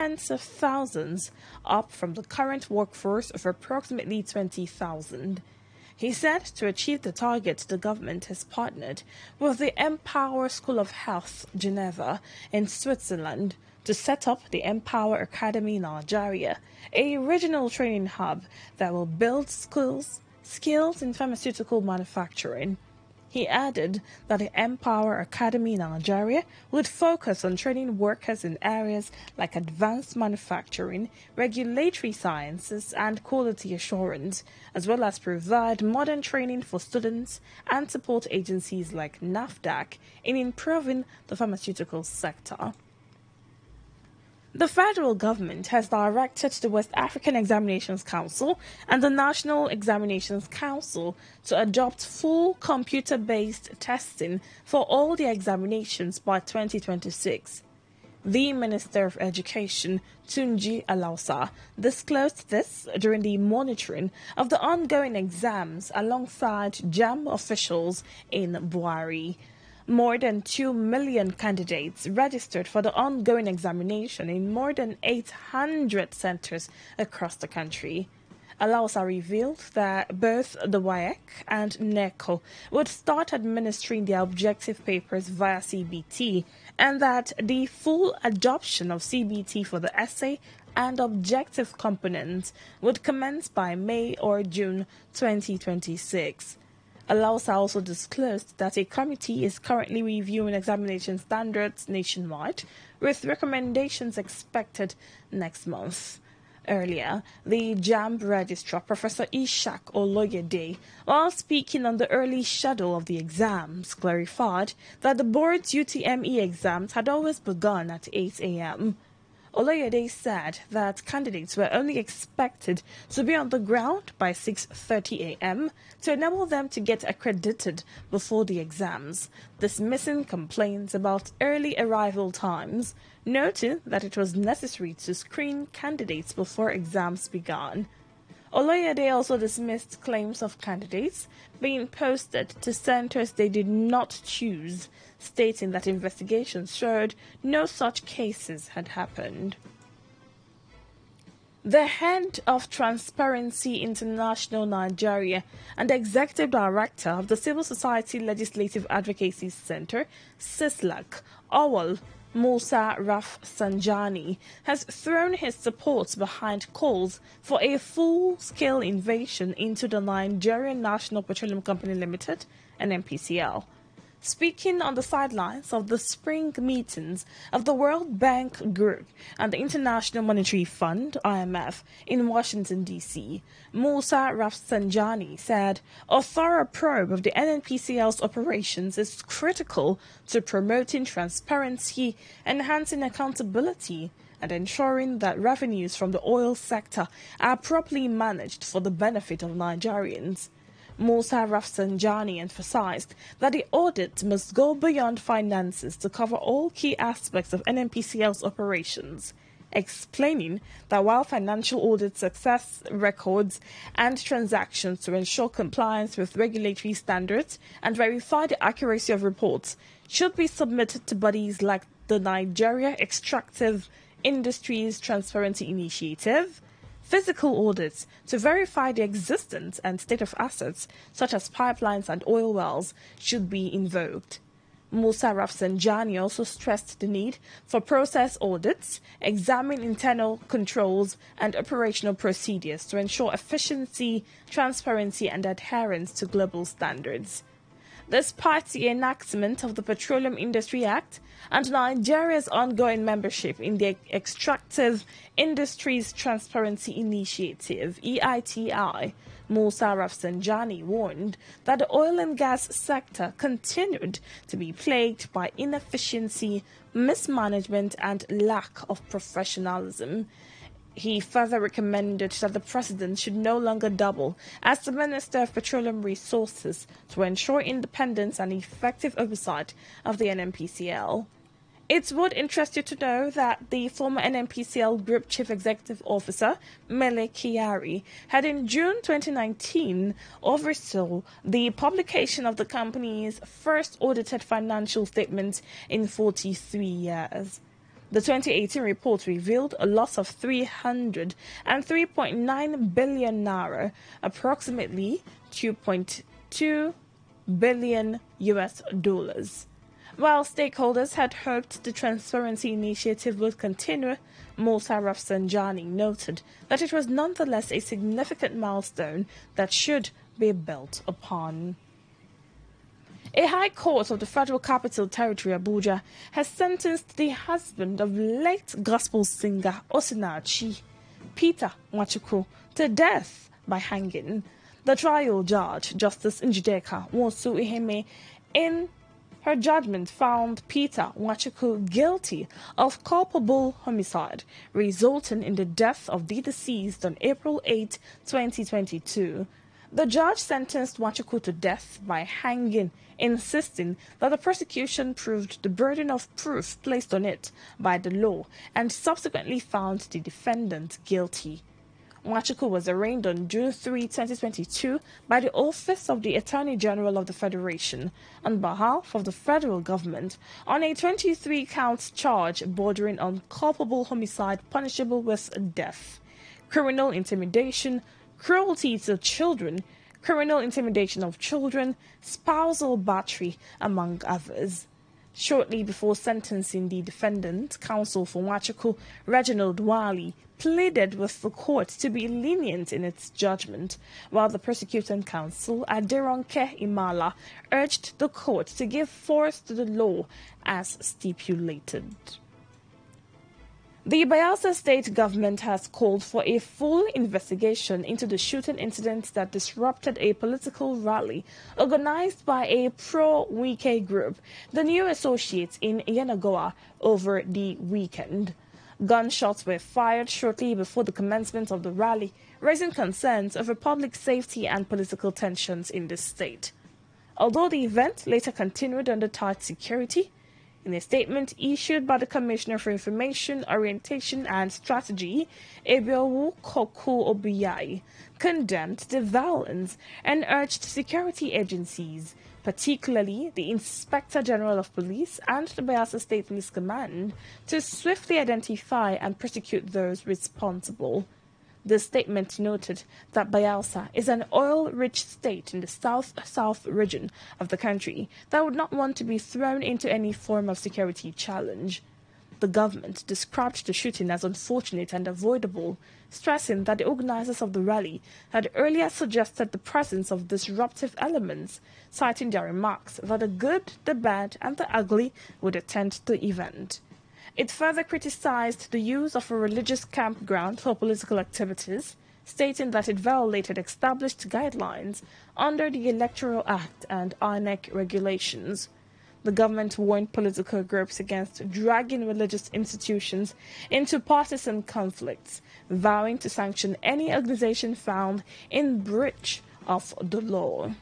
tens of thousands, up from the current workforce of approximately 20,000. He said to achieve the target, the government has partnered with the Empower School of Health, Geneva, in Switzerland, to set up the Empower Academy Nigeria, a regional training hub that will build skills in pharmaceutical manufacturing. He added that the Empower Academy Nigeria would focus on training workers in areas like advanced manufacturing, regulatory sciences, and quality assurance, as well as provide modern training for students and support agencies like NAFDAC in improving the pharmaceutical sector. The federal government has directed the West African Examinations Council and the National Examinations Council to adopt full computer-based testing for all the examinations by 2026. The Minister of Education, Tunji Alausa, disclosed this during the monitoring of the ongoing exams alongside JAM officials in Buari. More than 2 million candidates registered for the ongoing examination in more than 800 centers across the country. Alausa revealed that both the WAEC and NECO would start administering their objective papers via CBT, and that the full adoption of CBT for the essay and objective components would commence by May or June 2026. Alausa also disclosed that a committee is currently reviewing examination standards nationwide, with recommendations expected next month. Earlier, the JAMB registrar, Professor Ishak Oloyede, while speaking on the early schedule of the exams, clarified that the board's UTME exams had always begun at 8 a.m. Oloyede said that candidates were only expected to be on the ground by 6:30 a.m. to enable them to get accredited before the exams, dismissing complaints about early arrival times, noting that it was necessary to screen candidates before exams began. Oloyede also dismissed claims of candidates being posted to centers they did not choose, stating that investigations showed no such cases had happened. The head of Transparency International Nigeria and executive director of the Civil Society Legislative Advocacy Center, CISLAC, Awal Musa Rafsanjani, has thrown his support behind calls for a full-scale invasion into the Nigerian National Petroleum Company Limited, NNPCL. Speaking on the sidelines of the spring meetings of the World Bank Group and the International Monetary Fund, IMF, in Washington, D.C., Musa Rafsanjani said a thorough probe of the NNPCL's operations is critical to promoting transparency, enhancing accountability, and ensuring that revenues from the oil sector are properly managed for the benefit of Nigerians. Musa Rafsanjani emphasized that the audit must go beyond finances to cover all key aspects of NNPCL's operations, explaining that while financial audit success records and transactions to ensure compliance with regulatory standards and verify the accuracy of reports should be submitted to bodies like the Nigeria Extractive Industries Transparency Initiative, physical audits to verify the existence and state of assets, such as pipelines and oil wells, should be invoked. Musa Rafsanjani also stressed the need for process audits, examine internal controls and operational procedures to ensure efficiency, transparency, and adherence to global standards. Despite the enactment of the Petroleum Industry Act and Nigeria's ongoing membership in the Extractive Industries Transparency Initiative, EITI, Musa Rafsanjani warned that the oil and gas sector continued to be plagued by inefficiency, mismanagement, and lack of professionalism. He further recommended that the president should no longer double as the Minister of Petroleum Resources to ensure independence and effective oversight of the NNPCL. It would interest you to know that the former NNPCL Group Chief Executive Officer, Mele Kyari, had in June 2019 oversaw the publication of the company's first audited financial statement in 43 years. The 2018 report revealed a loss of 303.9 billion naira, approximately 2.2 billion US dollars. While stakeholders had hoped the transparency initiative would continue, Musa Rafsanjani noted that it was nonetheless a significant milestone that should be built upon. A high court of the Federal Capital Territory, Abuja, has sentenced the husband of late gospel singer Osinachi, Peter Nwachukwu, to death by hanging. The trial judge, Justice Njideka Nwosu Iheme, in her judgment found Peter Nwachukwu guilty of culpable homicide, resulting in the death of the deceased on April 8, 2022. The judge sentenced Nwachukwu to death by hanging, insisting that the prosecution proved the burden of proof placed on it by the law and subsequently found the defendant guilty. Nwachukwu was arraigned on June 3, 2022 by the Office of the Attorney General of the Federation on behalf of the federal government on a 23-count charge bordering on culpable homicide punishable with death, criminal intimidation, cruelty to children, criminal intimidation of children, spousal battery, among others. Shortly before sentencing the defendant, counsel for Nwachukwu, Reginald Wali, pleaded with the court to be lenient in its judgment, while the prosecuting counsel, Aderonke Imala, urged the court to give force to the law as stipulated. The Bayelsa State government has called for a full investigation into the shooting incident that disrupted a political rally organized by a pro-Wike group, the New Associates in Yenagoa, over the weekend. Gunshots were fired shortly before the commencement of the rally, raising concerns over public safety and political tensions in the state. Although the event later continued under tight security, in a statement issued by the Commissioner for Information, Orientation and Strategy, Ebiowu Koku Obiyai, condemned the violence and urged security agencies, particularly the Inspector General of Police and the Bayelsa State Police Command, to swiftly identify and prosecute those responsible. The statement noted that Bayelsa is an oil-rich state in the south region of the country that would not want to be thrown into any form of security challenge. The government described the shooting as unfortunate and avoidable, stressing that the organizers of the rally had earlier suggested the presence of disruptive elements, citing their remarks that the good, the bad, and the ugly would attend the event. It further criticized the use of a religious campground for political activities, stating that it violated established guidelines under the Electoral Act and INEC regulations. The government warned political groups against dragging religious institutions into partisan conflicts, vowing to sanction any organization found in breach of the law.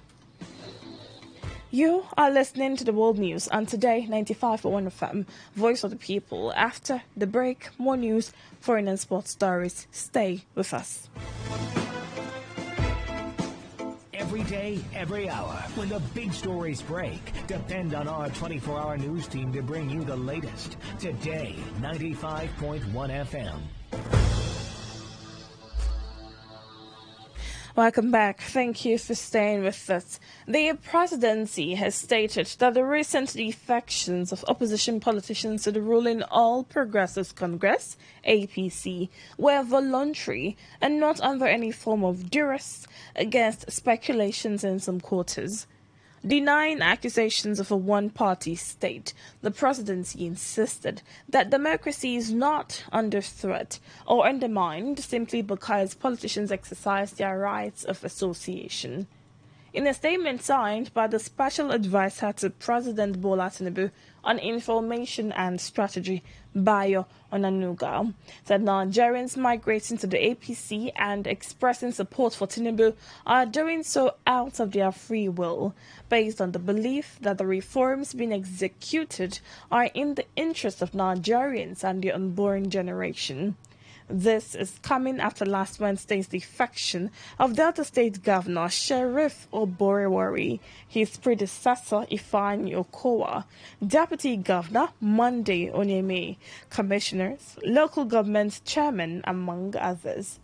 You are listening to the World News on Today95.1 FM, Voice of the People. After the break, more news, foreign and sports stories. Stay with us. Every day, every hour, when the big stories break, depend on our 24-hour news team to bring you the latest. Today, 95.1 FM. Welcome back. Thank you for staying with us. The presidency has stated that the recent defections of opposition politicians to the ruling All Progressives Congress, APC, were voluntary and not under any form of duress against speculations in some quarters. Denying accusations of a one-party state, the presidency insisted that democracy is not under threat or undermined simply because politicians exercise their rights of association. In a statement signed by the Special Advisor to President Bola Tinubu on Information and Strategy, Bayo Onanuga, that Nigerians migrating to the APC and expressing support for Tinubu are doing so out of their free will, based on the belief that the reforms being executed are in the interest of Nigerians and the unborn generation. This is coming after last Wednesday's defection of Delta State Governor Sheriff Oborewori, his predecessor Ifeanyi Okowa, Deputy Governor Monday Onyeme, commissioners, local government chairmen, among others.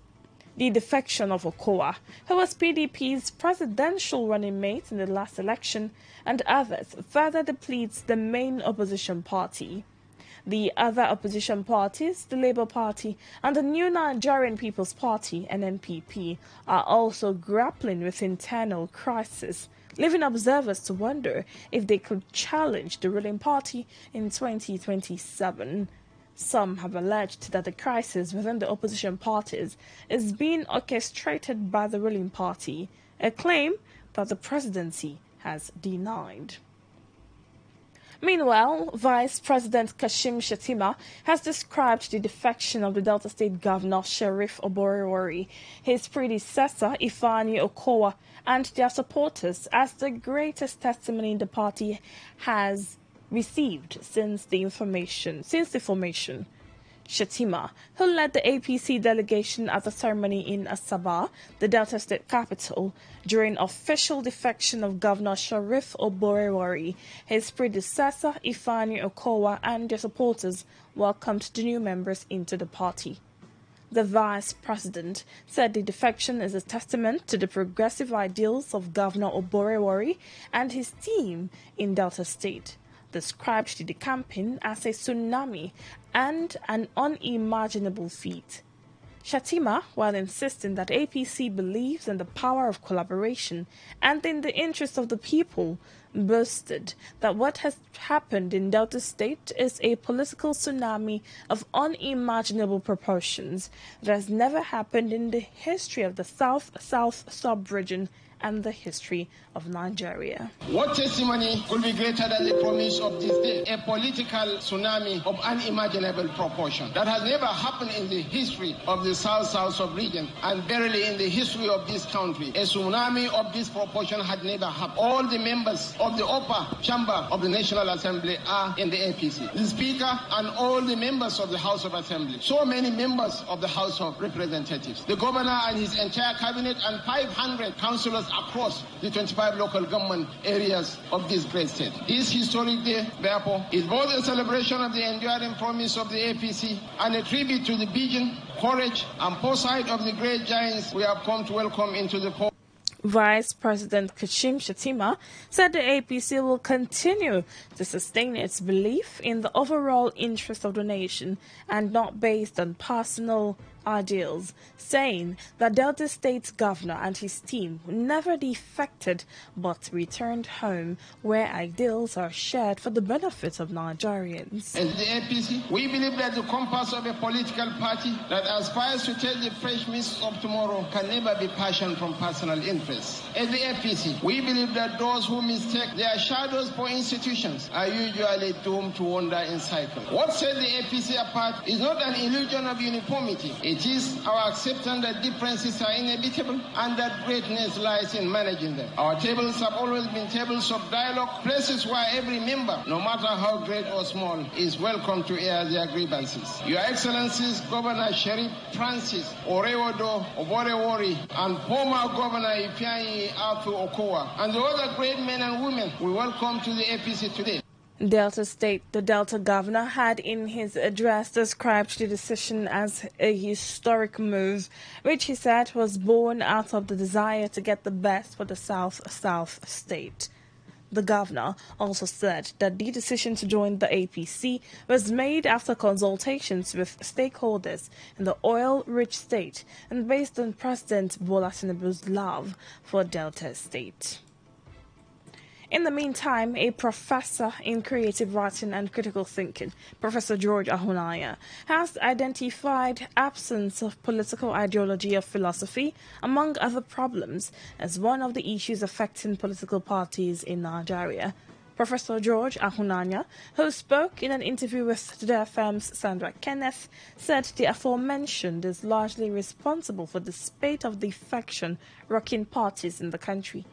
The defection of Okowa, who was PDP's presidential running mate in the last election, and others further depletes the main opposition party. The other opposition parties, the Labour Party and the New Nigerian People's Party, NNPP, are also grappling with internal crisis, leaving observers to wonder if they could challenge the ruling party in 2027. Some have alleged that the crisis within the opposition parties is being orchestrated by the ruling party, a claim that the presidency has denied. Meanwhile, Vice President Kashim Shettima has described the defection of the Delta State Governor Sheriff Oborewori, his predecessor Ifeanyi Okowa, and their supporters as the greatest testimony the party has received since the formation. Shettima, who led the APC delegation at the ceremony in Asaba, the Delta State capital, during official defection of Governor Sheriff Oborewori, his predecessor Ifeanyi Okowa and their supporters welcomed the new members into the party. The vice president said the defection is a testament to the progressive ideals of Governor Oborewori and his team in Delta State, described the campaign as a tsunami and an unimaginable feat. Shettima, while insisting that APC believes in the power of collaboration and in the interest of the people, boasted that what has happened in Delta State is a political tsunami of unimaginable proportions that has never happened in the history of the South-South sub-region and the history of Nigeria. What testimony could be greater than the promise of this day? A political tsunami of unimaginable proportion that has never happened in the history of the South-South sub-region and barely in the history of this country. A tsunami of this proportion had never happened. All the members of the upper chamber of the National Assembly are in the APC. The Speaker and all the members of the House of Assembly. So many members of the House of Representatives. The governor and his entire cabinet and 500 councillors across the 25 local government areas of this great state. This historic day, therefore, is both a celebration of the enduring promise of the APC and a tribute to the vision, courage, and foresight of the great giants we have come to welcome into the poll. Vice President Kashim Shettima said the APC will continue to sustain its belief in the overall interest of the nation and not based on personal ideals, saying that Delta State's governor and his team never defected but returned home where ideals are shared for the benefit of Nigerians. As the APC, we believe that the compass of a political party that aspires to take the fresh mists of tomorrow can never be passion from personal interests. As the APC, we believe that those who mistake their shadows for institutions are usually doomed to wander in cycles. What sets the APC apart is not an illusion of uniformity. It is our acceptance that differences are inevitable and that greatness lies in managing them. Our tables have always been tables of dialogue, places where every member, no matter how great or small, is welcome to air their grievances. Your Excellencies, Governor Sheriff Francis Orewodo Oborewori and former Governor Ifeanyi Okowa and the other great men and women we welcome to the APC today. Delta State, the Delta governor, had in his address described the decision as a historic move, which he said was born out of the desire to get the best for the South-South state. The governor also said that the decision to join the APC was made after consultations with stakeholders in the oil-rich state and based on President Bola Tinubu's love for Delta State. In the meantime, a professor in creative writing and critical thinking, Professor George Ahunaya, has identified absence of political ideology or philosophy, among other problems, as one of the issues affecting political parties in Nigeria. Professor George Ahunanya, who spoke in an interview with Today FM's Sandra Kenneth, said the aforementioned is largely responsible for the spate of defection rocking parties in the country.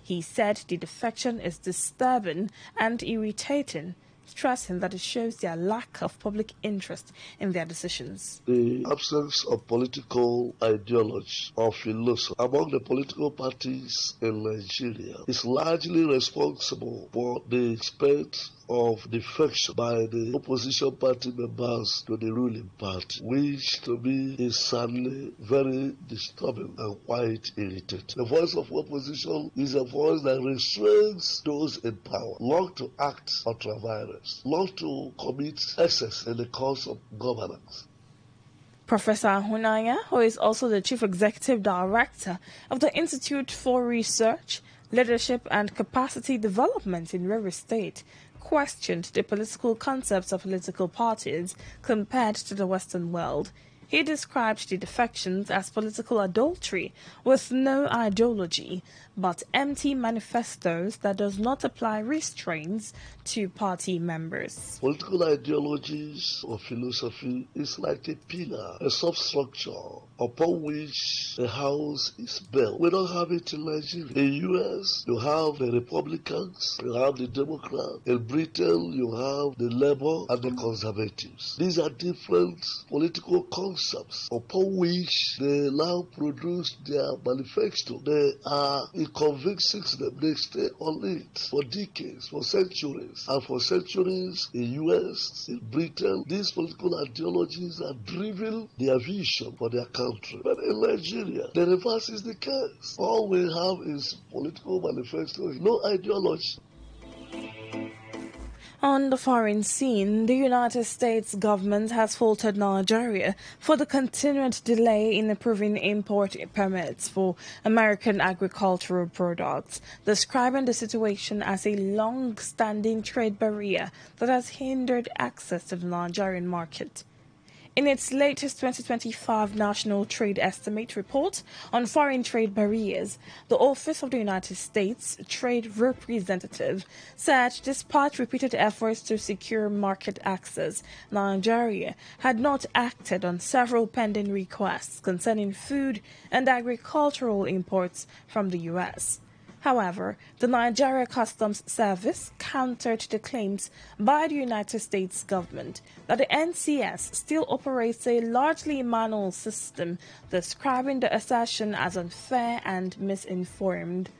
He said the defection is disturbing and irritating, stressing that it shows their lack of public interest in their decisions. The absence of political ideology or philosophy among the political parties in Nigeria is largely responsible for the spread of defection by the opposition party members to the ruling party, which to me is sadly very disturbing and quite irritating. The voice of opposition is a voice that restrains those in power, not to act ultra-virus, not to commit excess in the course of governance. Professor Hunaya, who is also the Chief Executive Director of the Institute for Research, Leadership and Capacity Development in Rivers State, questioned the political concepts of political parties compared to the Western world. He described the defections as political adultery with no ideology, but empty manifestos that does not apply restraints to party members. Political ideologies or philosophy is like a pillar, a substructure upon which the house is built. We don't have it in Nigeria. In the US, you have the Republicans, you have the Democrats. In Britain, you have the Labour and the Conservatives. These are different political concepts upon which they now produce their manifesto. They are, it convinces them, they stay on it for decades, for centuries. And for centuries in US, in Britain, these political ideologies are driven their vision for their country. But in Nigeria, the reverse is the case. All we have is political manifestos, no ideology. On the foreign scene, the United States government has faulted Nigeria for the continued delay in approving import permits for American agricultural products, describing the situation as a long-standing trade barrier that has hindered access to the Nigerian market. In its latest 2025 National Trade Estimate report on foreign trade barriers, the Office of the United States Trade Representative said despite repeated efforts to secure market access, Nigeria had not acted on several pending requests concerning food and agricultural imports from the U.S. However, the Nigeria Customs Service countered the claims by the United States government that the NCS still operates a largely manual system, describing the assertion as unfair and misinformed.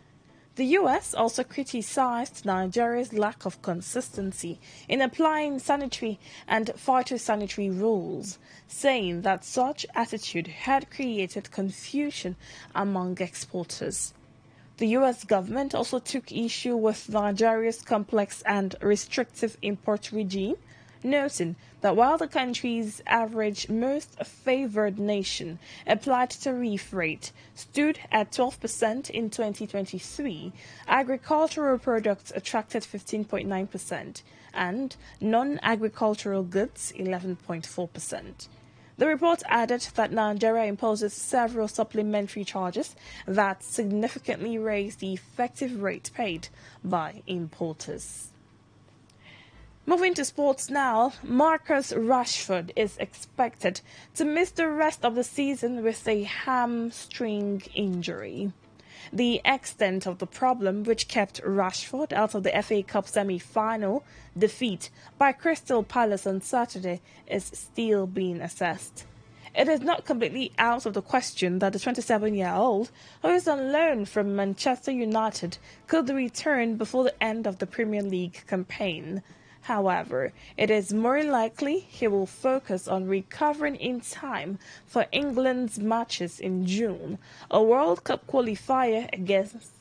The U.S. also criticized Nigeria's lack of consistency in applying sanitary and phytosanitary rules, saying that such attitude had created confusion among exporters. The U.S. government also took issue with Nigeria's complex and restrictive import regime, noting that while the country's average most favored nation applied tariff rate stood at 12% in 2023, agricultural products attracted 15.9% and non-agricultural goods 11.4%. The report added that Nigeria imposes several supplementary charges that significantly raise the effective rate paid by importers. Moving to sports now, Marcus Rashford is expected to miss the rest of the season with a hamstring injury. The extent of the problem, which kept Rashford out of the FA Cup semi-final defeat by Crystal Palace on Saturday, is still being assessed. It is not completely out of the question that the 27-year-old, who is on loan from Manchester United, could return before the end of the Premier League campaign. However, it is more likely he will focus on recovering in time for England's matches in June, a World Cup qualifier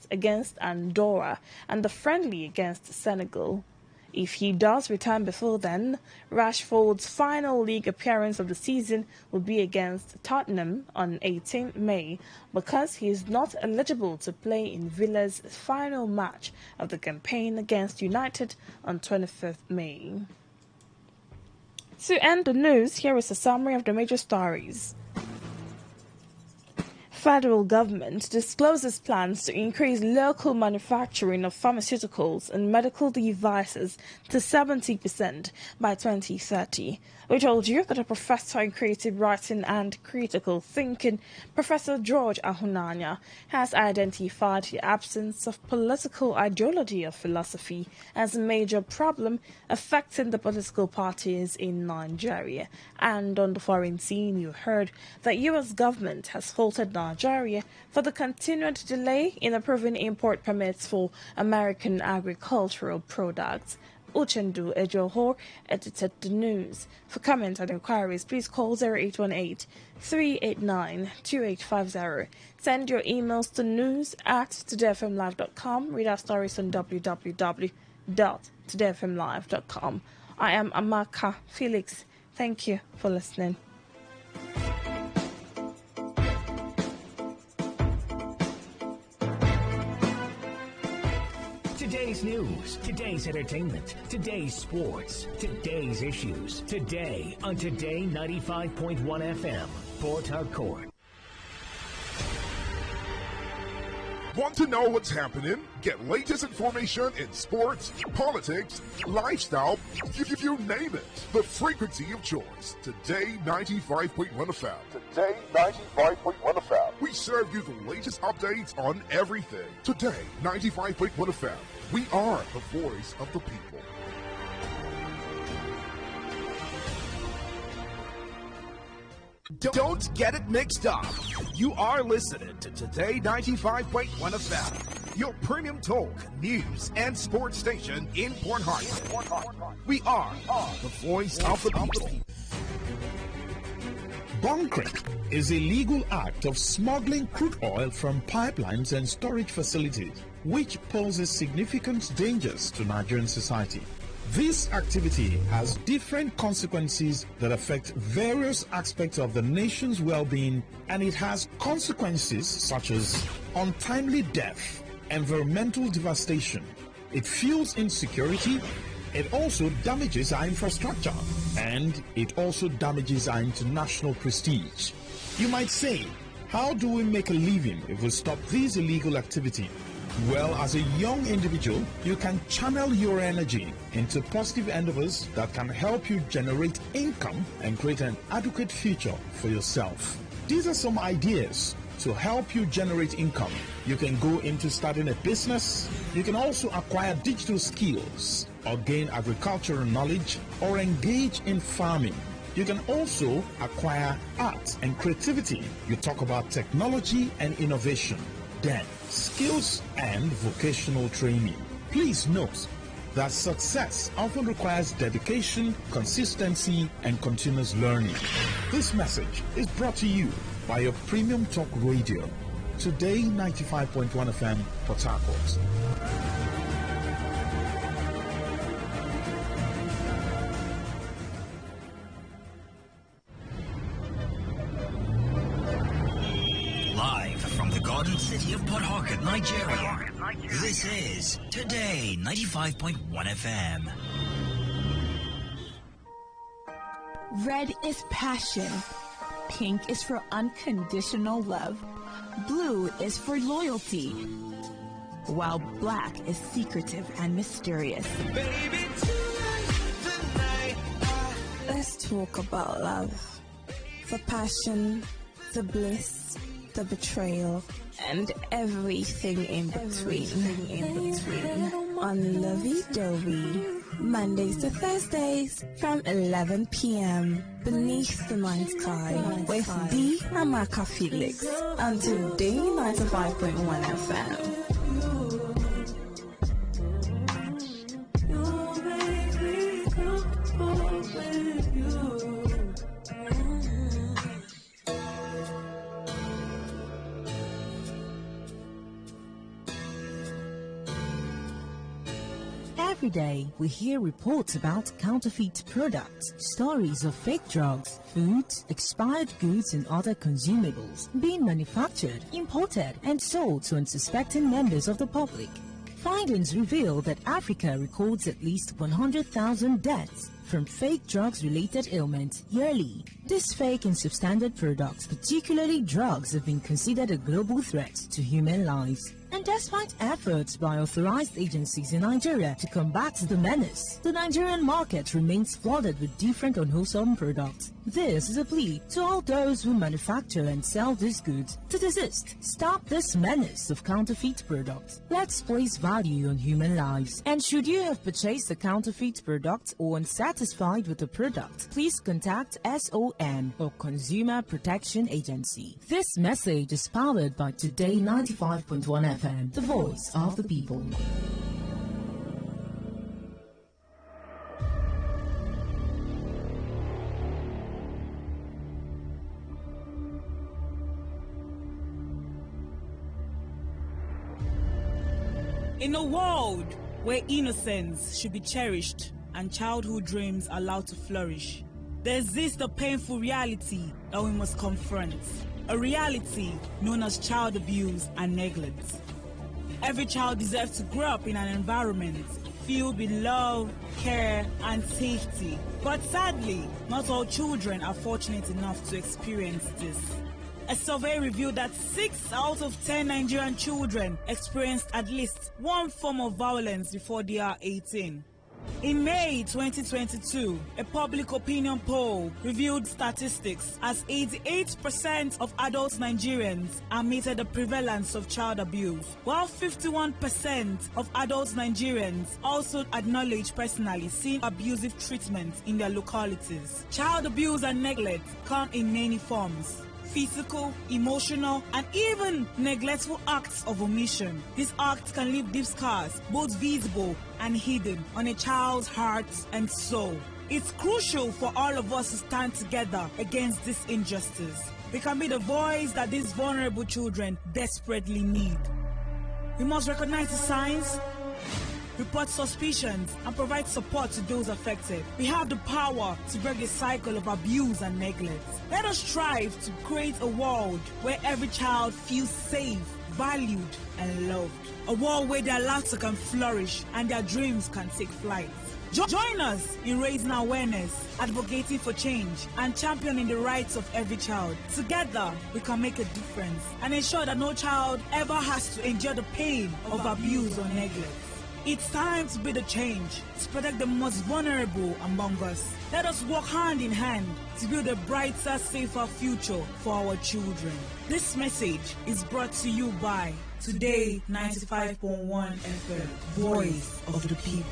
against Andorra and the friendly against Senegal. If he does return before then, Rashford's final league appearance of the season will be against Tottenham on 18 May because he is not eligible to play in Villa's final match of the campaign against United on 25th May. To end the news, here is a summary of the major stories. federal government discloses plans to increase local manufacturing of pharmaceuticals and medical devices to 70% by 2030. We told you that a professor in creative writing and critical thinking, Professor George Ahunanya, has identified the absence of political ideology or philosophy as a major problem affecting the political parties in Nigeria. And on the foreign scene, you heard that U.S. government has halted Nigeria for the continued delay in approving import permits for American agricultural products. Uchendu Ejohor edited the news. For comments and inquiries, please call 0818-389-2850. Send your emails to news@todayfmlive.com. Read our stories on www.todayfmlive.com. I am Amaka Felix. Thank you for listening. Today's news, today's entertainment, today's sports, today's issues. Today on Today 95.1 FM, Port Harcourt. Want to know what's happening? Get latest information in sports, politics, lifestyle, you name it. The frequency of choice. Today 95.1 FM. Today 95.1 FM. We serve you the latest updates on everything. Today 95.1 FM. We are the voice of the people. Don't get it mixed up. You are listening to Today 95.1 FM, your premium talk, news, and sports station in Port Harcourt. We are the voice of the people. Bunkering is a legal act of smuggling crude oil from pipelines and storage facilities, which poses significant dangers to Nigerian society. This activity has different consequences that affect various aspects of the nation's well-being, and it has consequences such as untimely death, environmental devastation. It fuels insecurity. It also damages our infrastructure, and it also damages our international prestige. You might say, how do we make a living if we stop this illegal activity? Well, as a young individual, you can channel your energy into positive endeavors that can help you generate income and create an adequate future for yourself. These are some ideas to help you generate income. You can go into starting a business. You can also acquire digital skills or gain agricultural knowledge or engage in farming. You can also acquire art and creativity. You talk about technology and innovation. Then, skills and vocational training. Please note that success often requires dedication, consistency, and continuous learning. This message is brought to you by your premium talk radio, Today 95.1 FM, Port Harcourt. Garden City of Port Harcourt, Nigeria. This is Today 95.1 FM. Red is passion. Pink is for unconditional love. Blue is for loyalty. While black is secretive and mysterious. Baby, tonight, let's talk about love. The passion, the bliss, the betrayal, and everything in between. On Lovey Dovey, Mondays to Thursdays from 11 p.m. beneath the night sky with the Amaka Felix on Today 95.1 FM. Every day, we hear reports about counterfeit products, stories of fake drugs, foods, expired goods and other consumables being manufactured, imported and sold to unsuspecting members of the public. Findings reveal that Africa records at least 100,000 deaths from fake drugs-related ailments yearly. These fake and substandard products, particularly drugs, have been considered a global threat to human lives. And despite efforts by authorized agencies in Nigeria to combat the menace, the Nigerian market remains flooded with different unwholesome products. This is a plea to all those who manufacture and sell these goods to desist. Stop this menace of counterfeit products. Let's place value on human lives. And should you have purchased a counterfeit product or unsatisfied with the product, please contact SOM or Consumer Protection Agency. This message is powered by Today 95.1 FM, the voice of the people. In a world where innocence should be cherished and childhood dreams allowed to flourish, there exists a painful reality that we must confront, a reality known as child abuse and neglect. Every child deserves to grow up in an environment filled with love, care, and safety. But sadly, not all children are fortunate enough to experience this. A survey revealed that 6 out of 10 Nigerian children experienced at least one form of violence before they are 18. In May 2022, a public opinion poll revealed statistics as 88% of adult Nigerians admitted the prevalence of child abuse, while 51% of adult Nigerians also acknowledge personally seeing abusive treatment in their localities. Child abuse and neglect come in many forms: physical, emotional, and even neglectful acts of omission. These acts can leave deep scars, both visible and hidden, on a child's heart and soul. It's crucial for all of us to stand together against this injustice. We can be the voice that these vulnerable children desperately need. We must recognize the signs, report suspicions, and provide support to those affected. We have the power to break the cycle of abuse and neglect. Let us strive to create a world where every child feels safe, valued, and loved. A world where their laughter can flourish and their dreams can take flight. Join us in raising awareness, advocating for change, and championing the rights of every child. Together, we can make a difference and ensure that no child ever has to endure the pain of abuse or neglect. It's time to be the change, to protect the most vulnerable among us. Let us work hand in hand to build a brighter, safer future for our children. This message is brought to you by Today 95.1 FM, Voice of the People.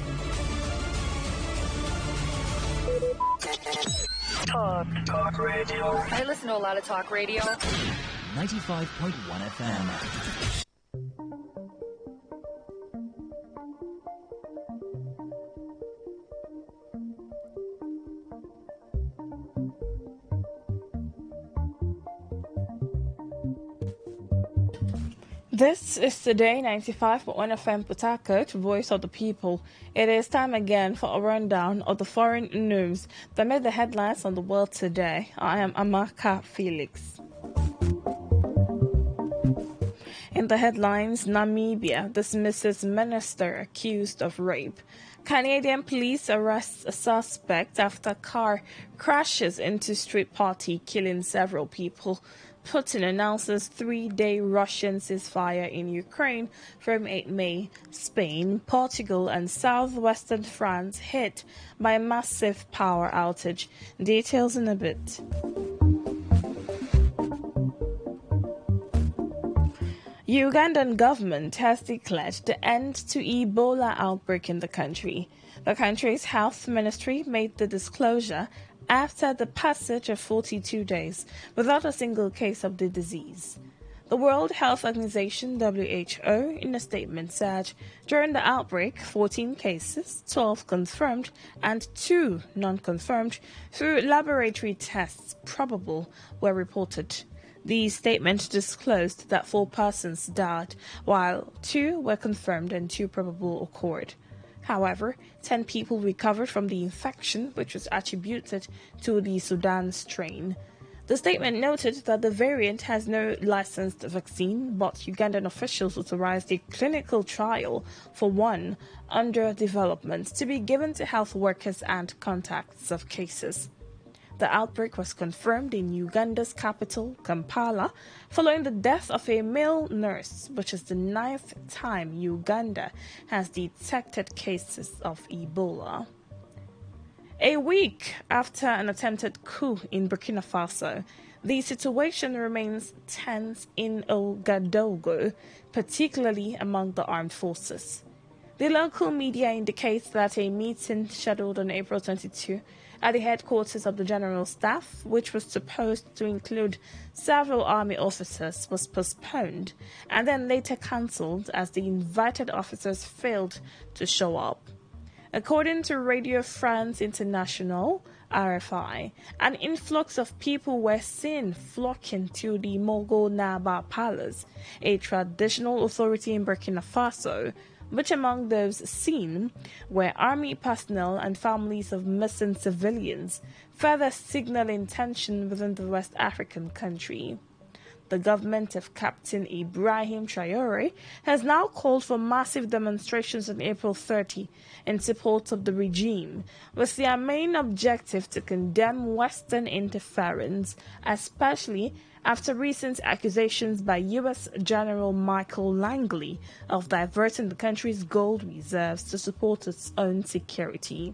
Talk radio. I listen to a lot of talk radio. 95.1 FM. This is Today 95.1 FM Port Harcourt, Voice of the People. It is time again for a rundown of the foreign news that made the headlines on the world today. I am Amaka Felix. In the headlines, Namibia dismisses minister accused of rape. Canadian police arrest a suspect after car crashes into street party, killing several people. Putin announces 3-day Russian ceasefire in Ukraine from 8 May. Spain, Portugal, and southwestern France hit by a massive power outage. Details in a bit. Ugandan government has declared the end to Ebola outbreak in the country. The country's health ministry made the disclosure after the passage of 42 days without a single case of the disease. The World Health Organization, WHO, in a statement said during the outbreak, 14 cases, 12 confirmed and 2 non-confirmed through laboratory tests probable were reported. The statement disclosed that 4 persons died, while 2 were confirmed and 2 probable occurred. However, 10 people recovered from the infection, which was attributed to the Sudan strain. The statement noted that the variant has no licensed vaccine, but Ugandan officials authorized a clinical trial for one under development to be given to health workers and contacts of cases. The outbreak was confirmed in Uganda's capital, Kampala, following the death of a male nurse, which is the 9th time Uganda has detected cases of Ebola. A week after an attempted coup in Burkina Faso, the situation remains tense in Ouagadougou, particularly among the armed forces. The local media indicates that a meeting scheduled on April 22 at the headquarters of the General Staff, which was supposed to include several army officers, was postponed and then later cancelled as the invited officers failed to show up. According to Radio France International, RFI, an influx of people were seen flocking to the Mogo Naba Palace, a traditional authority in Burkina Faso, which among those seen were army personnel and families of missing civilians, further signaling tension within the West African country. The government of Captain Ibrahim Traore has now called for massive demonstrations on April 30 in support of the regime, with their main objective to condemn Western interference, especially after recent accusations by U.S. General Michael Langley of diverting the country's gold reserves to support its own security.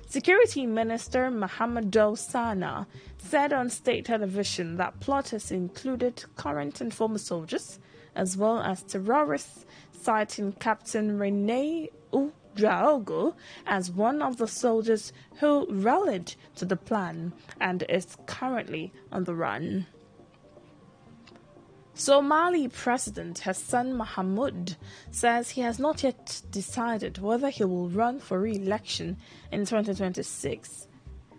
Security Minister Mahamadou Sana said on state television that plotters included current and former soldiers, as well as terrorists, citing Captain Rene Ouedraogo as one of the soldiers who rallied to the plan and is currently on the run. Somali President Hassan Mahmoud says he has not yet decided whether he will run for re-election in 2026.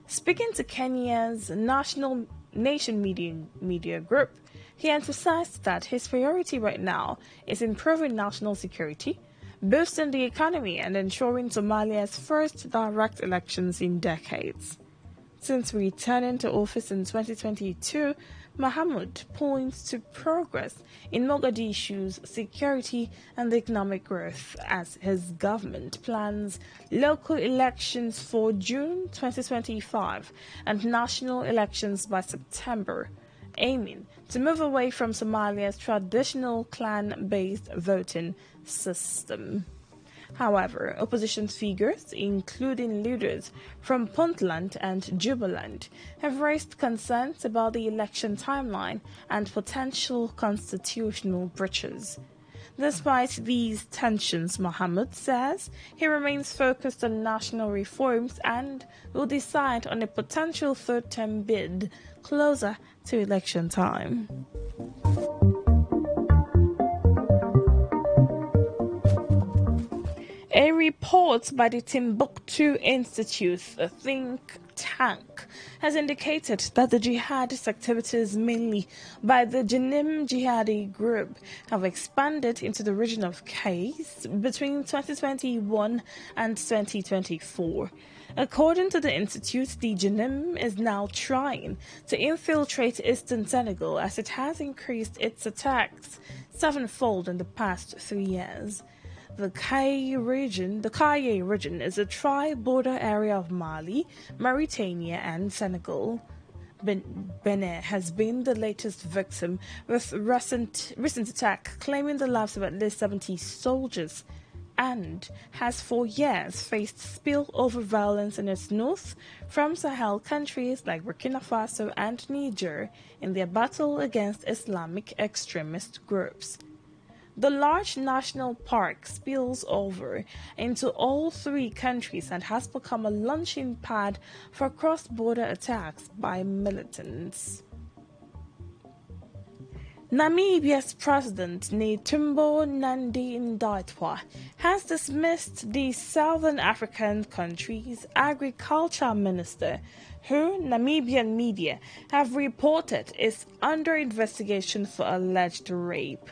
Speaking to Kenya's National Nation Media Group, he emphasized that his priority right now is improving national security, boosting the economy, and ensuring Somalia's first direct elections in decades. Since returning to office in 2022, Mahmoud points to progress in Mogadishu's security and economic growth as his government plans local elections for June 2025 and national elections by September, aiming to move away from Somalia's traditional clan-based voting system. However, opposition figures, including leaders from Puntland and Jubaland, have raised concerns about the election timeline and potential constitutional breaches. Despite these tensions, Mohammed says he remains focused on national reforms and will decide on a potential third-term bid closer to election time. A report by the Timbuktu Institute, a think tank, has indicated that the jihadist activities, mainly by the Jenim jihadi group, have expanded into the region of Kais between 2021 and 2024. According to the institute, the Jenim is now trying to infiltrate eastern Senegal as it has increased its attacks sevenfold in the past 3 years. The Kaye region is a tri-border area of Mali, Mauritania and Senegal. Benin has been the latest victim, with recent attack claiming the lives of at least 70 soldiers, and has for years faced spillover violence in its north from Sahel countries like Burkina Faso and Niger in their battle against Islamic extremist groups. The large national park spills over into all three countries and has become a launching pad for cross-border attacks by militants. Namibia's President Netumbo Nandi-Ndaitwah has dismissed the Southern African country's agriculture minister, who Namibian media have reported is under investigation for alleged rape.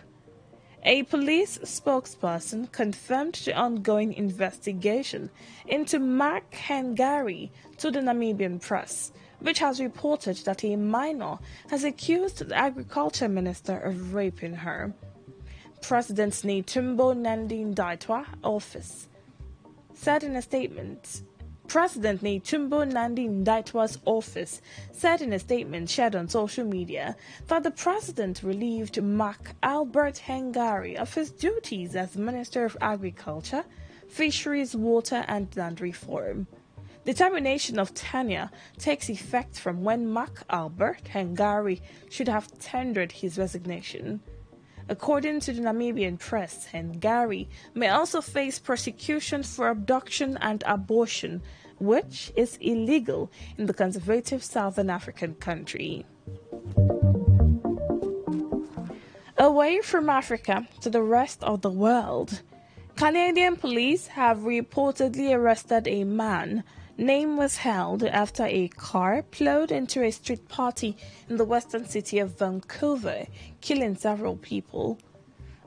A police spokesperson confirmed the ongoing investigation into Mark Hengari to the Namibian press, which has reported that a minor has accused the agriculture minister of raping her. President Netumbo Nandi-Ndaitwah office said in a statement. President Netumbo Nandi-Ndaitwah's office said in a statement shared on social media that the president relieved Mark Albert Hengari of his duties as Minister of Agriculture, Fisheries, Water and Land Reform. The termination of tenure takes effect from when Mark Albert Hengari should have tendered his resignation. According to the Namibian press, Hengari may also face persecution for abduction and abortion, which is illegal in the conservative Southern African country. Away from Africa to the rest of the world, Canadian police have reportedly arrested a man. Name was held after a car plowed into a street party in the western city of Vancouver, killing several people.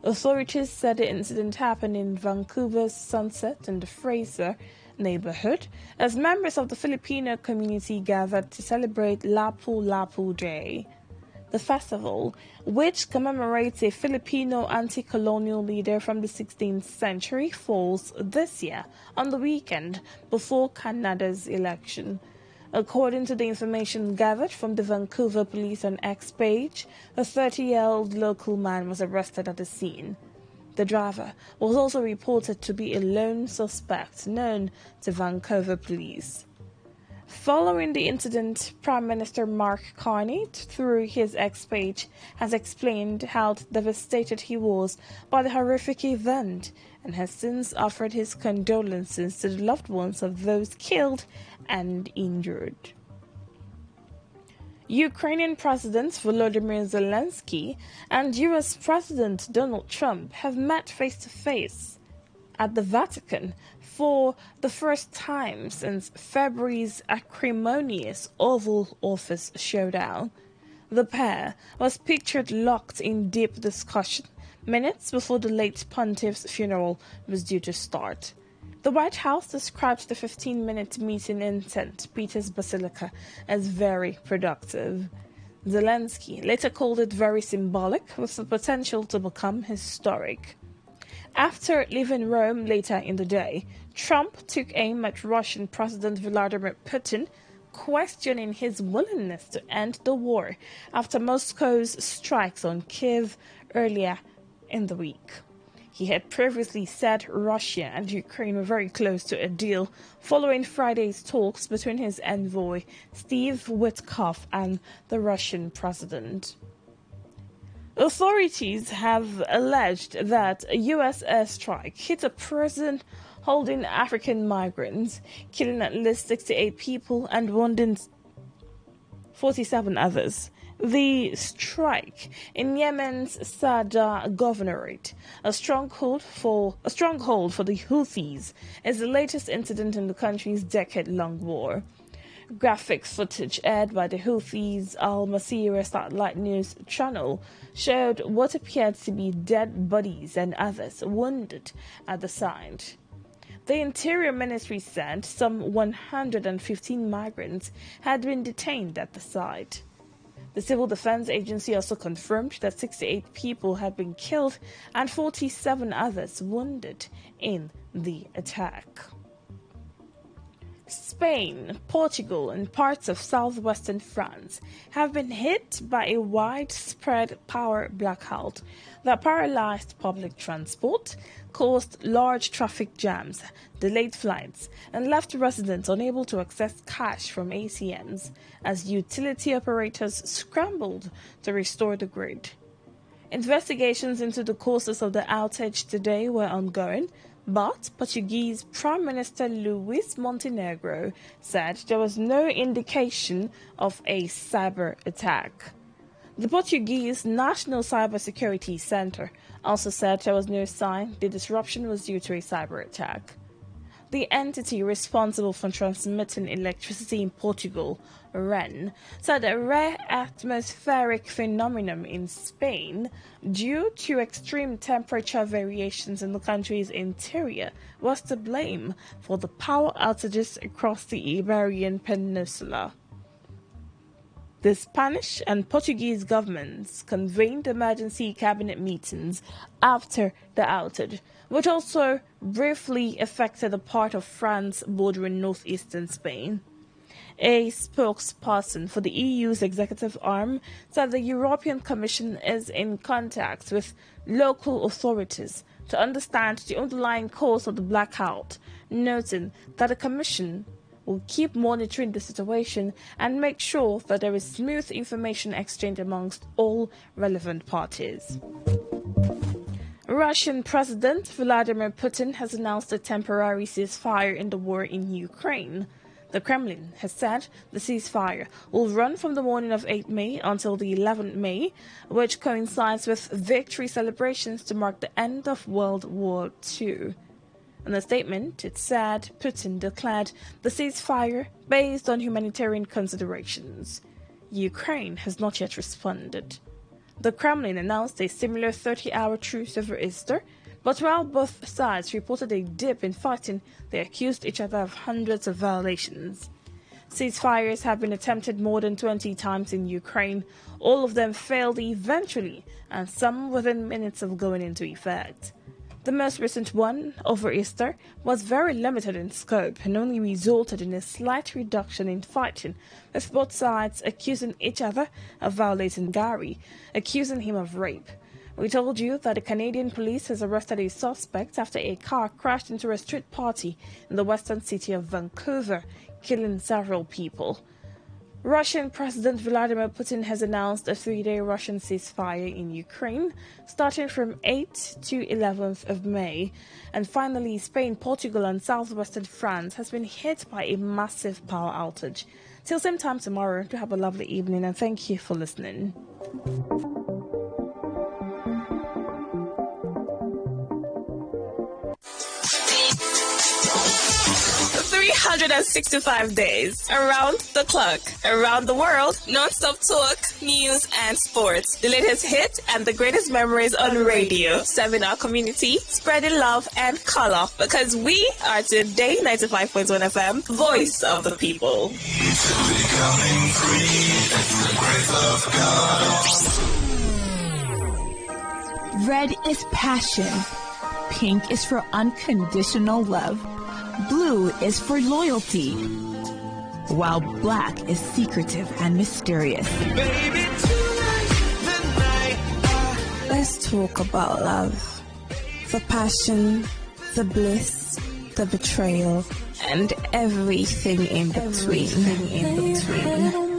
Authorities said the incident happened in Vancouver's Sunset and Fraser neighborhood as members of the Filipino community gathered to celebrate Lapu-Lapu Day. The festival, which commemorates a Filipino anti-colonial leader from the 16th century, falls this year on the weekend before Canada's election. According to the information gathered from the Vancouver Police on X page, a 30-year-old local man was arrested at the scene. The driver was also reported to be a lone suspect known to Vancouver Police. Following the incident, Prime Minister Mark Carney, through his X page, has explained how devastated he was by the horrific event and has since offered his condolences to the loved ones of those killed and injured. Ukrainian President Volodymyr Zelensky and US President Donald Trump have met face-to-face at the Vatican for the first time since February's acrimonious Oval Office showdown. The pair was pictured locked in deep discussion minutes before the late pontiff's funeral was due to start. The White House described the 15-minute meeting in St. Peter's Basilica as very productive. Zelensky later called it very symbolic, with the potential to become historic. After leaving Rome later in the day, Trump took aim at Russian President Vladimir Putin, questioning his willingness to end the war after Moscow's strikes on Kyiv earlier in the week. He had previously said Russia and Ukraine were very close to a deal following Friday's talks between his envoy Steve Witkoff and the Russian president. Authorities have alleged that a U.S. airstrike hit a prison holding African migrants, killing at least 68 people and wounding 47 others. The strike in Yemen's Sada Governorate, a stronghold for the Houthis, is the latest incident in the country's decade-long war. Graphic footage aired by the Houthis' Al Masirah satellite news channel showed what appeared to be dead bodies and others wounded at the site. The Interior Ministry said some 115 migrants had been detained at the site. The Civil Defense Agency also confirmed that 68 people had been killed and 47 others wounded in the attack. Spain, Portugal, and parts of southwestern France have been hit by a widespread power blackout that paralyzed public transport, caused large traffic jams, delayed flights, and left residents unable to access cash from ATMs as utility operators scrambled to restore the grid. Investigations into the causes of the outage today were ongoing, but Portuguese Prime Minister Luís Montenegro said there was no indication of a cyber attack. The Portuguese National Cybersecurity Center also said there was no sign the disruption was due to a cyber attack. The entity responsible for transmitting electricity in Portugal, REN, said a rare atmospheric phenomenon in Spain due to extreme temperature variations in the country's interior was to blame for the power outages across the Iberian Peninsula. The Spanish and Portuguese governments convened emergency cabinet meetings after the outage, which also briefly affected a part of France bordering northeastern Spain. A spokesperson for the EU's executive arm said the European Commission is in contact with local authorities to understand the underlying cause of the blackout, noting that the Commission will keep monitoring the situation and make sure that there is smooth information exchange amongst all relevant parties. Russian President Vladimir Putin has announced a temporary ceasefire in the war in Ukraine. The Kremlin has said the ceasefire will run from the morning of 8 May until the 11th May, which coincides with victory celebrations to mark the end of World War II. In a statement, it said Putin declared the ceasefire based on humanitarian considerations. Ukraine has not yet responded. The Kremlin announced a similar 30-hour truce over Easter, but while both sides reported a dip in fighting, they accused each other of hundreds of violations. Ceasefires have been attempted more than 20 times in Ukraine. All of them failed eventually, and some within minutes of going into effect. The most recent one, over Easter, was very limited in scope and only resulted in a slight reduction in fighting, with both sides accusing each other of violating Gary, accusing him of rape. We told you that the Canadian police has arrested a suspect after a car crashed into a street party in the western city of Vancouver, killing several people. Russian President Vladimir Putin has announced a 3-day Russian ceasefire in Ukraine, starting from 8 to 11th of May. And finally, Spain, Portugal and southwestern France has been hit by a massive power outage. Till same time tomorrow, do have a lovely evening and thank you for listening. 365 days, around the clock, around the world, non-stop talk, news and sports. The latest hit and the greatest memories on radio. Serving our community, spreading love and color. Because we are Today 95.1 FM, voice of the people. Becoming free, it's the grace of God. Red is passion. Pink is for unconditional love. Blue is for loyalty, while black is secretive and mysterious. Baby, Let's talk about love. The passion, the bliss, the betrayal, and everything in between.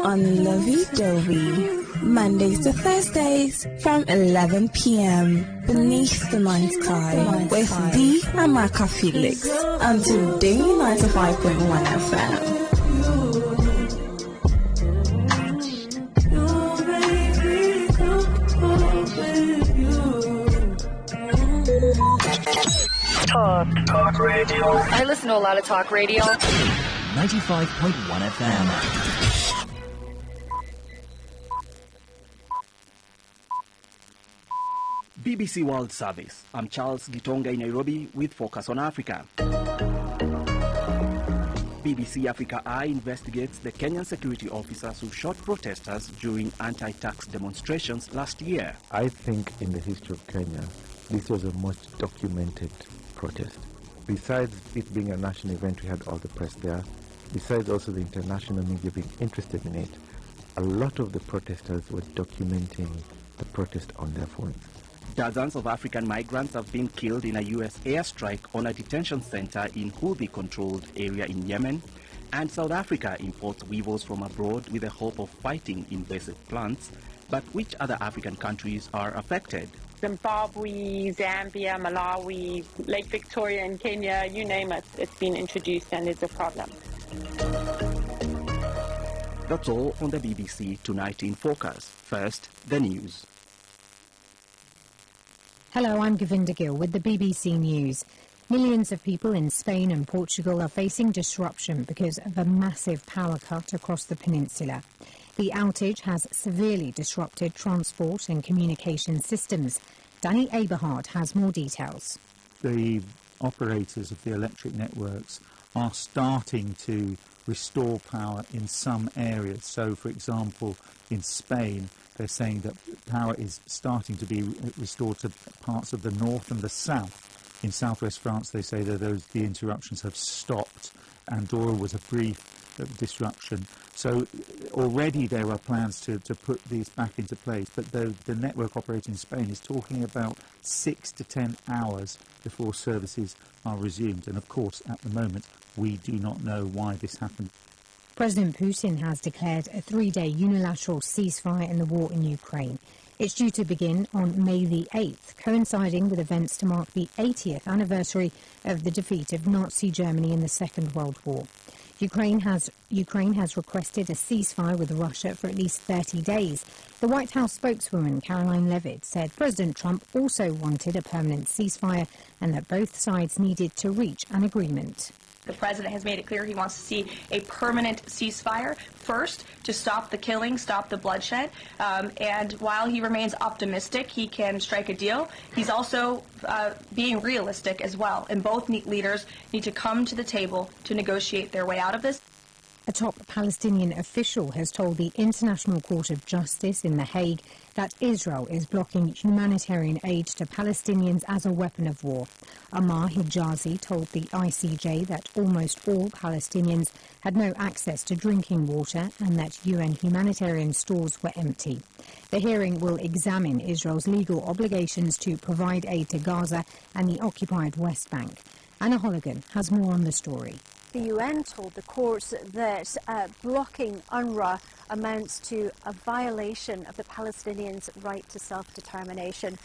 On Lovey Dovey. Mondays to Thursdays from 11 p.m. beneath the night sky with the Amaka Felix on Today 95.1 FM. Talk radio. I listen to a lot of talk radio. 95.1 FM. BBC World Service. I'm Charles Gitonga in Nairobi with Focus on Africa. BBC Africa Eye investigates the Kenyan security officers who shot protesters during anti-tax demonstrations last year. I think in the history of Kenya, this was the most documented protest. Besides it being a national event, we had all the press there. Besides also the international media being interested in it, a lot of the protesters were documenting the protest on their phones. Dozens of African migrants have been killed in a U.S. airstrike on a detention center in Houthi-controlled area in Yemen, and South Africa imports weavers from abroad with the hope of fighting invasive plants. But which other African countries are affected? Zimbabwe, Zambia, Malawi, Lake Victoria and Kenya, you name it, it's been introduced and it's a problem. That's all on the BBC Tonight in Focus. First, the news. Hello, I'm Govinda Gill with the BBC News. Millions of people in Spain and Portugal are facing disruption because of a massive power cut across the peninsula. The outage has severely disrupted transport and communication systems. Danny Aberhard has more details. The operators of the electric networks are starting to restore power in some areas. So, for example, in Spain, they're saying that power is starting to be restored to parts of the north and the south. In southwest France, they say that the interruptions have stopped. Andorra was a brief disruption. So already there are plans to put these back into place, but the network operator in Spain is talking about 6 to 10 hours before services are resumed. And of course, at the moment, we do not know why this happened. President Putin has declared a 3-day unilateral ceasefire in the war in Ukraine. It's due to begin on May the 8th, coinciding with events to mark the 80th anniversary of the defeat of Nazi Germany in the Second World War. Ukraine has requested a ceasefire with Russia for at least 30 days. The White House spokeswoman Caroline Leavitt said President Trump also wanted a permanent ceasefire and that both sides needed to reach an agreement. The president has made it clear he wants to see a permanent ceasefire, first, to stop the killing, stop the bloodshed. And while he remains optimistic he can strike a deal, he's also being realistic as well. And both leaders need to come to the table to negotiate their way out of this. A top Palestinian official has told the International Court of Justice in The Hague that Israel is blocking humanitarian aid to Palestinians as a weapon of war. Ammar Hijazi told the ICJ that almost all Palestinians had no access to drinking water and that UN humanitarian stores were empty. The hearing will examine Israel's legal obligations to provide aid to Gaza and the occupied West Bank. Anna Holligan has more on the story. The UN told the court that blocking UNRWA amounts to a violation of the Palestinians' right to self-determination.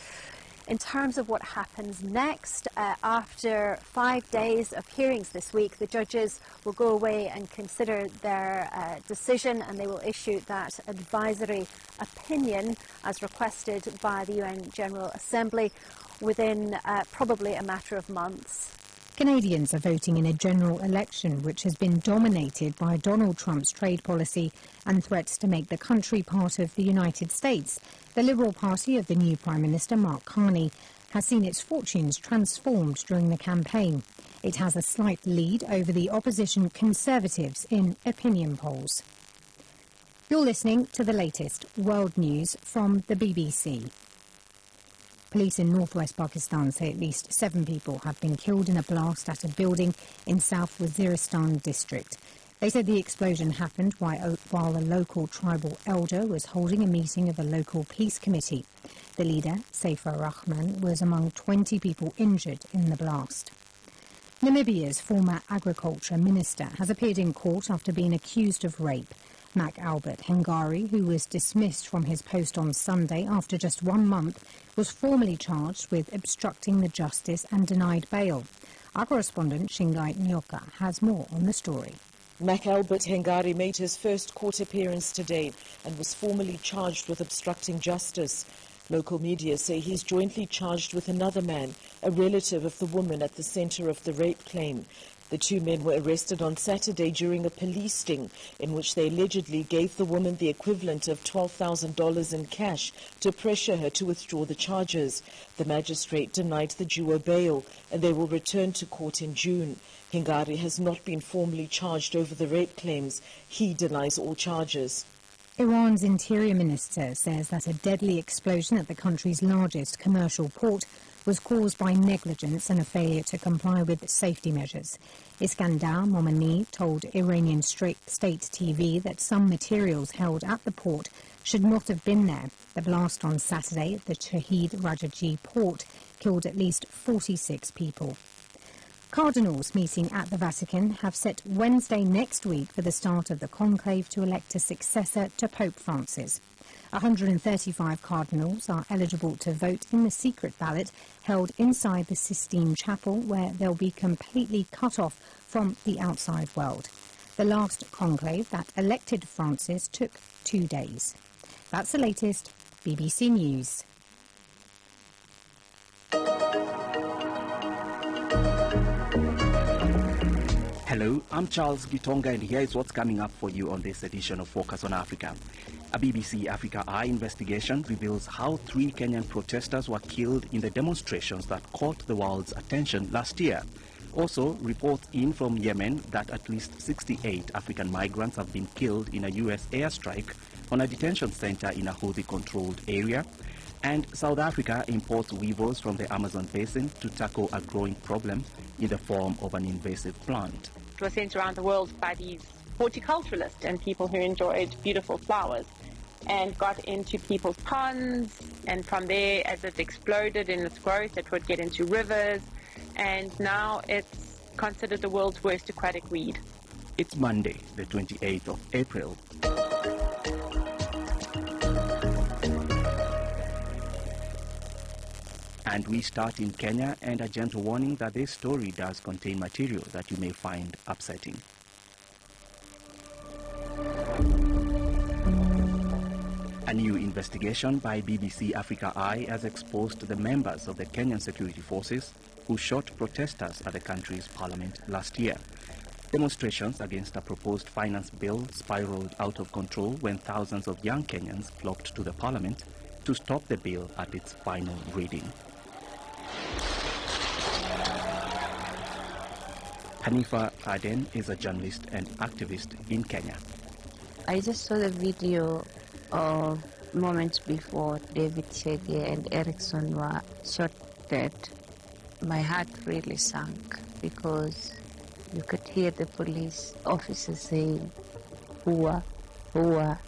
In terms of what happens next, after 5 days of hearings this week, the judges will go away and consider their decision, and they will issue that advisory opinion as requested by the UN General Assembly within probably a matter of months. Canadians are voting in a general election which has been dominated by Donald Trump's trade policy and threats to make the country part of the United States. The Liberal Party of the new Prime Minister, Mark Carney, has seen its fortunes transformed during the campaign. It has a slight lead over the opposition Conservatives in opinion polls. You're listening to the latest world news from the BBC. Police in northwest Pakistan say at least 7 people have been killed in a blast at a building in South Waziristan district. They said the explosion happened while a local tribal elder was holding a meeting of a local peace committee. The leader, Saifur Rahman, was among 20 people injured in the blast. Namibia's former agriculture minister has appeared in court after being accused of rape. Mac Albert Hengari, who was dismissed from his post on Sunday after just 1 month, was formally charged with obstructing the justice and denied bail. Our correspondent Shingai Nyoka has more on the story. Mac Albert Hengari made his first court appearance today and was formally charged with obstructing justice. Local media say he's jointly charged with another man, a relative of the woman at the centre of the rape claim. The 2 men were arrested on Saturday during a police sting in which they allegedly gave the woman the equivalent of $12,000 in cash to pressure her to withdraw the charges. The magistrate denied the duo bail and they will return to court in June. Hengari has not been formally charged over the rape claims. He denies all charges. Iran's interior minister says that a deadly explosion at the country's largest commercial port was caused by negligence and a failure to comply with safety measures. Iskandar Momani told Iranian state TV that some materials held at the port should not have been there. The blast on Saturday at the Shahid Rajaji port killed at least 46 people. Cardinals meeting at the Vatican have set Wednesday next week for the start of the conclave to elect a successor to Pope Francis. 135 cardinals are eligible to vote in the secret ballot held inside the Sistine Chapel, where they'll be completely cut off from the outside world. The last conclave that elected Francis took 2 days. That's the latest BBC News. Hello, I'm Charles Gitonga and here is what's coming up for you on this edition of Focus on Africa. A BBC Africa Eye investigation reveals how 3 Kenyan protesters were killed in the demonstrations that caught the world's attention last year. Also, reports in from Yemen that at least 68 African migrants have been killed in a U.S. airstrike on a detention center in a Houthi-controlled area. And South Africa imports weevils from the Amazon basin to tackle a growing problem in the form of an invasive plant. It was sent around the world by these horticulturalists and people who enjoyed beautiful flowers, and got into people's ponds, and from there, as it exploded in its growth, it would get into rivers, and now it's considered the world's worst aquatic weed. It's Monday, the 28th of April. And we start in Kenya, and a gentle warning that this story does contain material that you may find upsetting. A new investigation by BBC Africa Eye has exposed the members of the Kenyan security forces who shot protesters at the country's parliament last year. Demonstrations against a proposed finance bill spiraled out of control when thousands of young Kenyans flocked to the parliament to stop the bill at its final reading. Hanifa Aden is a journalist and activist in Kenya. I just saw the video of moments before David Chege and Erickson were shot dead. My heart really sank because you could hear the police officers saying, "Hua, hua."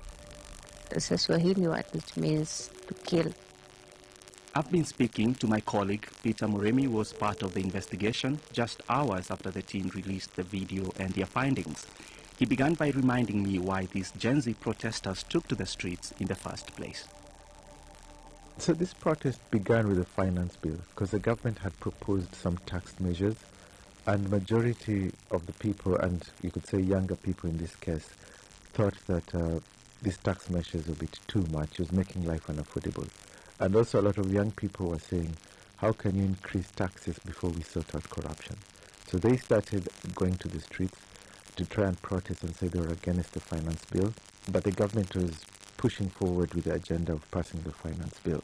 It's a Swahili word which means to kill. I've been speaking to my colleague Peter Muremi, who was part of the investigation just hours after the team released the video and their findings. He began by reminding me why these Gen Z protesters took to the streets in the first place. So this protest began with a finance bill because the government had proposed some tax measures, and majority of the people, and you could say younger people in this case, thought that these tax measures were a bit too much. It was making life unaffordable. And also a lot of young people were saying, how can you increase taxes before we sort out corruption? So they started going to the streets to try and protest and say they were against the finance bill. But the government was pushing forward with the agenda of passing the finance bill,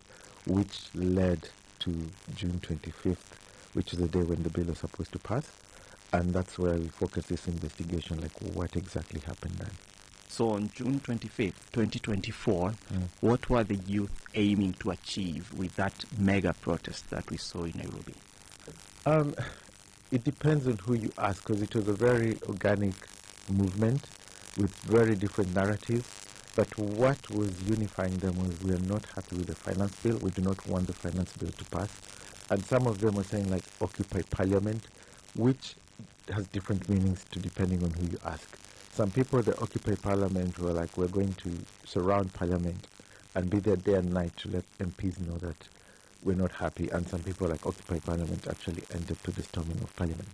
which led to June 25th, which is the day when the bill was supposed to pass. And that's where we focus this investigation, like what exactly happened then. So on June 25th, 2024, what were the youth aiming to achieve with that mega protest that we saw in Nairobi? It depends on who you ask, because it was a very organic movement with very different narratives. But what was unifying them was, we are not happy with the finance bill. We do not want the finance bill to pass. And some of them were saying, like, occupy parliament, which has different meanings depending on who you ask. Some people that occupy parliament were like, we're going to surround parliament and be there day and night to let MPs know that we're not happy. And some people like occupy parliament actually ended to the storming of parliament.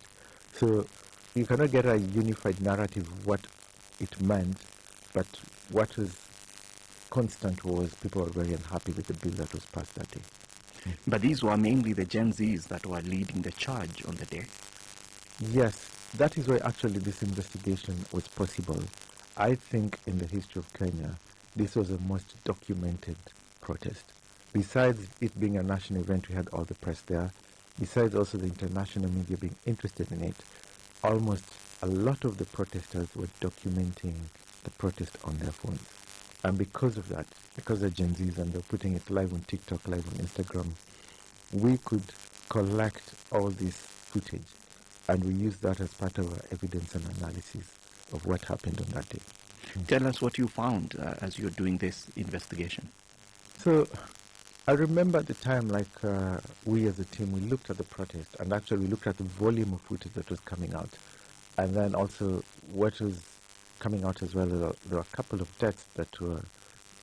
So you cannot get a unified narrative of what it meant, but what was constant was people were very unhappy with the bill that was passed that day. But these were mainly the Gen Zs that were leading the charge on the day. Yes, that is why actually this investigation was possible. I think in the history of Kenya, this was the most documented protest. Besides it being a national event, we had all the press there. Besides also the international media being interested in it, almost a lot of the protesters were documenting the protest on their phones. And because of that, because they're Gen Zs and they're putting it live on TikTok, live on Instagram, we could collect all this footage, and we use that as part of our evidence and analysis of what happened on that day. Tell us what you found as you're doing this investigation. So I remember at the time, like we as a team, we looked at the protest, and actually we looked at the volume of footage that was coming out. And then also what was coming out as well, there were a couple of deaths that were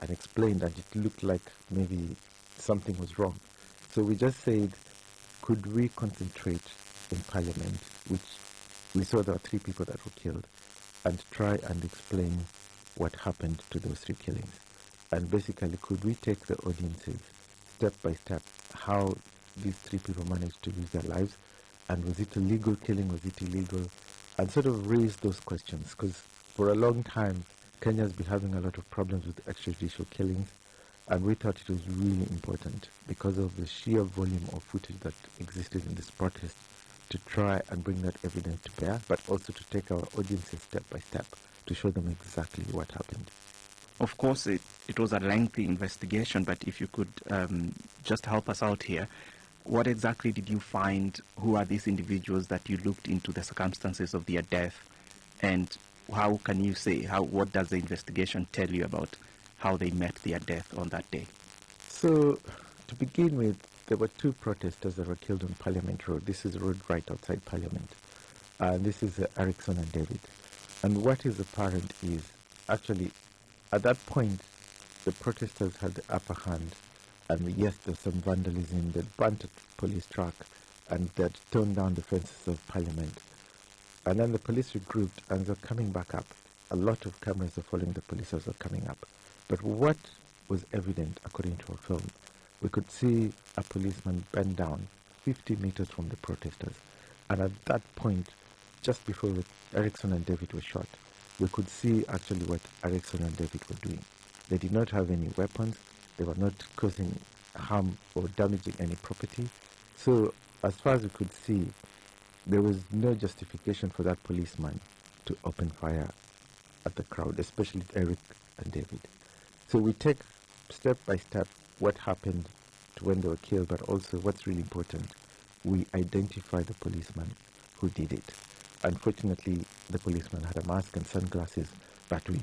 unexplained, and it looked like maybe something was wrong. So we just said, could we concentrate in Parliament, which we saw there were 3 people that were killed, and try and explain what happened to those 3 killings. And basically, could we take the audiences step by step, how these 3 people managed to lose their lives, and was it a legal killing, was it illegal, and sort of raise those questions, because for a long time, Kenya's been having a lot of problems with extrajudicial killings, and we thought it was really important because of the sheer volume of footage that existed in this protest to try and bring that evidence to bear, but also to take our audiences step by step to show them exactly what happened. Of course, it was a lengthy investigation, but if you could just help us out here, what exactly did you find? Who are these individuals that you looked into the circumstances of their death? And how can you say, what does the investigation tell you about how they met their death on that day? So, to begin with, there were two protesters that were killed on Parliament Road. This is a road right outside Parliament. This is Erickson and David. And what is apparent is, actually, at that point, the protesters had the upper hand. And yes, there's some vandalism. They burnt a police truck and they'd torn down the fences of Parliament. And then the police regrouped and they're coming back up. A lot of cameras are following the police as they're coming up. But what was evident, according to our film, we could see a policeman bend down 50 meters from the protesters. And at that point, just before Erickson and David were shot, we could see actually what Erickson and David were doing. They did not have any weapons. They were not causing harm or damaging any property. So as far as we could see, there was no justification for that policeman to open fire at the crowd, especially Eric and David. So we take step by step what happened to when they were killed, but also what's really important, we identify the policeman who did it. Unfortunately, the policeman had a mask and sunglasses, but we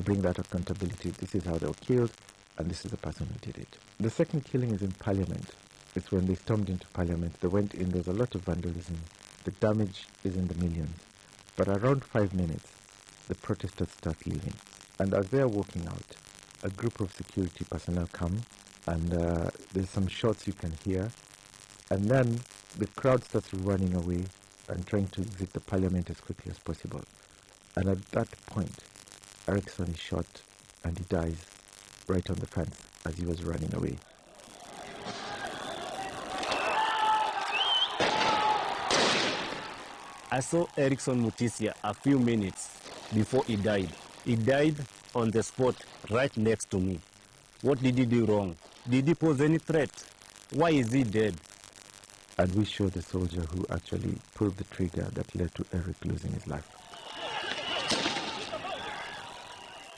bring that accountability. This is how they were killed, and this is the person who did it. The second killing is in Parliament. It's when they stormed into Parliament. They went in, there's a lot of vandalism. The damage is in the millions. But around 5 minutes, the protesters start leaving. And as they are walking out, a group of security personnel come, and there's some shots you can hear. And then the crowd starts running away and trying to exit the Parliament as quickly as possible. And at that point, Erickson is shot and he dies right on the fence as he was running away. I saw Erickson Mutisia a few minutes before he died. He died on the spot right next to me. What did he do wrong? Did he pose any threat? Why is he dead? And we show the soldier who actually pulled the trigger that led to Eric losing his life.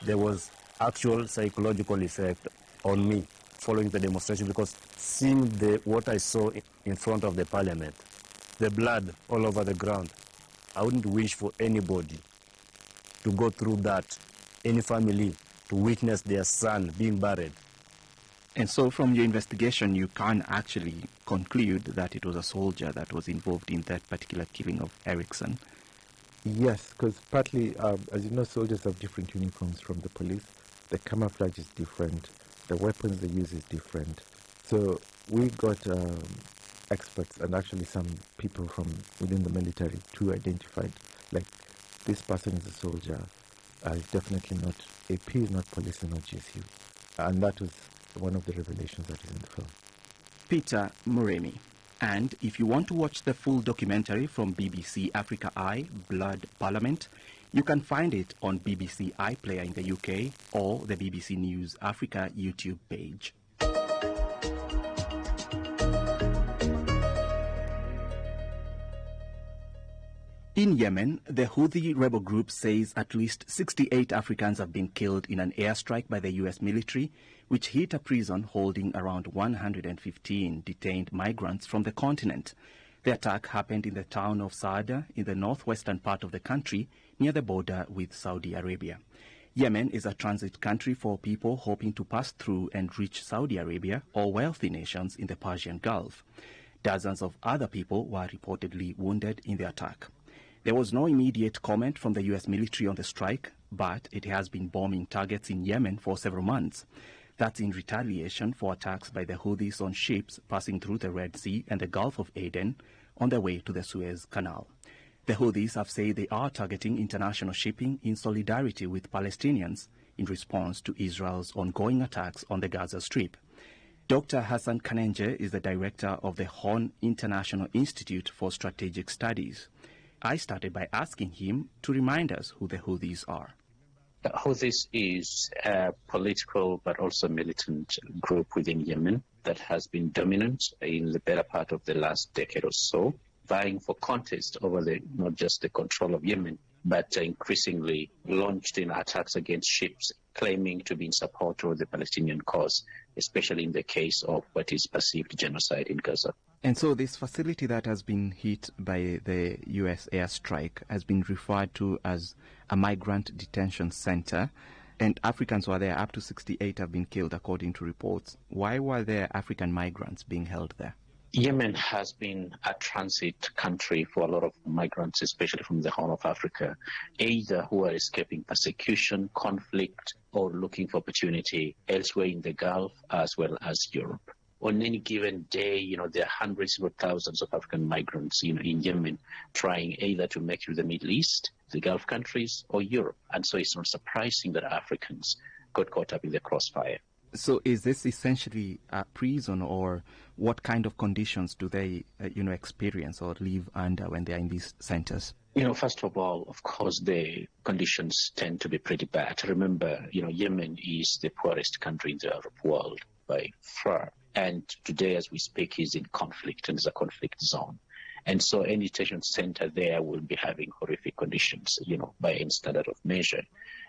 There was actual psychological effect on me following the demonstration, because seeing what I saw in front of the Parliament, the blood all over the ground, I wouldn't wish for anybody to go through that, any family to witness their son being buried. And so from your investigation, you can't actually conclude that it was a soldier that was involved in that particular killing of Erickson. Yes, because partly, as you know, soldiers have different uniforms from the police. The camouflage is different. The weapons they use is different. So we got experts and actually some people from within the military to identify, like, this person is a soldier. Is definitely not AP, is not police, and not GSU. And that was one of the revelations that is in the film. Peter Muremi. And if you want to watch the full documentary from BBC Africa Eye, Blood Parliament, you can find it on BBC iPlayer in the UK or the BBC News Africa YouTube page. In Yemen, the Houthi rebel group says at least 68 Africans have been killed in an airstrike by the U.S. military, which hit a prison holding around 115 detained migrants from the continent. The attack happened in the town of Saada in the northwestern part of the country near the border with Saudi Arabia. Yemen is a transit country for people hoping to pass through and reach Saudi Arabia or wealthy nations in the Persian Gulf. Dozens of other people were reportedly wounded in the attack. There was no immediate comment from the U.S. military on the strike, but it has been bombing targets in Yemen for several months. That's in retaliation for attacks by the Houthis on ships passing through the Red Sea and the Gulf of Aden on their way to the Suez Canal. The Houthis have said they are targeting international shipping in solidarity with Palestinians in response to Israel's ongoing attacks on the Gaza Strip. Dr. Hassan Kanenje is the director of the Horn International Institute for Strategic Studies. I started by asking him to remind us who the Houthis are. The Houthis is a political but also militant group within Yemen that has been dominant in the better part of the last decade or so. vying for contest over not just the control of Yemen, but increasingly launched in attacks against ships claiming to be in support of the Palestinian cause, especially in the case of what is perceived genocide in Gaza. And so this facility that has been hit by the U.S. airstrike has been referred to as a migrant detention center, and Africans were there. Up to 68 have been killed, according to reports. Why were there African migrants being held there? Yemen has been a transit country for a lot of migrants, especially from the Horn of Africa, either who are escaping persecution, conflict, or looking for opportunity elsewhere in the Gulf as well as Europe. On any given day, there are hundreds or thousands of African migrants, in Yemen, trying either to make it to the Middle East, the Gulf countries, or Europe. And so it's not surprising that Africans got caught up in the crossfire. So is this essentially a prison, or what kind of conditions do they, experience or live under when they are in these centers? First of all, of course, the conditions tend to be pretty bad. Remember, Yemen is the poorest country in the Arab world by far. And today, as we speak, is in conflict and is a conflict zone. And so any detention center there will be having horrific conditions, by any standard of measure.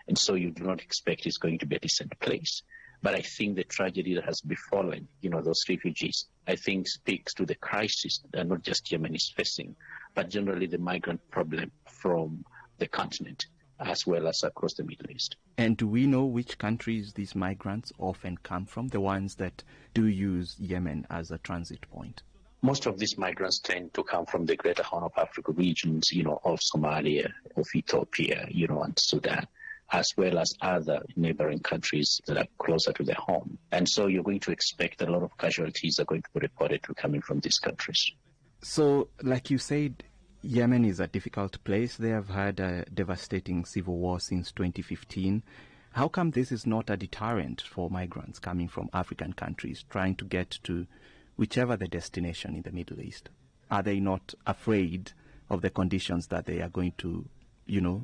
And so you do not expect it's going to be a decent place. But I think the tragedy that has befallen, those refugees, I think speaks to the crisis that not just Yemen is facing, but generally the migrant problem from the continent, as well as across the Middle East. And do we know which countries these migrants often come from, the ones that do use Yemen as a transit point? Most of these migrants tend to come from the greater Horn of Africa regions, of Somalia, of Ethiopia, and Sudan, as well as other neighboring countries that are closer to their home. And so you're going to expect a lot of casualties are going to be reported to coming from these countries. So, like you said, Yemen is a difficult place. They have had a devastating civil war since 2015. How come this is not a deterrent for migrants coming from African countries trying to get to whichever the destination in the Middle East? Are they not afraid of the conditions that they are going to,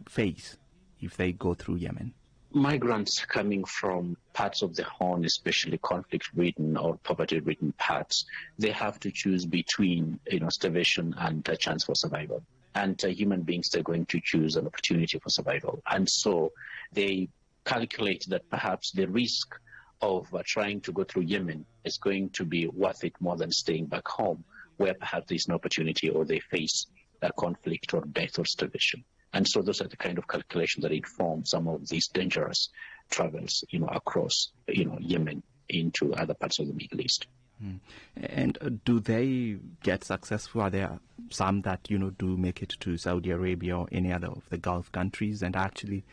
face if they go through Yemen? Migrants coming from parts of the Horn, especially conflict-ridden or poverty-ridden parts, they have to choose between, starvation and a chance for survival. And human beings, they're going to choose an opportunity for survival. And so they calculate that perhaps the risk of trying to go through Yemen is going to be worth it more than staying back home, where perhaps there's no opportunity or they face a conflict or death or starvation. And so those are the kind of calculations that inform some of these dangerous travels, across, Yemen into other parts of the Middle East. And do they get successful? Are there some that, do make it to Saudi Arabia or any other of the Gulf countries and actually,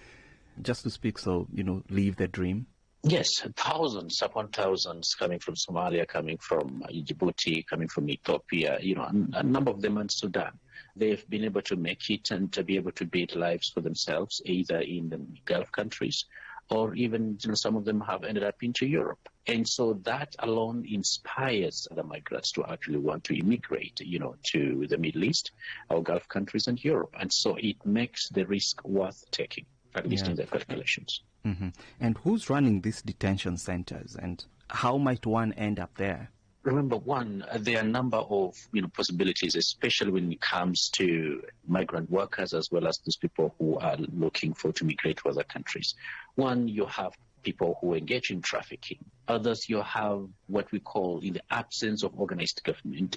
just to speak so, live the dream? Yes, thousands upon thousands coming from Somalia, coming from Djibouti, coming from Ethiopia, a number of them in Sudan. They've been able to make it and to be able to build lives for themselves, either in the Gulf countries or even some of them have ended up into Europe. And so that alone inspires the migrants to actually want to immigrate, to the Middle East, our Gulf countries and Europe. And so it makes the risk worth taking, at least in their calculations. Mm-hmm. And who's running these detention centers and how might one end up there? Remember, one, there are a number of possibilities, especially when it comes to migrant workers as well as those people who are looking to migrate to other countries. One, you have people who engage in trafficking. Others, you have what we call, in the absence of organized government,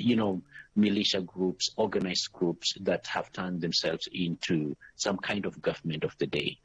militia groups, organized groups that have turned themselves into some kind of government of the day.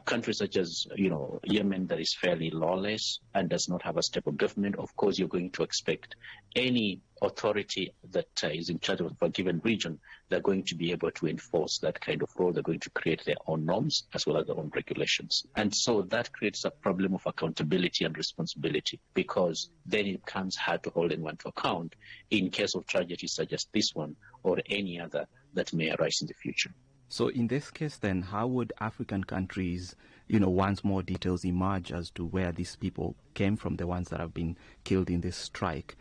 Countries such as, Yemen, that is fairly lawless and does not have a stable government, of course, you're going to expect any authority that is in charge of a given region, they're going to be able to enforce that kind of role. They're going to create their own norms as well as their own regulations. And so that creates a problem of accountability and responsibility, because then it becomes hard to hold anyone to account in case of tragedies such as this one or any other that may arise in the future. So in this case, then, how would African countries, once more details emerge as to where these people came from, the ones that have been killed in this strike,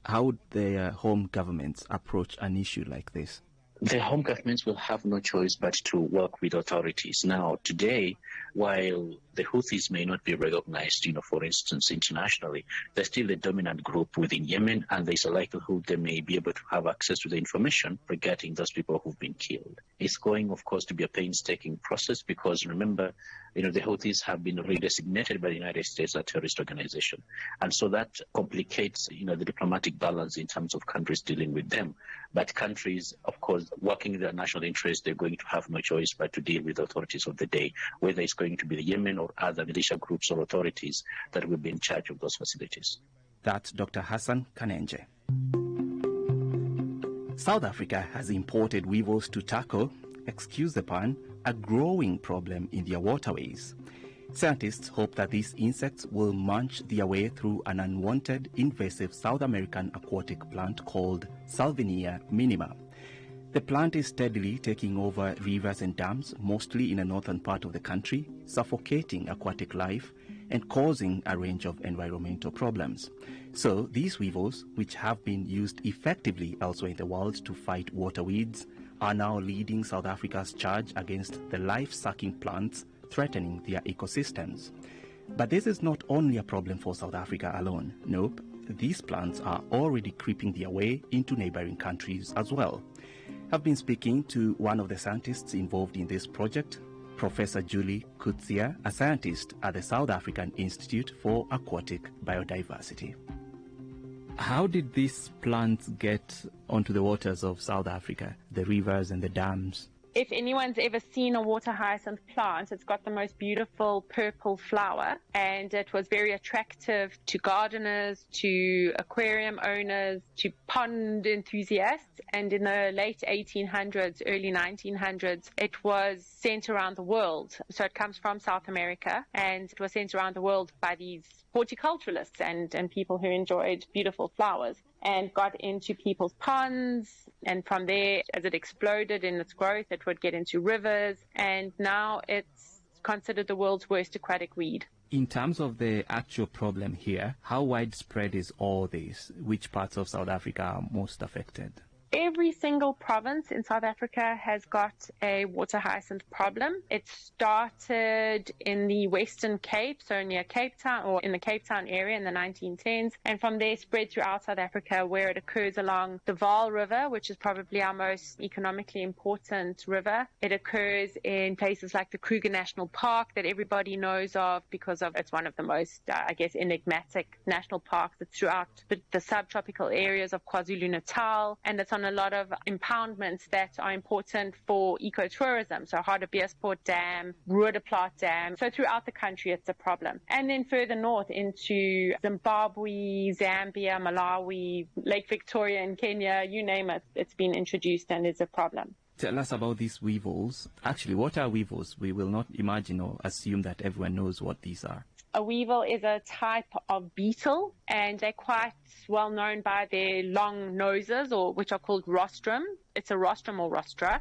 how would their home governments approach an issue like this? The home governments will have no choice but to work with authorities. Now, today, while the Houthis may not be recognized, for instance, internationally, they're still the dominant group within Yemen, and there's a likelihood they may be able to have access to the information regarding those people who've been killed. It's going, of course, to be a painstaking process because, remember, the Houthis have been redesignated by the United States as a terrorist organization. And so that complicates, the diplomatic balance in terms of countries dealing with them. But countries, of course, working in their national interest, they're going to have no choice but to deal with the authorities of the day, whether it's going to be the Yemen or other militia groups or authorities that will be in charge of those facilities. That's Dr. Hassan Kanenje. South Africa has imported weevils to tackle, excuse the pun, a growing problem in their waterways. Scientists hope that these insects will munch their way through an unwanted invasive South American aquatic plant called Salvinia minima. The plant is steadily taking over rivers and dams, mostly in the northern part of the country, suffocating aquatic life and causing a range of environmental problems. So these weevils, which have been used effectively elsewhere in the world to fight water weeds, are now leading South Africa's charge against the life-sucking plants threatening their ecosystems. But this is not only a problem for South Africa alone. Nope, these plants are already creeping their way into neighboring countries as well. I've been speaking to one of the scientists involved in this project, Professor Julie Kutsia, a scientist at the South African Institute for Aquatic Biodiversity. How did these plants get onto the waters of South Africa, the rivers and the dams? If anyone's ever seen a water hyacinth plant, it's got the most beautiful purple flower, and it was very attractive to gardeners, to aquarium owners, to pond enthusiasts. And in the late 1800s, early 1900s, it was sent around the world. So it comes from South America, and it was sent around the world by these horticulturalists and people who enjoyed beautiful flowers, and got into people's ponds. And from there, as it exploded in its growth, it would get into rivers. And now it's considered the world's worst aquatic weed. In terms of the actual problem here, how widespread is all this? Which parts of South Africa are most affected? Every single province in South Africa has got a water hyacinth problem. It started in the Western Cape, so near Cape Town, or in the Cape Town area in the 1910s, and from there spread throughout South Africa, where it occurs along the Vaal River, which is probably our most economically important river. It occurs in places like the Kruger National Park that everybody knows of because it's one of the most, enigmatic national parks. It's throughout the subtropical areas of KwaZulu-Natal, and it's on a lot of impoundments that are important for ecotourism. So Hartbeespoort Dam, Roodeplaat Dam. So throughout the country, it's a problem. And then further north into Zimbabwe, Zambia, Malawi, Lake Victoria in Kenya, you name it, it's been introduced and is a problem. Tell us about these weevils. Actually, what are weevils? We will not imagine or assume that everyone knows what these are. A weevil is a type of beetle, and they're quite well known by their long noses, which are called rostrum. It's a rostrum or rostra.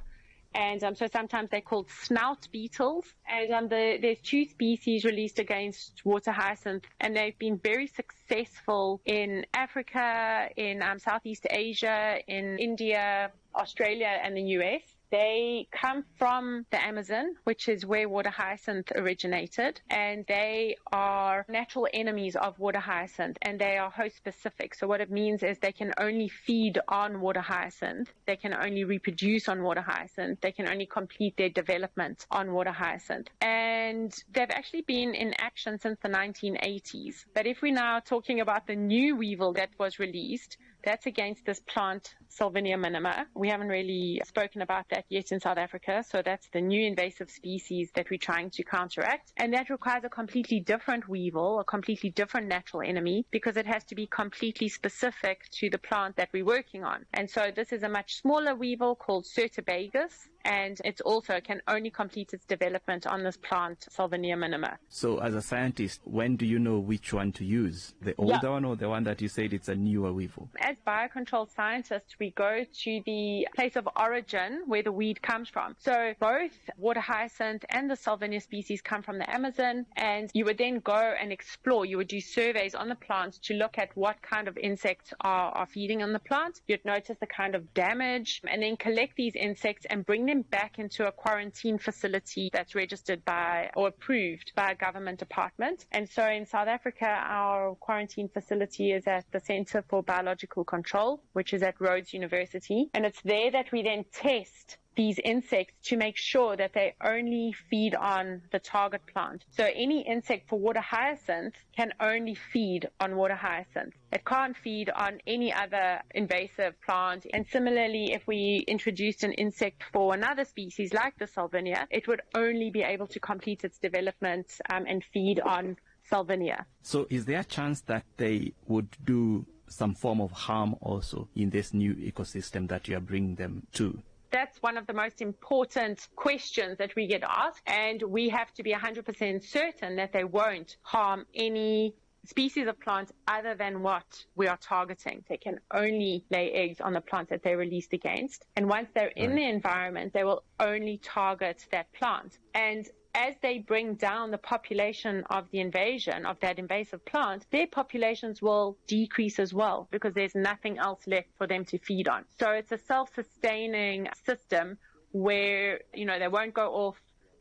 And so sometimes they're called snout beetles. And there's 2 species released against water hyacinth, and they've been very successful in Africa, in Southeast Asia, in India, Australia, and the US. They come from the Amazon, which is where water hyacinth originated, and they are natural enemies of water hyacinth, and they are host specific. So what it means is they can only feed on water hyacinth, they can only reproduce on water hyacinth, they can only complete their development on water hyacinth. And they've actually been in action since the 1980s. But if we're now talking about the new weevil that was released, that's against this plant, Salvinia minima. We haven't really spoken about that yet in South Africa, so that's the new invasive species that we're trying to counteract. And that requires a completely different weevil, a completely different natural enemy, because it has to be completely specific to the plant that we're working on. And so this is a much smaller weevil called Certabagus, and it also can only complete its development on this plant, Salvinia minima. So as a scientist, when do you know which one to use? The older one or the one that you said it's a newer weevil? As as biocontrol scientists, we go to the place of origin where the weed comes from. So both water hyacinth and the Salvinia species come from the Amazon, and you would then go and explore. You would do surveys on the plants to look at what kind of insects are feeding on the plant. You'd notice the kind of damage, and then collect these insects and bring them back into a quarantine facility that's registered by or approved by a government department. And so in South Africa, our quarantine facility is at the Center for Biological Control, which is at Rhodes University. And it's there that we then test these insects to make sure that they only feed on the target plant. So any insect for water hyacinth can only feed on water hyacinth. It can't feed on any other invasive plant. And similarly, if we introduced an insect for another species like the Salvinia, it would only be able to complete its development and feed on Salvinia. So is there a chance that they would do some form of harm also in this new ecosystem that you are bringing them to? That's one of the most important questions that we get asked, and we have to be 100% certain that they won't harm any species of plants other than what we are targeting. They can only lay eggs on the plants that they're released against, and once they're in the environment, they will only target that plant. And as they bring down the population of the invasion of that invasive plant, their populations will decrease as well because there's nothing else left for them to feed on. So it's a self-sustaining system where, they won't go off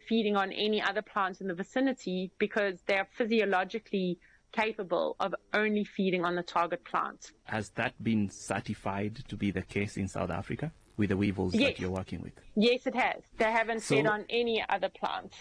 feeding on any other plants in the vicinity because they are physiologically capable of only feeding on the target plant. Has that been certified to be the case in South Africa with the weevils that you're working with? Yes, it has. They haven't fed on any other plant.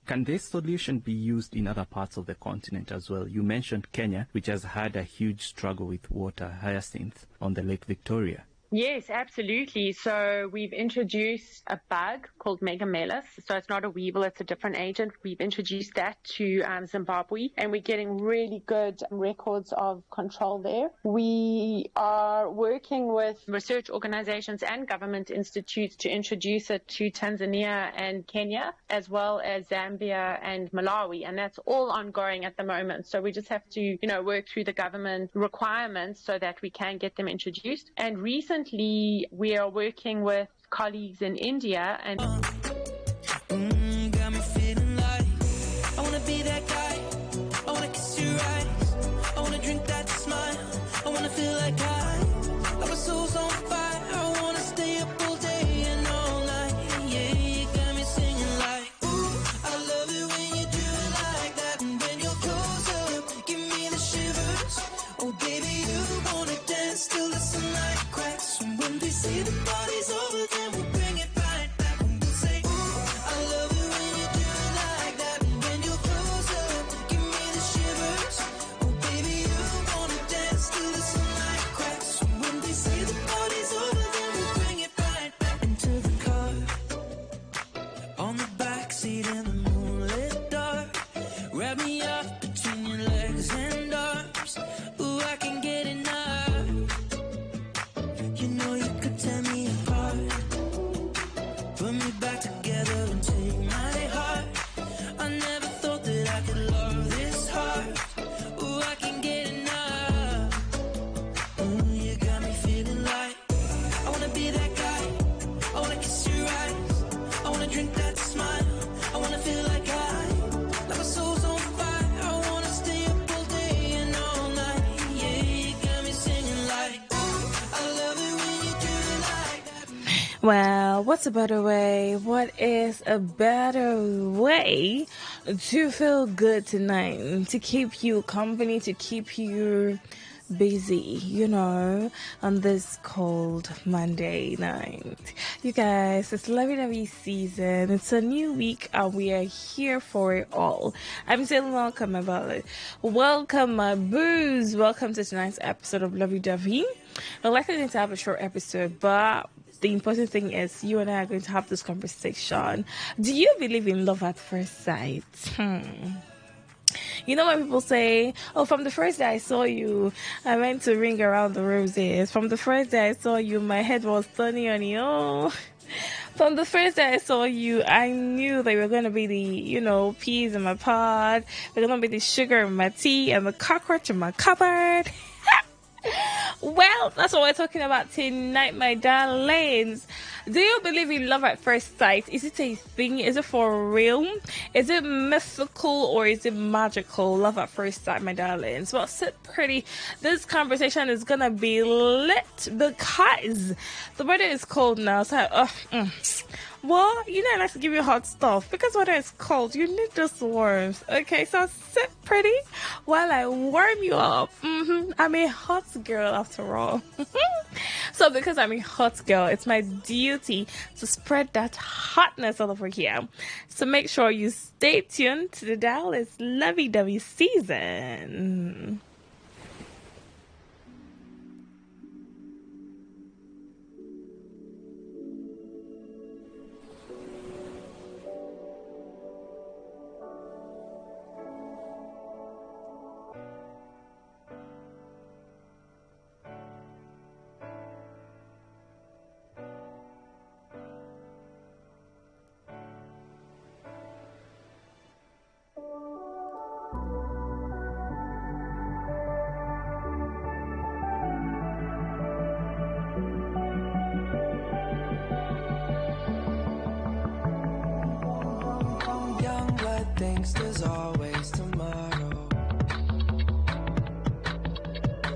Can this solution be used in other parts of the continent as well? You mentioned Kenya, which has had a huge struggle with water hyacinth on the Lake Victoria. Yes, absolutely. So we've introduced a bug called Megamelus. So it's not a weevil, it's a different agent. We've introduced that to Zimbabwe, and we're getting really good records of control there. We are working with research organizations and government institutes to introduce it to Tanzania and Kenya, as well as Zambia and Malawi. And that's all ongoing at the moment. So we just have to, work through the government requirements so that we can get them introduced. And recently, we are working with colleagues in India and got me feeling like I wanna be that guy. I wanna kiss your eyes. I wanna drink that smile. I wanna feel like my soul's on fire. I wanna stay up all day and all night. Yeah, you got me singing like, ooh, I love it when you do it like that. And when you're close up, give me the shivers. Oh, baby, you wanna dance till the sunlight cracks. And when they say the party's over, then we'll bring it right back. And we'll say, ooh, I love it when you do it like that. And when you're close up, give me the shivers. Oh, baby, you wanna dance till the sunlight cracks. And when they say the party's over, then we'll bring it right back into the car. On the backseat in the moonlit dark. Wrap me up between your legs and arms. Ooh, I can get enough. You could tear me apart. Put me back together and take my heart. I never thought that I could love this hard. Ooh, I can get enough. Ooh, you got me feeling like I wanna be that guy. I wanna kiss your eyes. I wanna drink that smile. I wanna feel like my soul's on fire. I wanna stay up all day and all night. Yeah, you got me singing like, ooh, I love it when you do it like that. Well, what's a better way? What is a better way to feel good tonight? To keep you company, to keep you busy, on this cold Monday night. You guys, it's lovey-dovey season. It's a new week and we are here for it all. I'm saying welcome, my brother. Welcome, my booze. Welcome to tonight's episode of Lovey-Dovey. We're likely going to have a short episode, but the important thing is you and I are going to have this conversation. Do you believe in love at first sight? You know when people say, oh, from the first day I saw you, I went to ring around the roses. From the first day I saw you, my head was turning on you. Oh. From the first day I saw you, I knew they were going to be the, peas in my pot. They're going to be the sugar in my tea and the cockroach in my cupboard. Well, that's what we're talking about tonight, my darlings. Do you believe in love at first sight? Is it a thing? Is it for real? Is it mythical or is it magical? Love at first sight, my darlings. Well, sit pretty. This conversation is gonna be lit because the weather is cold now. So, well, you know, I like to give you hot stuff because when it's cold, you need this warmth. Okay, so sit pretty while I warm you up. I'm a hot girl after all. So because I'm a hot girl, it's my duty to spread that hotness all over here. So make sure you stay tuned to the dial. It's lovey-dovey season. Thinks there's always tomorrow.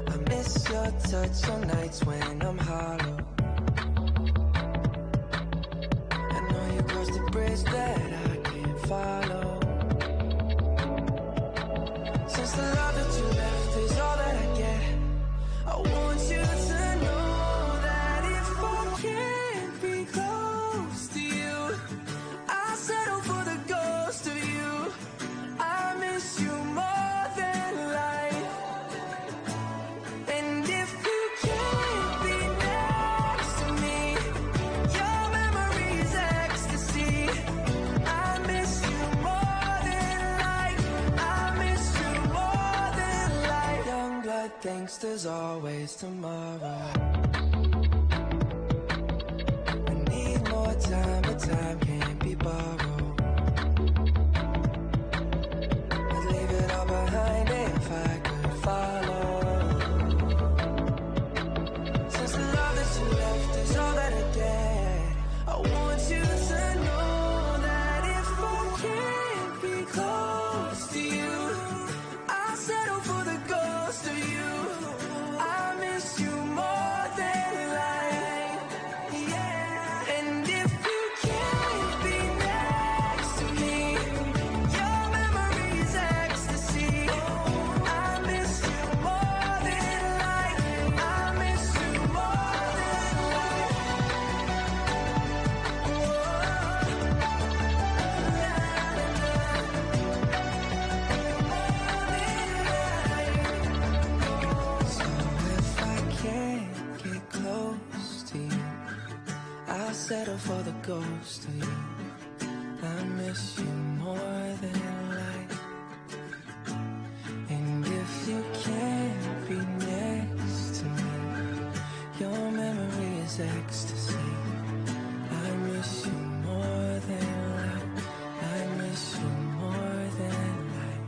I miss your touch on nights when I'm hollow. I know you crossed the bridge that I can't follow. Since the love that you left is all that I get, I want you to know that if I can't be close to you, I settle for the ghost of you. I miss you more than life. And if you can't be next to me, your memory's ecstasy. I miss you more than life. I miss you more than life. Young blood thinks there's always tomorrow. I need more time, but time can't be borrowed. Behind if I could follow. Since the love that you left is all that I get, I want you to know that if I can't be close to you, I settle for the ghost of you. I miss you more than life. Yeah. And if you can't be next to me, your memory's ecstasy. I miss you more than life. I miss you more than life. So if I can't get close to you, I'll settle for the ghost of you. I miss you more than life. And if you can't be next to me, your memory is ecstasy. I miss you more than life. I miss you more than life.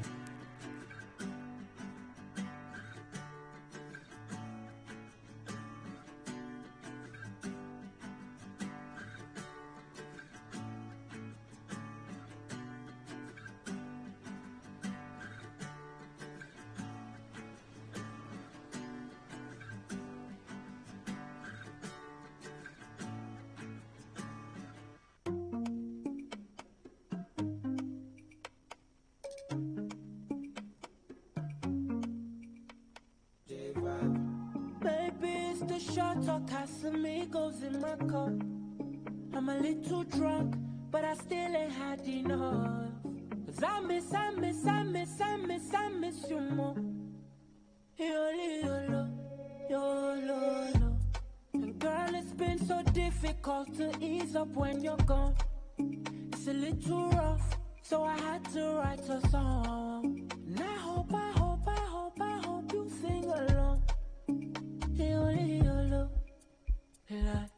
Baby, it's the shot of Casamigos in my cup. I'm a little drunk, but I still ain't had enough. 'Cause I miss you more. YOLO, YOLO. And girl, it's been so difficult to ease up when you're gone. It's a little rough, so I had to write a song. And I hope you sing along. YOLO, like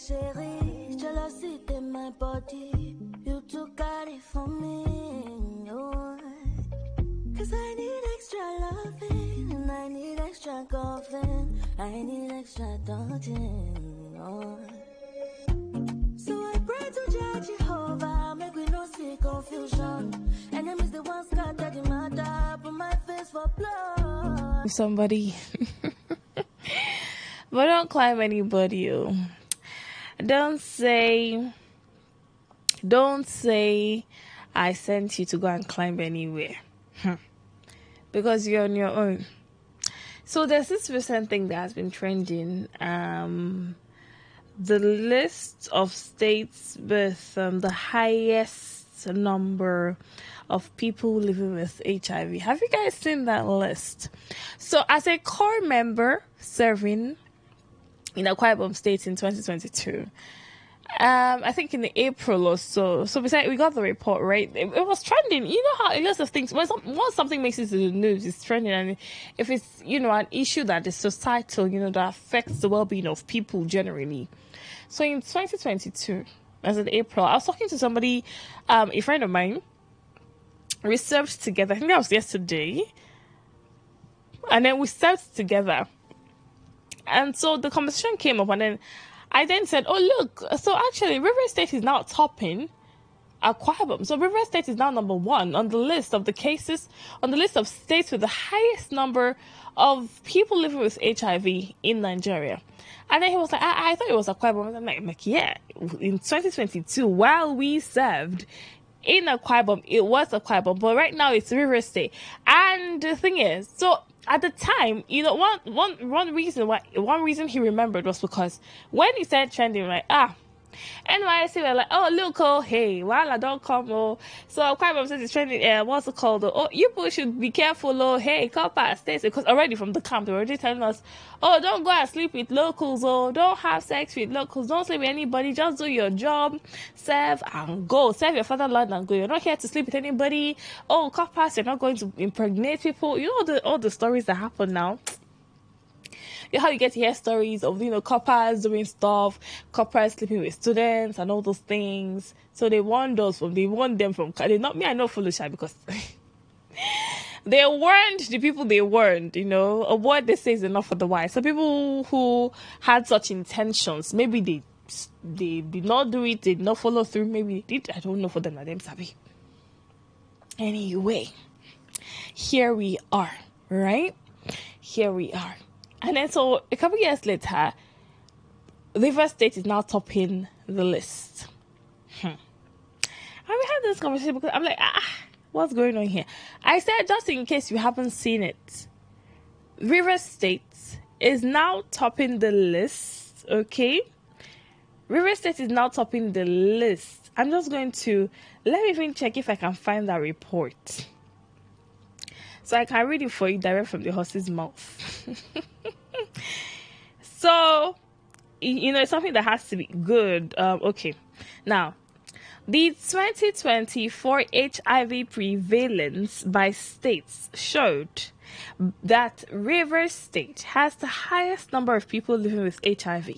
chérie, jealousy in my body. You too got it for me, oh. Cause I need extra loving, and I need extra golfing, I need extra touching, oh. So I pray to Jah Jehovah, make we no see confusion. Enemies the ones scatter the matter, put my face for blood. Somebody, but don't climb anybody. Oh. Don't say I sent you to go and climb anywhere, because you're on your own. So there's this recent thing that has been trending. The list of states with the highest number of people living with HIV. Have you guys seen that list? So as a core member serving in Akwa Ibom State in 2022, I think in the April or so. So we got the report, right? It was trending. You know how a lot of things, once something makes it to the news, it's trending. And if it's, an issue that is societal, that affects the well-being of people generally. So in 2022, as in April, I was talking to somebody, a friend of mine. We served together. I think that was yesterday. And then we served together. And so the conversation came up, and then I then said, oh, look, so actually River State is now topping Akwa Ibom. So River State is now number 1 on the list of the cases, on the list of states with the highest number of people living with HIV in Nigeria. And then he was like, I thought it was Akwa Ibom. I'm like, yeah, in 2022, while we served in Akwa Ibom, it was Akwa Ibom, but right now it's River State. And the thing is, so at the time, one reason he remembered was because when he said trending, like, NYC were like, oh, look, oh, hey, well, I don't come, oh. So Akwa Ibom says it's trending, what's it called? Oh, you people should be careful, oh, hey, copper states, because already from the camp, they were already telling us, oh, don't go and sleep with locals, oh, don't have sex with locals, don't sleep with anybody, just do your job, serve and go, serve your fatherland and go. You're not here to sleep with anybody. Oh, coppers, you're not going to impregnate people. You know all the stories that happen now. You know how you get to hear stories of, coppers doing stuff, coppers sleeping with students and all those things. So they warn them from, I know follow shy because they warned the people they warned, a word they say is enough for the wise. So people who had such intentions, maybe they did not do it, they did not follow through, maybe they did, I don't know for them, them sabi. Anyway, here we are, right? Here we are. And then so a couple years later, River State is now topping the list. And we had this conversation because I'm like, what's going on here? I said, just in case you haven't seen it, River State is now topping the list, okay? River State is now topping the list. I'm just going to, let me even check if I can find that report. So I can read it for you direct from the horse's mouth. So, it's something that has to be good. Okay. Now, the 2024 HIV prevalence by states showed that River State has the highest number of people living with HIV,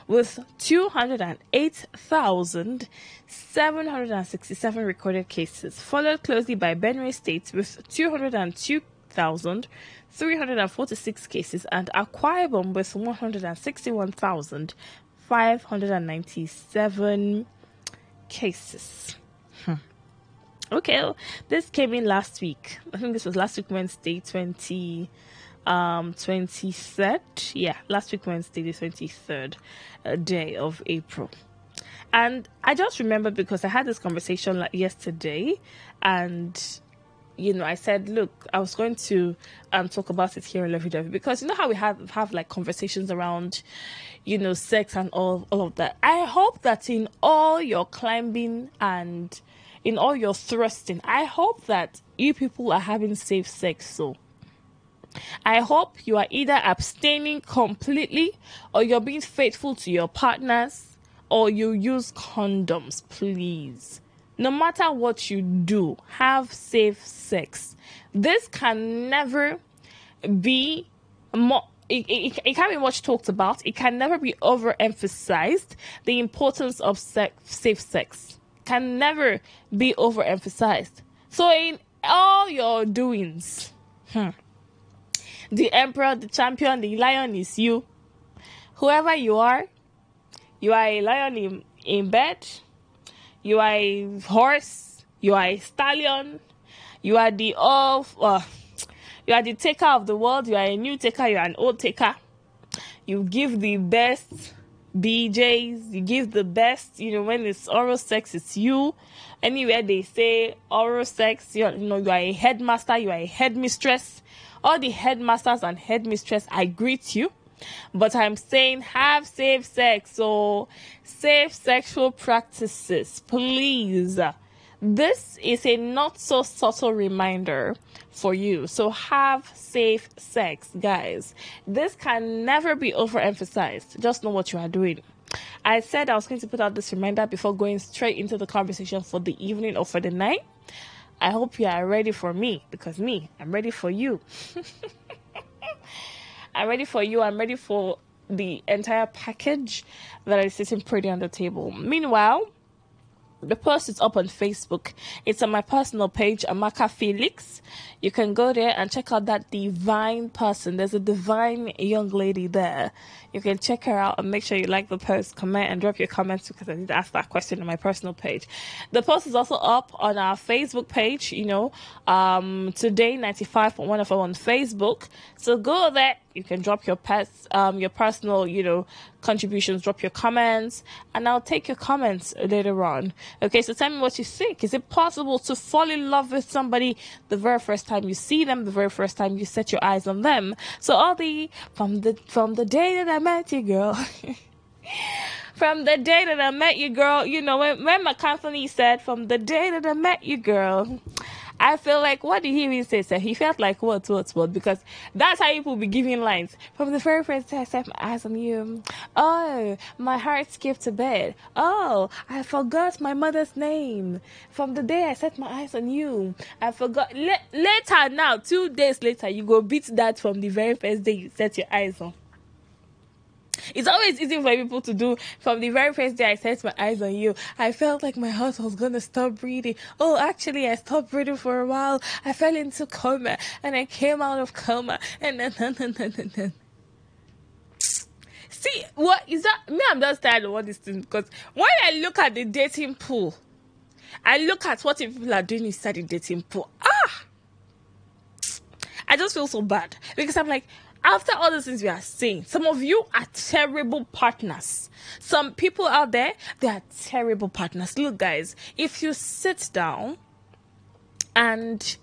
with 208,767 recorded cases, followed closely by Benue State with 202,346 cases, and Akwa Ibom with 161,597 cases. Okay, this came in last week. I think this was last week Wednesday, 23rd. Yeah, last week Wednesday, the 23rd day of April. And I just remembered because I had this conversation yesterday, and I said, look, I was going to talk about it here in Levidavi, because how we have like conversations around sex and all of that. I hope that in all your climbing and in all your thrusting, I hope that you people are having safe sex. So I hope you are either abstaining completely, or you're being faithful to your partners, or you use condoms, please. No matter what you do, have safe sex. This can never be more. it can't be much talked about. It can never be overemphasized. The importance of safe sex can never be overemphasized. So in all your doings, the emperor, the champion, the lion is you. Whoever you are a lion in bed, you are a horse, you are a stallion, you are the taker of the world, you are a new taker, you are an old taker. You give the best BJs, you give the best, when it's oral sex, it's you. Anywhere they say oral sex, you are a headmaster, you are a headmistress. All the headmasters and headmistress, I greet you. But I'm saying have safe sex. So safe sexual practices, please. This is a not so subtle reminder for you. So have safe sex, guys. This can never be overemphasized. Just know what you are doing. I said I was going to put out this reminder before going straight into the conversation for the evening or for the night. I hope you are ready for me, because I'm ready for you. I'm ready for you. I'm ready for the entire package that is sitting pretty on the table. Meanwhile, the post is up on Facebook. It's on my personal page, Amaka Felix. You can go there and check out that divine person. There's a divine young lady there. You can check her out and make sure you like the post, comment, and drop your comments, because I did ask that question on my personal page. The post is also up on our Facebook page, Today95.1fm on Facebook. So go there. You can drop your personal, contributions, drop your comments, and I'll take your comments later on. Okay, so tell me what you think. Is it possible to fall in love with somebody the very first time you see them, the very first time you set your eyes on them? So from the day that I met you, girl. From the day that I met you, girl, when McAnthony said, from the day that I met you, girl, I feel like, what did he even say, sir? He felt like what? Because that's how people be giving lines. From the very first day I set my eyes on you, oh, my heart skipped a bit. Oh, I forgot my mother's name. From the day I set my eyes on you, I forgot. Later now, 2 days later, you go beat that from the very first day you set your eyes on. It's always easy for people to do. From the very first day I set my eyes on you, I felt like my heart was going to stop breathing. Oh, actually, I stopped breathing for a while. I fell into coma, and I came out of coma. And then. See, what is that? Me, I'm just tired of all these things. Because when I look at the dating pool, I look at what people are doing inside the dating pool. I just feel so bad. Because I'm like, after all the things we are saying, some of you are terrible partners. Some people out there, they are terrible partners. Look, guys, if you sit down and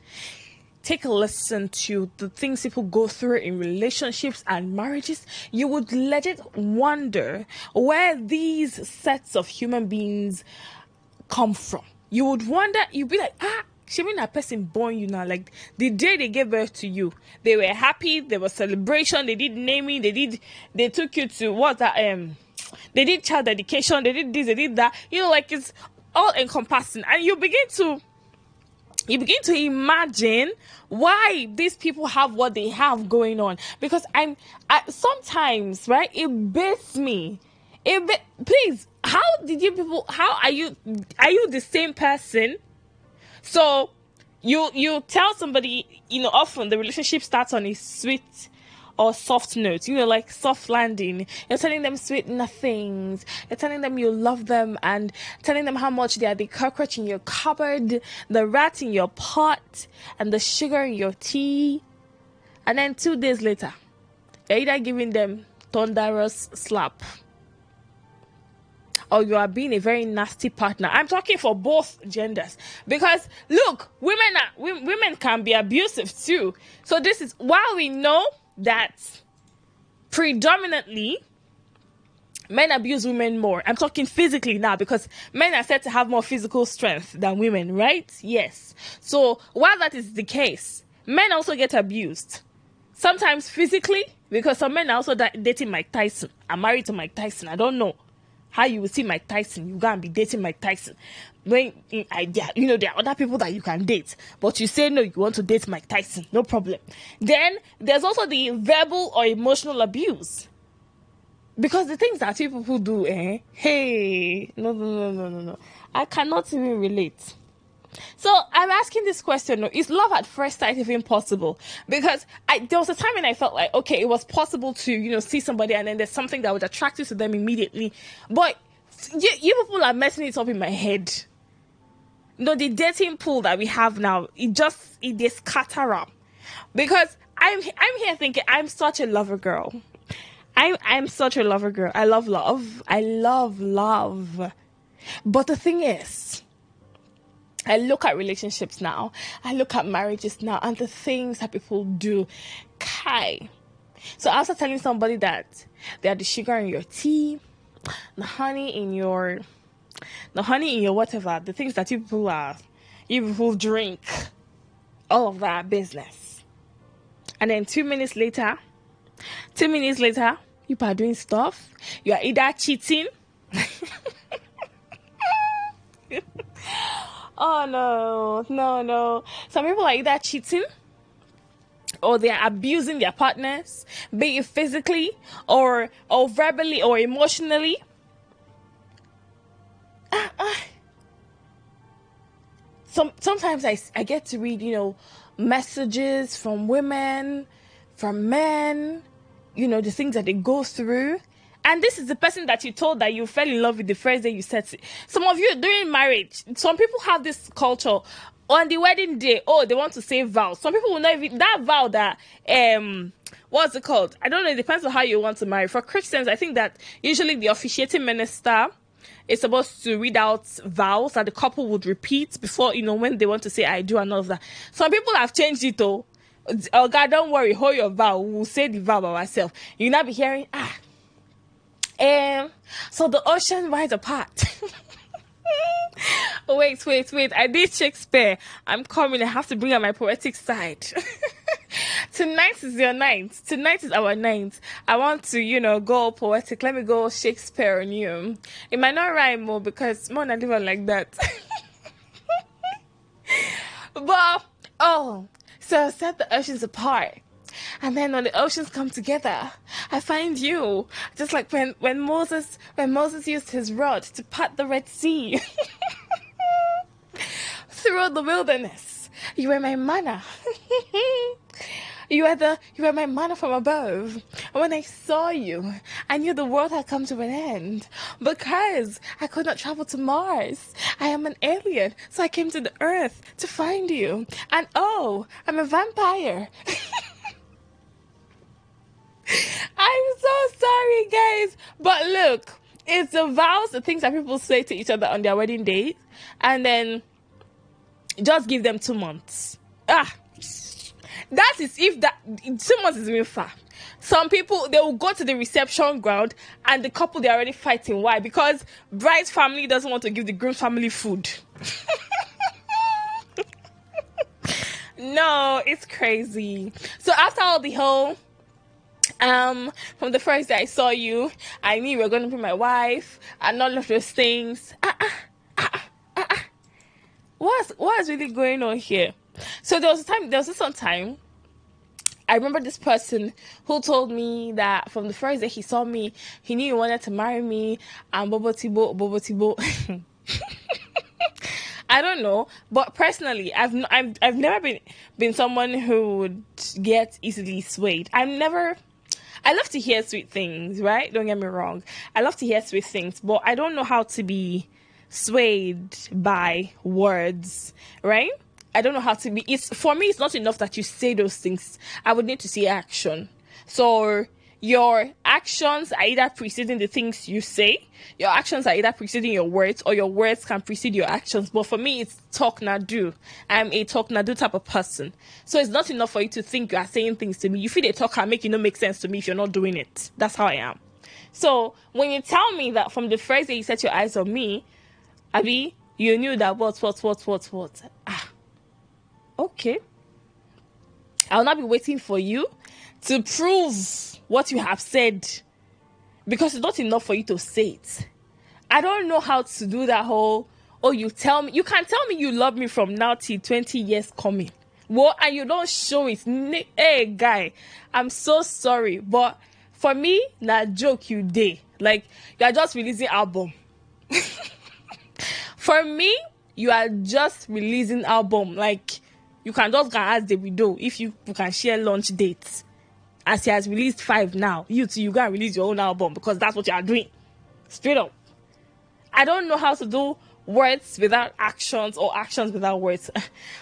take a listen to the things people go through in relationships and marriages, you would legit wonder where these sets of human beings come from. You would wonder, you'd be like, she mean a person born you now, like the day they gave birth to you, they were happy, there was celebration, they did naming, they took you to they did child dedication, they did this, they did that, like it's all encompassing, and you begin to imagine why these people have what they have going on. Because I sometimes, right, it beats me. Please, how are you the same person? So you tell somebody, often the relationship starts on a sweet or soft note, like soft landing. You're telling them sweet nothings. You're telling them you love them and telling them how much they are the cockroach in your cupboard, the rat in your pot, and the sugar in your tea. And then 2 days later, you're either giving them thunderous slap, or you are being a very nasty partner. I'm talking for both genders, because look, women can be abusive too. So this is, while we know that predominantly men abuse women more, I'm talking physically now, because men are said to have more physical strength than women, right? Yes. So while that is the case, men also get abused. Sometimes physically, because some men are also dating Mike Tyson. I'm married to Mike Tyson. I don't know. How you will see Mike Tyson, you go and be dating Mike Tyson. When there are other people that you can date, but you say no, you want to date Mike Tyson, no problem. Then there's also the verbal or emotional abuse. Because the things that people do, hey, no. I cannot even relate. So I'm asking this question, is love at first sight even possible? Because there was a time when I felt like, okay, it was possible to, see somebody and then there's something that would attract you to them immediately. But you people are messing it up in my head. The dating pool that we have now, it is scatter up. Because I'm here thinking, I'm such a lover girl. I'm such a lover girl. I love love. I love love. But the thing is, I look at relationships now. I look at marriages now and the things that people do. Kai. So after telling somebody that they are the sugar in your tea, the honey in your whatever, the things that you people drink, all of that business. And then 2 minutes later, you are doing stuff. You are either cheating. Oh, no. Some people are either cheating or they are abusing their partners, be it physically or verbally or emotionally. Sometimes I get to read, messages from women, from men, the things that they go through. And this is the person that you told that you fell in love with the first day you said it. Some of you during marriage, some people have this culture on the wedding day. Oh, they want to say vows. Some people will not even that vow that what's it called? I don't know. It depends on how you want to marry. For Christians, I think that usually the officiating minister is supposed to read out vows that the couple would repeat before when they want to say I do and all of that. Some people have changed it though. Oh God, don't worry, hold your vow. We'll say the vow by ourselves. You'll not be hearing so the ocean rides apart. Wait. I did Shakespeare. I'm coming. I have to bring out my poetic side. Tonight is your night. Tonight is our night. I want to, go poetic. Let me go Shakespeare on you. It might not rhyme more because more not even like that. But, so set the oceans apart. And then when the oceans come together, I find you. Just like when Moses used his rod to part the Red Sea. Through the wilderness. You were my manna. You were my manna from above. And when I saw you, I knew the world had come to an end. Because I could not travel to Mars. I am an alien, so I came to the Earth to find you. And I'm a vampire. I'm so sorry, guys. But look, it's the vows, the things that people say to each other on their wedding date. And then just give them 2 months. That is if 2 months is even far. Some people, they will go to the reception ground and the couple, they're already fighting. Why? Because bride's family doesn't want to give the groom's family food. No, it's crazy. So after all the whole, from the first day I saw you, I knew you were going to be my wife and all of those things. What's really going on here? So there was this one time, I remember this person who told me that from the first day he saw me, he knew he wanted to marry me, and Bobo Tibo. I don't know, but personally, I've never been someone who would get easily swayed. I love to hear sweet things, right? Don't get me wrong. I love to hear sweet things, but I don't know how to be swayed by words, right? I don't know how to be. For me, it's not enough that you say those things. I would need to see action. So your actions are either preceding the things you say. Your actions are either preceding your words, or your words can precede your actions. But for me, it's talk na do. I'm a talk na do type of person. So it's not enough for you to think you are saying things to me. You feel they talk and make it not make sense to me if you're not doing it. That's how I am. So when you tell me that from the first day you set your eyes on me, Abby, you knew that what? Okay. I'll not be waiting for you to prove what you have said, because it's not enough for you to say it. I don't know how to do that whole, oh, you can't tell me you love me from now till 20 years coming. Well, and you don't show it. Hey, guy, I'm so sorry. But for me, na joke you day. Like, you are just releasing album. For me, you are just releasing album. Like, you can just go and ask Davido if you can share launch dates. As he has released 5 now, you too, you gotta release your own album because that's what you are doing. Straight up. I don't know how to do words without actions or actions without words.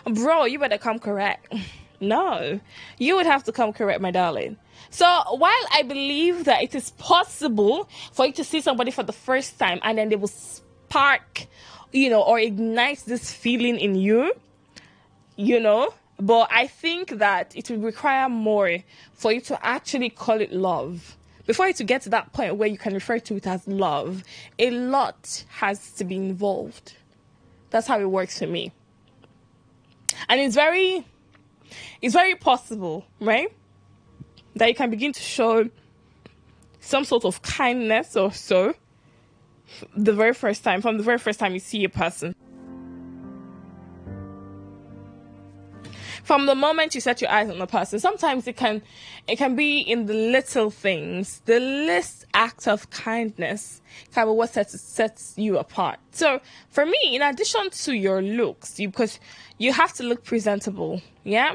Bro, you better come correct. No, you would have to come correct, my darling. So while I believe that it is possible for you to see somebody for the first time and then they will spark, or ignite this feeling in you, but I think that it will require more for you to actually call it love. Before you to get to that point where you can refer to it as love, a lot has to be involved. That's how it works for me. And it's very possible, right? That you can begin to show some sort of kindness or so from the very first time you see a person. From the moment you set your eyes on a person, sometimes it can be in the little things. The least act of kindness can be what sets you apart. So for me, in addition to your looks, because you have to look presentable, yeah?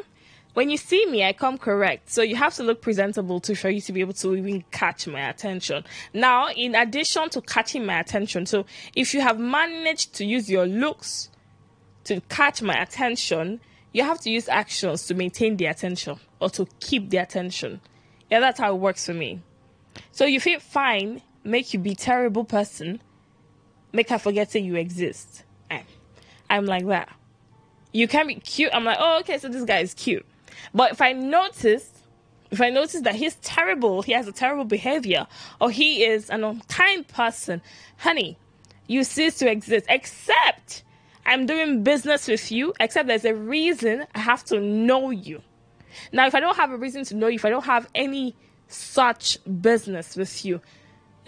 When you see me, I come correct. So you have to look presentable for you to be able to even catch my attention. Now, in addition to catching my attention, so if you have managed to use your looks to catch my attention, you have to use actions to maintain the attention or to keep the attention. Yeah, that's how it works for me. So you feel fine, make you be terrible person, make her forget that you exist. I'm like that. You can be cute. I'm like, oh, okay, so this guy is cute. But if I notice that he's terrible, he has a terrible behavior, or he is an unkind person, honey, you cease to exist. Except I'm doing business with you, except there's a reason I have to know you. Now, if I don't have a reason to know you, if I don't have any such business with you,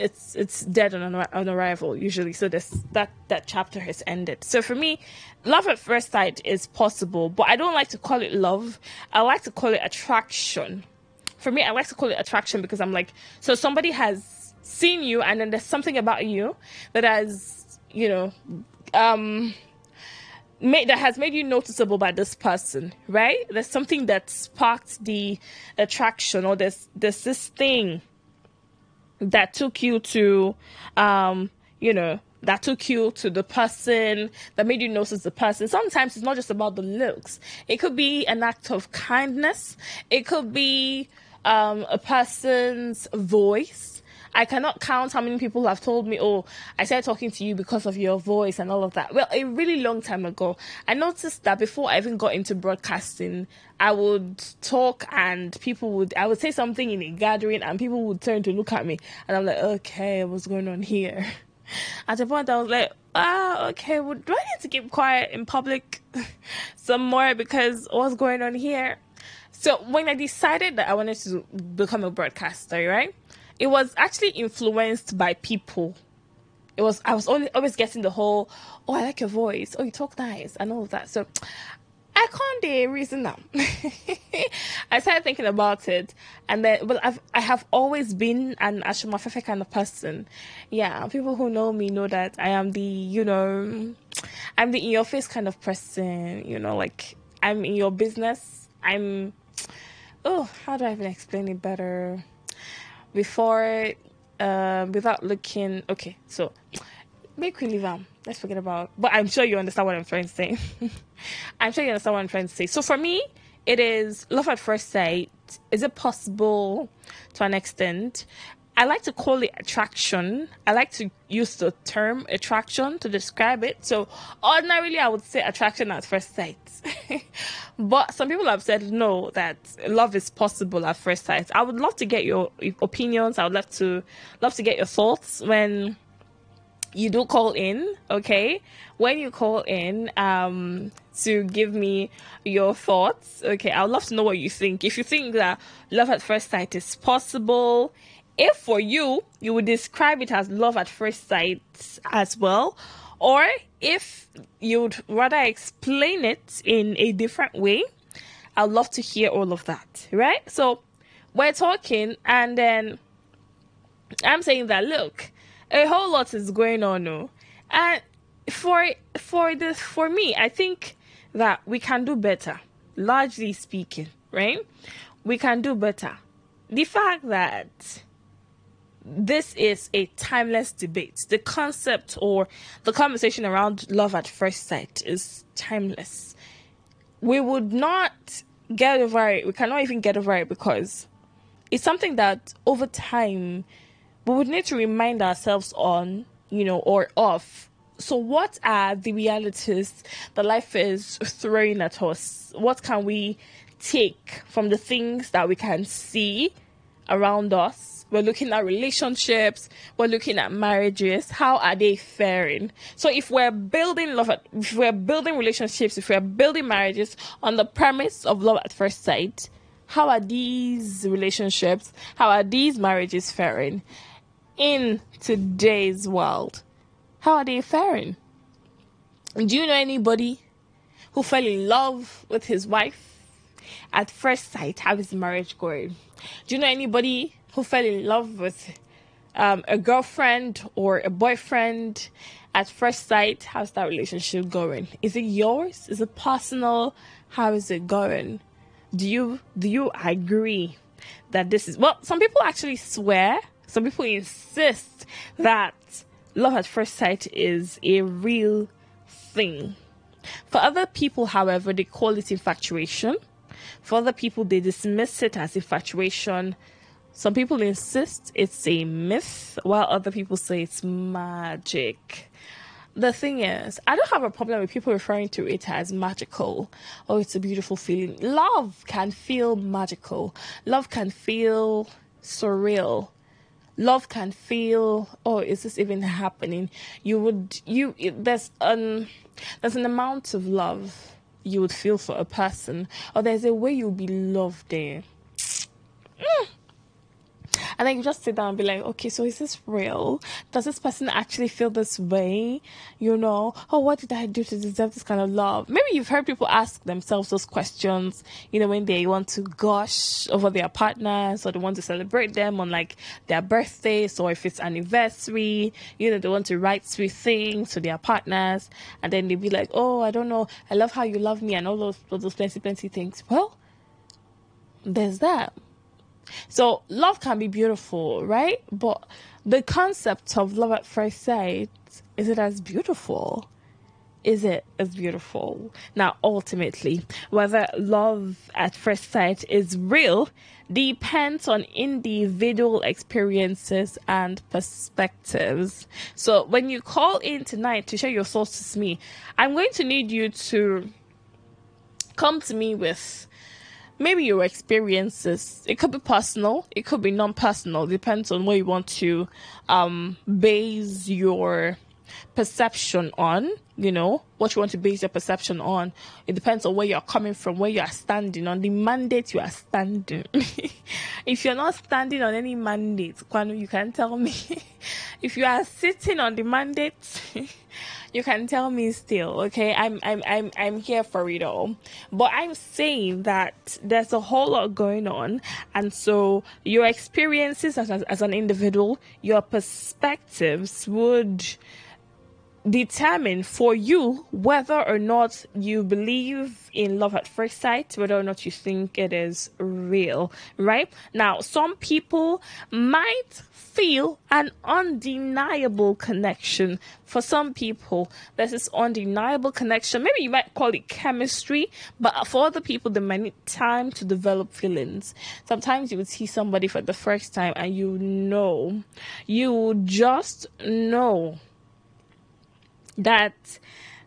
it's dead on arrival usually. So that chapter has ended. So for me, love at first sight is possible, but I don't like to call it love. I like to call it attraction. For me, I like to call it attraction because I'm like, so somebody has seen you and then there's something about you that has, that has made you noticeable by this person, right? There's something that sparked the attraction, or there's this thing that took you to, that took you to the person, that made you notice the person. Sometimes it's not just about the looks. It could be an act of kindness. It could be a person's voice. I cannot count how many people have told me, oh, I started talking to you because of your voice and all of that. Well, a really long time ago, I noticed that before I even got into broadcasting, I would talk and I would say something in a gathering and people would turn to look at me. And I'm like, okay, what's going on here? At the point, I was like, okay, well, do I need to keep quiet in public some more because what's going on here? So when I decided that I wanted to become a broadcaster, right? It was actually influenced by people. I was always getting the whole, oh, I like your voice. Oh, you talk nice and all of that. So I can't reason now. I started thinking about it, and then, well, I have always been an Ashumafefe kind of person. Yeah, people who know me know that I am I'm the in your face kind of person. Like I'm in your business. How do I even explain it better? Before, without looking, okay, so make we leave them. Let's forget about. But I'm sure you understand what I'm trying to say. So for me, it is love at first sight. Is it possible to an extent? I like to call it attraction. I like to use the term attraction to describe it. So ordinarily, I would say attraction at first sight. But some people have said no, that love is possible at first sight. I would love to get your opinions. I would love to get your thoughts when you do call in, okay? When you call in to give me your thoughts, okay? I would love to know what you think. If you think that love at first sight is possible, if for you, you would describe it as love at first sight as well, or if you'd rather explain it in a different way, I'd love to hear all of that, right? So we're talking, and then I'm saying that, look, a whole lot is going on, no? And for me, I think that we can do better, largely speaking, right? We can do better. The fact that this is a timeless debate, the concept or the conversation around love at first sight is timeless. We would not get over it. We cannot even get over it because it's something that over time we would need to remind ourselves on, or of. So what are the realities that life is throwing at us? What can we take from the things that we can see around us? We're looking at relationships. We're looking at marriages. How are they faring? So if we're building love, if we're building relationships, if we're building marriages on the premise of love at first sight, how are these relationships, how are these marriages faring in today's world? How are they faring? Do you know anybody who fell in love with his wife at first sight? How is the marriage going? Do you know anybody who fell in love with a girlfriend or a boyfriend at first sight? How's that relationship going? Is it yours? Is it personal? How is it going? Do you agree that this is, well, some people actually swear, some people insist that love at first sight is a real thing. For other people, however, they call it infatuation. For other people, they dismiss it as infatuation. Some people insist it's a myth, while other people say it's magic. The thing is, I don't have a problem with people referring to it as magical. Oh, it's a beautiful feeling. Love can feel magical. Love can feel surreal. Love can feel, oh, is this even happening? There's an amount of love you would feel for a person, or there's a way you'll be loved there. And then you just sit down and be like, okay, so is this real? Does this person actually feel this way? Oh, what did I do to deserve this kind of love? Maybe you've heard people ask themselves those questions, when they want to gush over their partners, or they want to celebrate them on like their birthdays, or if it's anniversary, they want to write sweet things to their partners. And then they'll be like, oh, I don't know, I love how you love me, and all those plenty things. Well, there's that. So love can be beautiful, right? But the concept of love at first sight, is it as beautiful? Is it as beautiful? Now, ultimately, whether love at first sight is real depends on individual experiences and perspectives. So when you call in tonight to share your thoughts with me, I'm going to need you to come to me with maybe your experiences. It could be personal, it could be non-personal, depends on where you want to base your perception on, what you want to base your perception on. It depends on where you're coming from, where you are standing, on the mandate you are standing. If you're not standing on any mandate, Kwanu, you can tell me. If you are sitting on the mandate, you can tell me still, okay? I'm here for it all. But I'm saying that there's a whole lot going on, and so your experiences as an individual, your perspectives would determine for you whether or not you believe in love at first sight, whether or not you think it is real, right? Now, some people might feel an undeniable connection. For some people, there's this undeniable connection. Maybe you might call it chemistry, but for other people, they might need time to develop feelings. Sometimes you would see somebody for the first time and you just know that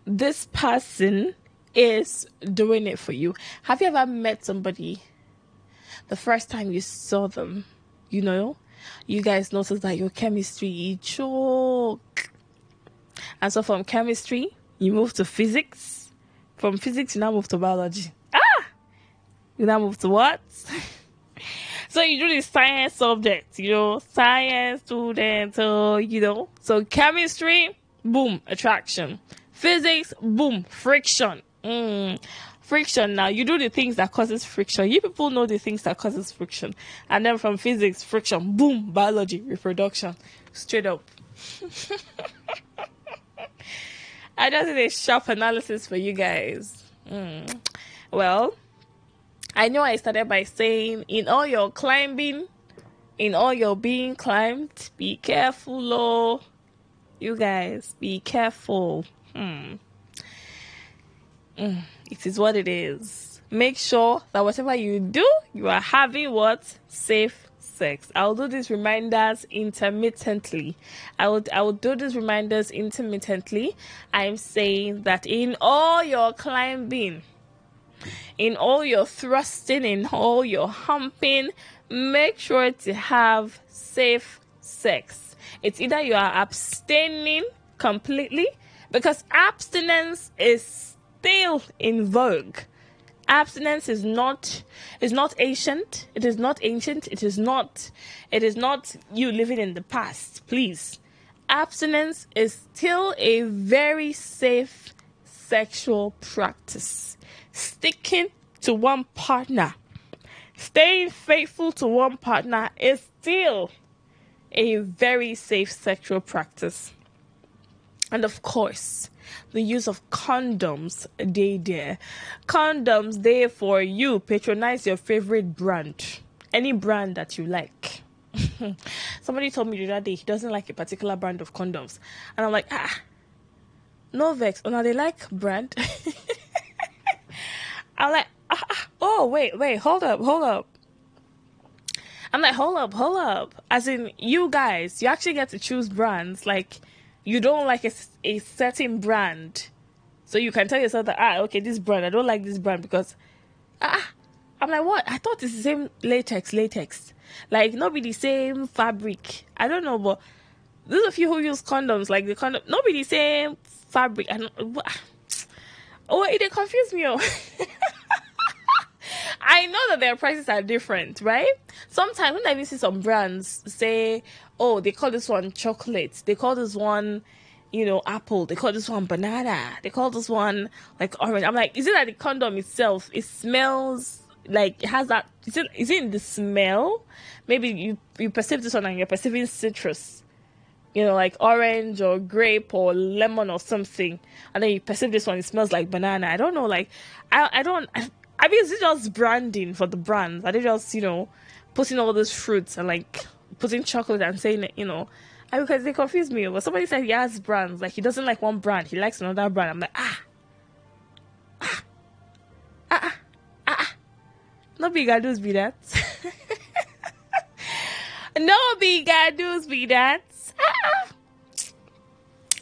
this person is doing it for you. Have you ever met somebody the first time you saw them, you guys notice that your chemistry choke, and so from chemistry you move to physics, from physics you now move to biology, you now move to what? So you do the science subject, science student, so chemistry, boom, attraction. Physics, boom, friction. Friction. Now you do the things that causes friction. You people know the things that causes friction. And then from physics, friction, boom, biology, reproduction. Straight up. I just did a sharp analysis for you guys. Well, I know I started by saying, in all your climbing, in all your being climbed, be careful, oh. You guys, be careful. It is what it is. Make sure that whatever you do, you are having what? Safe sex. I'll do these reminders intermittently. I will do these reminders intermittently. I'm saying that in all your climbing, in all your thrusting, in all your humping, make sure to have safe sex. It's either you are abstaining completely, because abstinence is still in vogue. Abstinence is not ancient. It is not ancient. It is not you living in the past. Please. Abstinence is still a very safe sexual practice. Sticking to one partner, staying faithful to one partner is still a very safe sexual practice. And of course, the use of condoms, condoms there for you. Patronize your favorite brand, any brand that you like. Somebody told me the other day he doesn't like a particular brand of condoms, and I'm like, no vex. Oh, now they like brand. I'm like, oh wait, hold up. I'm like, hold up. As in, you guys, you actually get to choose brands. Like, you don't like a certain brand, so you can tell yourself that okay, this brand, I don't like this brand because I'm like, what? I thought it's the same latex, like not be the same fabric. I don't know, but those of you who use condoms, like the condom, not be the same fabric. It confused me. I know that their prices are different, right? Sometimes when I even see some brands say, oh, they call this one chocolate, they call this one, apple, they call this one banana, they call this one like orange. I'm like, is it that the condom itself, it smells like it has that? Is it in the smell? Maybe you perceive this one and you're perceiving citrus, like orange or grape or lemon or something, and then you perceive this one, it smells like banana. I don't know, like I mean, is it just branding for the brands? Are they just, putting all those fruits and like putting chocolate and saying it, because they confuse me. But somebody said he has brands, like he doesn't like one brand, he likes another brand. I'm like, no big gadoos be that. No big gadoos be that.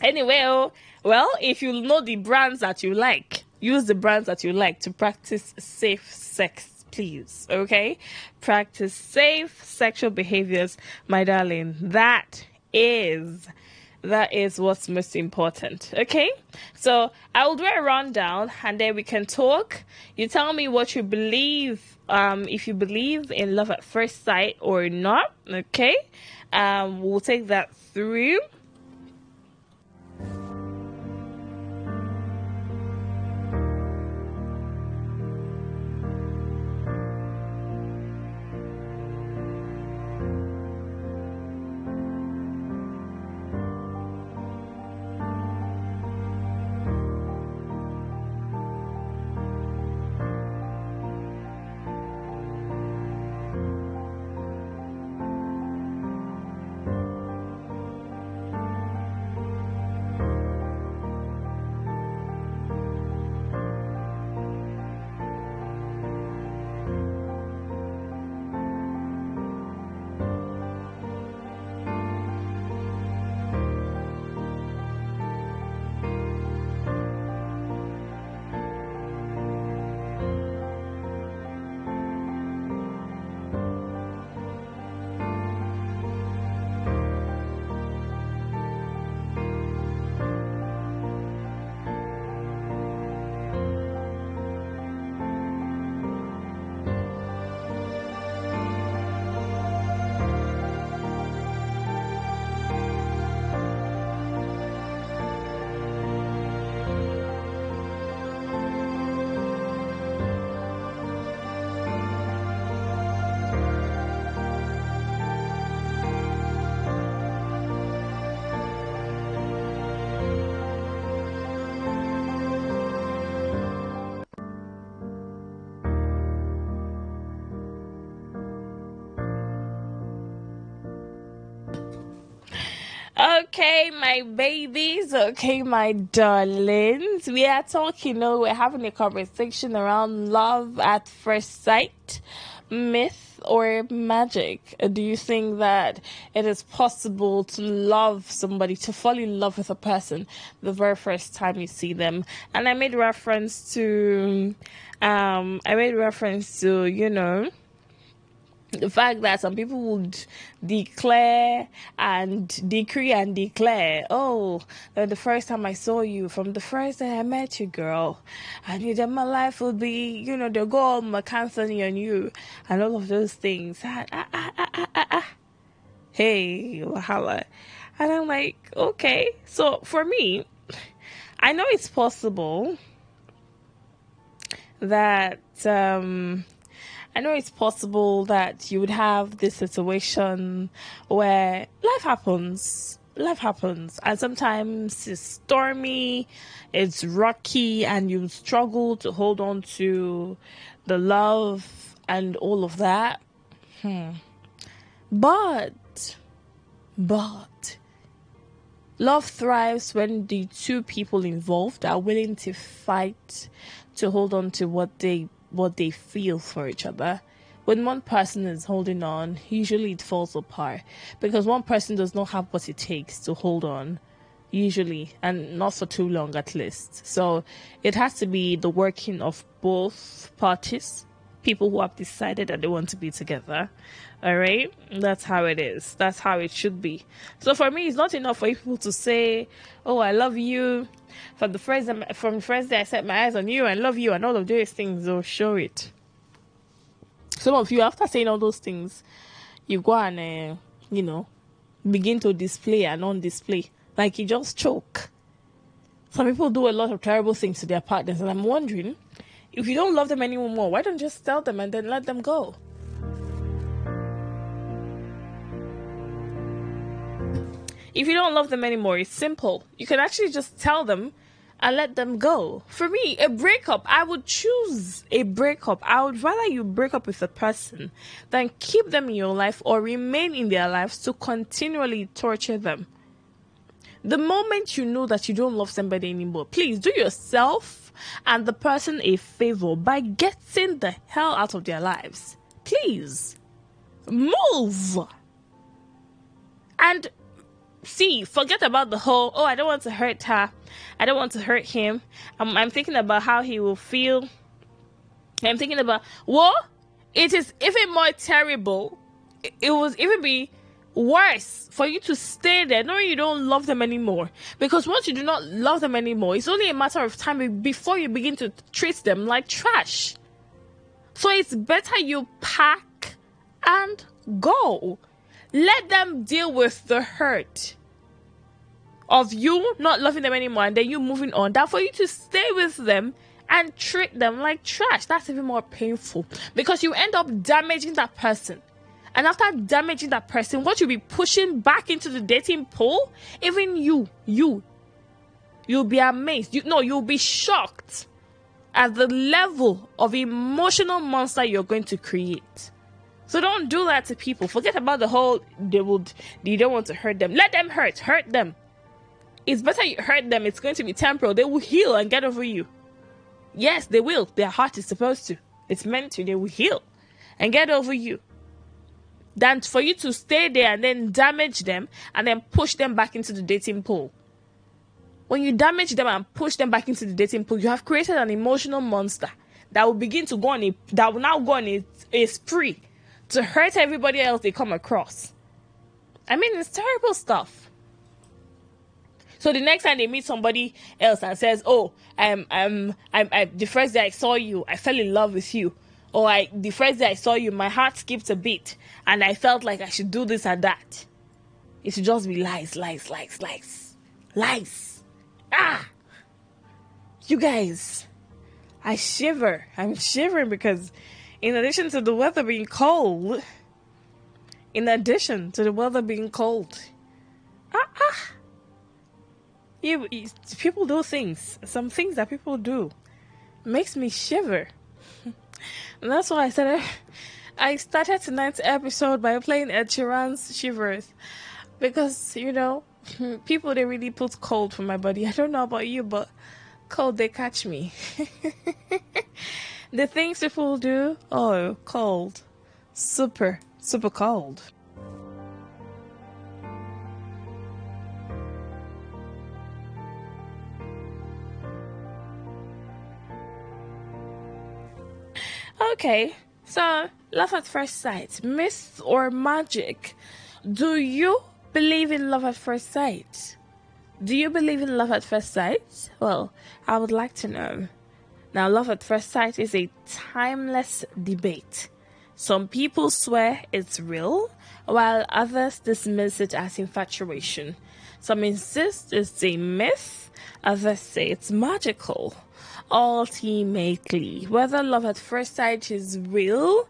Anyway, well, if you know the brands that you like, use the brands that you like to practice safe sex, please. Okay? Practice safe sexual behaviors, my darling. That is what's most important. Okay? So I will do a rundown and then we can talk. You tell me what you believe, if you believe in love at first sight or not. Okay? We'll take that through. Okay, my babies. Okay, my darlings. We are talking, we're having a conversation around love at first sight, myth or magic. Do you think that it is possible to love somebody, to fall in love with a person the very first time you see them? And I made reference to, the fact that some people would declare and decree and declare, the first time I saw you, from the first day I met you, girl, I knew that my life would be, they'll go all McAnthony on you and all of those things. Hey, wahala. And I'm like, okay. So for me, I know it's possible that, you would have this situation where life happens, and sometimes it's stormy, it's rocky, and you struggle to hold on to the love and all of that. But love thrives when the two people involved are willing to fight to hold on to what they feel for each other. When one person is holding on, usually it falls apart because one person does not have what it takes to hold on, usually, and not for too long at least. So it has to be the working of both parties, people who have decided that they want to be together. All right, that's how it is. That's how it should be. So for me, it's not enough for people to say, "Oh, I love you." From the first day I set my eyes on you, I love you, and all of those things, they'll show it. Some of you, after saying all those things, you go and, begin to display and on-display. Like you just choke. Some people do a lot of terrible things to their partners, and I'm wondering, if you don't love them anymore, why don't you just tell them and then let them go? If you don't love them anymore, it's simple. You can actually just tell them and let them go. For me, a breakup, I would choose a breakup. I would rather you break up with a person than keep them in your life or remain in their lives to continually torture them. The moment you know that you don't love somebody anymore, please do yourself and the person a favor by getting the hell out of their lives. Please. Move. And see, forget about the whole, I don't want to hurt her. I don't want to hurt him. I'm thinking about how he will feel. I'm thinking about, it is even more terrible. It will even be worse for you to stay there knowing you don't love them anymore. Because once you do not love them anymore, it's only a matter of time before you begin to treat them like trash. So it's better you pack and go. Let them deal with the hurt of you not loving them anymore and then you moving on. That for you to stay with them and treat them like trash, that's even more painful because you end up damaging that person. And after damaging that person, what you'll be pushing back into the dating pool, even you'll be amazed. You'll be shocked at the level of emotional monster you're going to create. So don't do that to people. Forget about the whole you don't want to hurt them. Let them hurt them. It's better you hurt them. It's going to be temporal. They will heal and get over you. Yes, they will. Their heart is supposed to. It's meant to. They will heal and get over you. Than for you to stay there and then damage them and then push them back into the dating pool. When you damage them and push them back into the dating pool, you have created an emotional monster that will begin to that will now go on a spree to hurt everybody else they come across. I mean, it's terrible stuff. So the next time they meet somebody else and says, the first day I saw you, I fell in love with you. Or the first day I saw you, my heart skipped a beat and I felt like I should do this and that. It should just be lies. You guys, I shiver. I'm shivering because in addition to the weather being cold, people do things. Some things that people do makes me shiver. And that's why I started tonight's episode by playing Ed Sheeran's Shivers. Because, People, they really put cold for my body. I don't know about you, but cold, they catch me. The things people do, oh, cold. Super, super cold. Okay, so love at first sight, myth or magic? Do you believe in love at first sight? Do you believe in love at first sight? Well, I would like to know. Now, love at first sight is a timeless debate. Some people swear it's real, while others dismiss it as infatuation. Some insist it's a myth, others say it's magical. Ultimately, whether love at first sight is real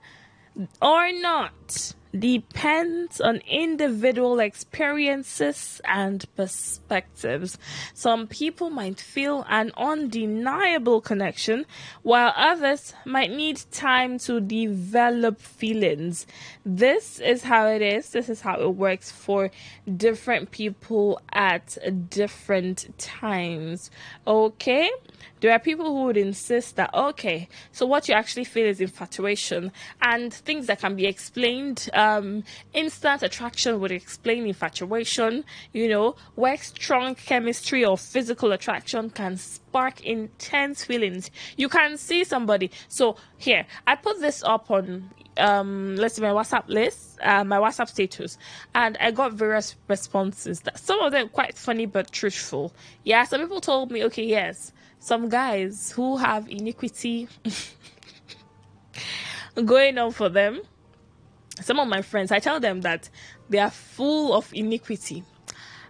or not depends on individual experiences and perspectives. Some people might feel an undeniable connection, while others might need time to develop feelings. This is how it is. This is how it works for different people at different times. Okay? There are people who would insist that, okay, so what you actually feel is infatuation, and things that can be explained. Instant attraction would explain infatuation, where strong chemistry or physical attraction can spark intense feelings. You can see somebody. So here, I put this up on let's see, my WhatsApp list, my WhatsApp status, and I got various responses. Some of them quite funny but truthful. Yeah, some people told me, okay, yes, some guys who have iniquity going on for them. Some of my friends, I tell them that they are full of iniquity,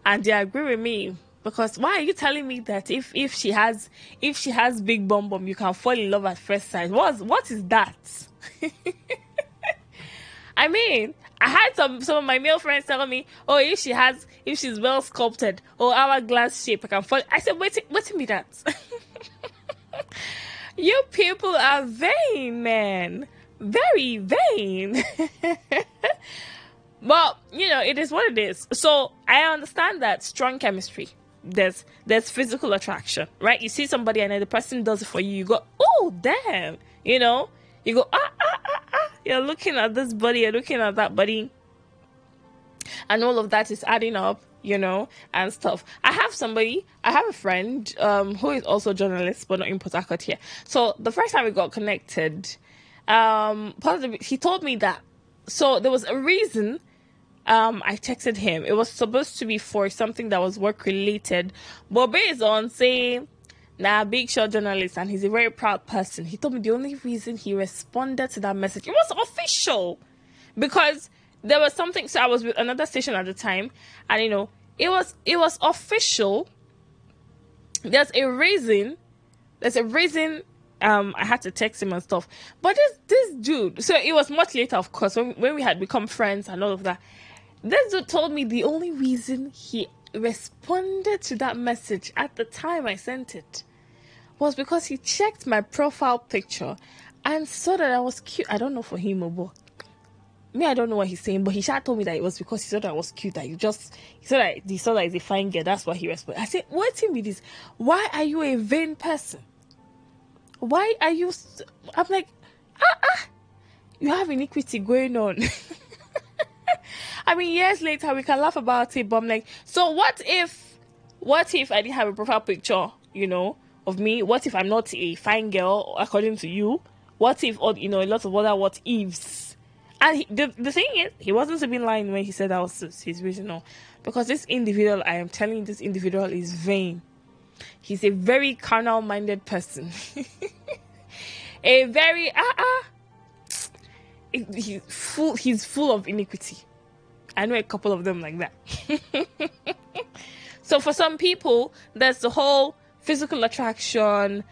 and they agree with me. Because why are you telling me that if she has big bum, you can fall in love at first sight? What is that? I mean, I had some of my male friends telling me, oh, if she's well sculpted or hourglass shape, I can fall. I said, wait a minute. You people are vain, man. Very vain. But, it is what it is. So I understand that strong chemistry. There's physical attraction, right? You see somebody and then the person does it for you. You go, oh, damn. You go, you're looking at this body, you're looking at that body. And all of that is adding up, and stuff. I have a friend who is also a journalist, but not in Port Harcourt here. So the first time we got connected, he told me that. So there was a reason I texted him. It was supposed to be for something that was work related, but based on saying, big shot journalist, and he's a very proud person. He told me the only reason he responded to that message, it was official, because there was something. So I was with another station at the time, and it was official. There's a reason. I had to text him and stuff. But this dude, so it was much later, of course, when we had become friends and all of that. This dude told me the only reason he responded to that message at the time I sent it was because he checked my profile picture and saw that I was cute. I don't know for him, but me, I don't know what he's saying, but he told me that it was because he saw that I was cute, that he saw that he's a fine girl. That's why he responded. I said, what's in with this? Why are you a vain person? Why are you... I'm like, you have iniquity going on. I mean, years later, we can laugh about it, but I'm like, so what if I didn't have a profile picture, of me? What if I'm not a fine girl, according to you? What if, a lot of other what ifs? And the thing is, he wasn't even lying when he said that was his reason, because this individual, I am telling you, this individual is vain. He's a very carnal-minded person. A very, he's full of iniquity. I know a couple of them like that. So for some people, there's the whole physical attraction,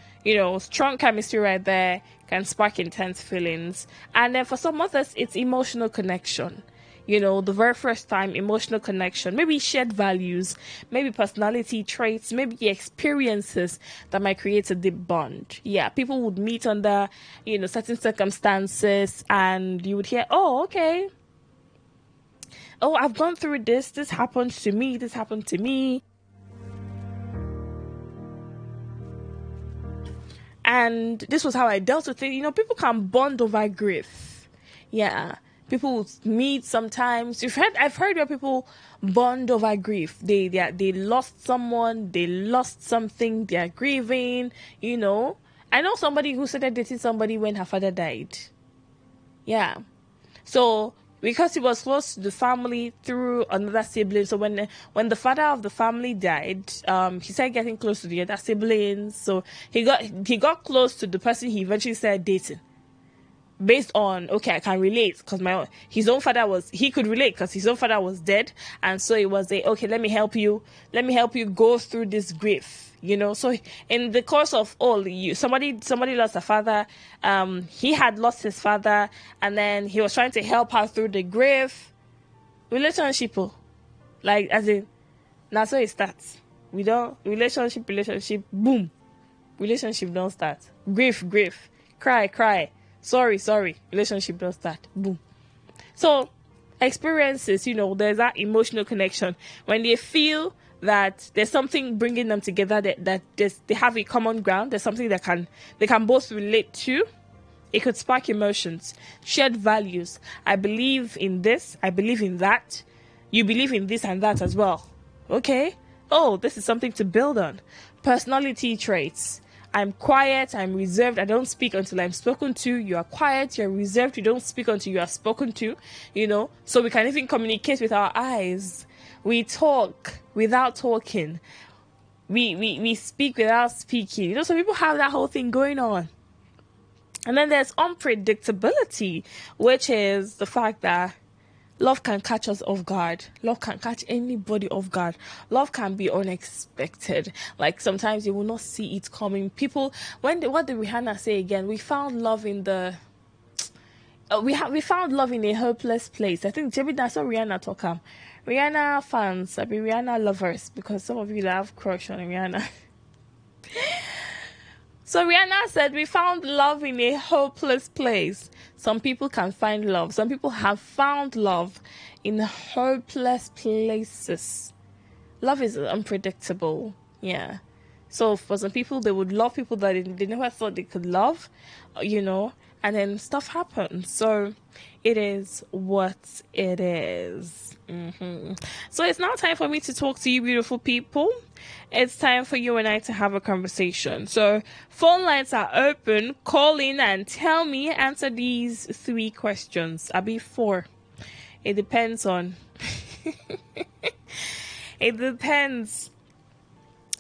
strong chemistry right there, can spark intense feelings. And then for some others, it's emotional connection. The very first time, emotional connection, maybe shared values, maybe personality traits, maybe experiences that might create a deep bond. Yeah, people would meet under, certain circumstances, and you would hear, oh, okay, oh, I've gone through this happened to me, this happened to me. And this was how I dealt with it. You know, people can bond over grief. Yeah. People meet sometimes. I've heard where people bond over grief. They lost someone, they lost something, they are grieving, you know. I know somebody who started dating somebody when her father died. Yeah. So because he was close to the family through another sibling, so when the father of the family died, he started getting close to the other siblings. So he got close to the person he eventually started dating. Based on, okay, I can relate because his own father he could relate because his own father was dead, and so it was okay, let me help you go through this grief, you know. So in the course of somebody lost a father, he had lost his father, and then he was trying to help her through the grief. Relationship, like as in, now so it starts. We don't relationship, boom, relationship don't start. Grief, cry. Sorry, relationship does start. Boom. So, experiences, you know, there's that emotional connection. When they feel that there's something bringing them together, that they have a common ground, there's something that they can both relate to, it could spark emotions, shared values. I believe in this, I believe in that. You believe in this and that as well. Okay? Oh, this is something to build on. Personality traits. I'm quiet, I'm reserved, I don't speak until I'm spoken to. You are quiet, you're reserved, you don't speak until you are spoken to, you know. So we can even communicate with our eyes. We talk without talking. We speak without speaking. You know, so people have that whole thing going on. And then there's unpredictability, which is the fact that love can catch us off guard. Love can catch anybody off guard. Love can be unexpected. Like sometimes you will not see it coming. People, what did Rihanna say again? We found love in the. We found love in a hopeless place. I think maybe that's what Rihanna talk about. Rihanna fans, I mean Rihanna lovers, because some of you that have crush on Rihanna. So Rihanna said, we found love in a hopeless place. Some people can find love. Some people have found love in hopeless places. Love is unpredictable. Yeah. So for some people, they would love people that they never thought they could love, you know, and then stuff happens. So it is what it is. So it's now time for me to talk to you, beautiful people. It's time for you and I to have a conversation. So phone lines are open. Call in and tell me, answer these 3 questions. I'll be 4. It depends on it depends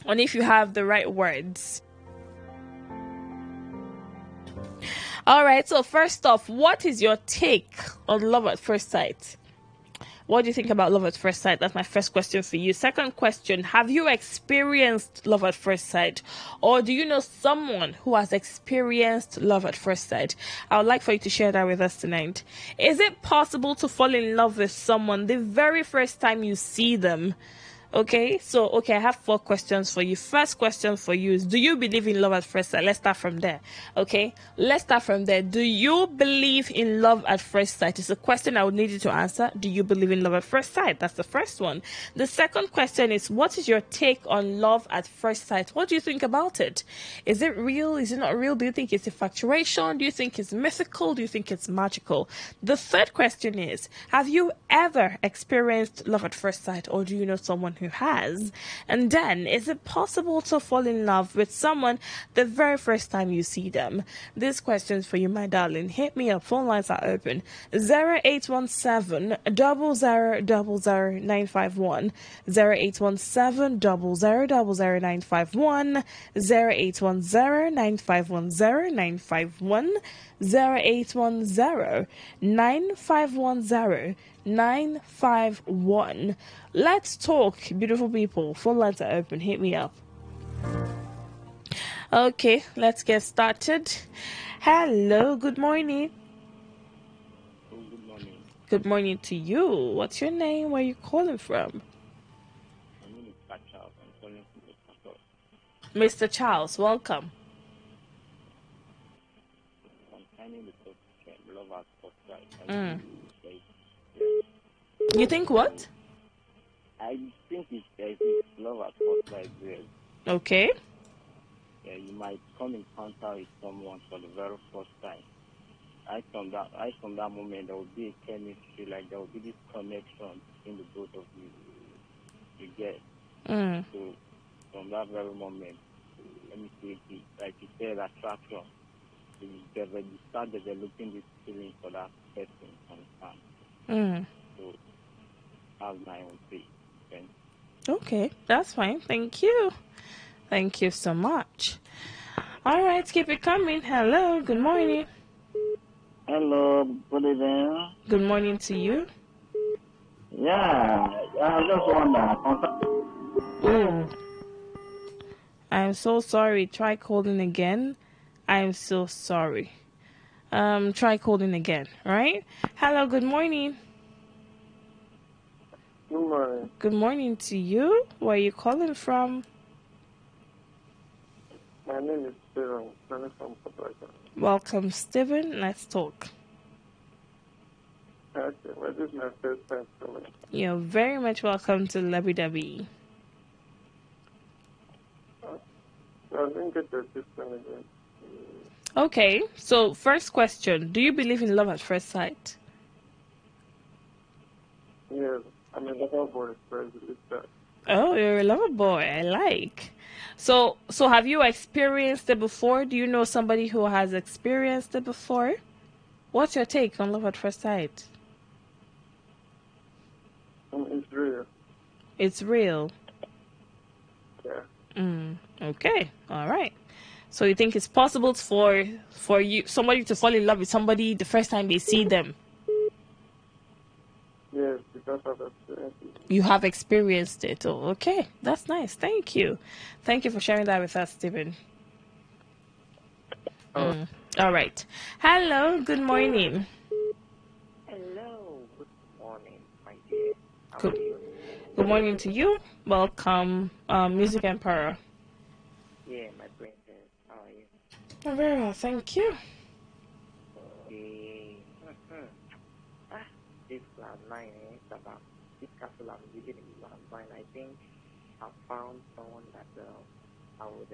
on if you have the right words. All right, so first off, what is your take on love at first sight? What do you think about love at first sight? That's my first question for you. Second question, have you experienced love at first sight? Or do you know someone who has experienced love at first sight? I would like for you to share that with us tonight. Is it possible to fall in love with someone the very first time you see them? Okay, I have 4 questions for you. First question for you is, do you believe in love at first sight? Let's start from there. Okay, let's start from there. Do you believe in love at first sight? It's a question I would need you to answer. Do you believe in love at first sight? That's the first one. The second question is, what is your take on love at first sight? What do you think about it? Is it real? Is it not real? Do you think it's infatuation? Do you think it's mythical? Do you think it's magical? The third question is, have you ever experienced love at first sight, or do you know someone who has? And then, is it possible to fall in love with someone the very first time you see them? This question's for you, my darling. Hit me up. Phone lines are open. 0817 0000 951, 0817 0000 951, 0810 951 951, 0810 951 951. Let's talk, beautiful people. Phone lines are open. Hit me up. Okay, let's get started. Hello, good morning. Good morning. Good morning to you. What's your name? Where are you calling from? My name is Charles. I'm calling from the Mr. Charles, welcome. I'm finding the love at first sight. You think what? I think it's love at first sight. Yes. Okay. Yeah, you might come in contact with someone for the very first time. From that moment, there will be a chemistry, like there will be this connection between the both of you. You get. So from that very moment, let me say it, like you said, attraction. You start developing this feeling for that person on time. So that's my own take. Okay, that's fine. Thank you. Thank you so much. All right, keep it coming. Hello, good morning. Hello, good evening. Good morning to you. Yeah, I just wonder. Oh, I'm so sorry. Try calling again. I'm so sorry. Try calling again, right? Hello, good morning. Good morning. Good morning to you. Where are you calling from? My name is Steven. I'm from Port Harcourt. Welcome, Steven. Let's talk. Okay, well, this is my first time calling. You're very much welcome to Lebby Dabby. I didn't get your question again. Okay, so first question. Do you believe in love at first sight? Yes, I'm a lover boy, so I believe that. Oh, you're a lover boy. I like. So have you experienced it before? Do you know somebody who has experienced it before? What's your take on love at first sight? It's real. It's real. Yeah. Okay. All right. So you think it's possible for you somebody to fall in love with somebody the first time they see them? Yes, because of experience. You have experienced it. Oh, okay. That's nice. Thank you. Thank you for sharing that with us, Stephen. All right. Hello. Good morning. Hello. Good morning, my dear. How Good. are you? Good morning to you. Welcome, Music Emperor. Yeah, my princess. How are you? Oh, very well. Thank you. Okay. This cloud nine, it's about this castle I'm living in cloud nine. I think I found someone that I would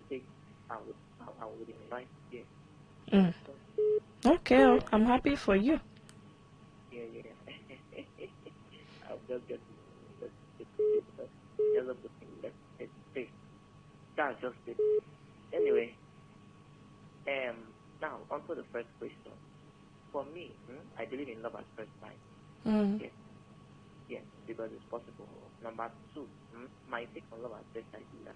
take. I would invite here. Okay. I'm happy for you. Yeah. I'll just get the other thing. Let's say that's just it. Anyway, now onto the first question. For me, I believe in love at first sight. Yes, because it's possible. Number two, my take on love at first sight is that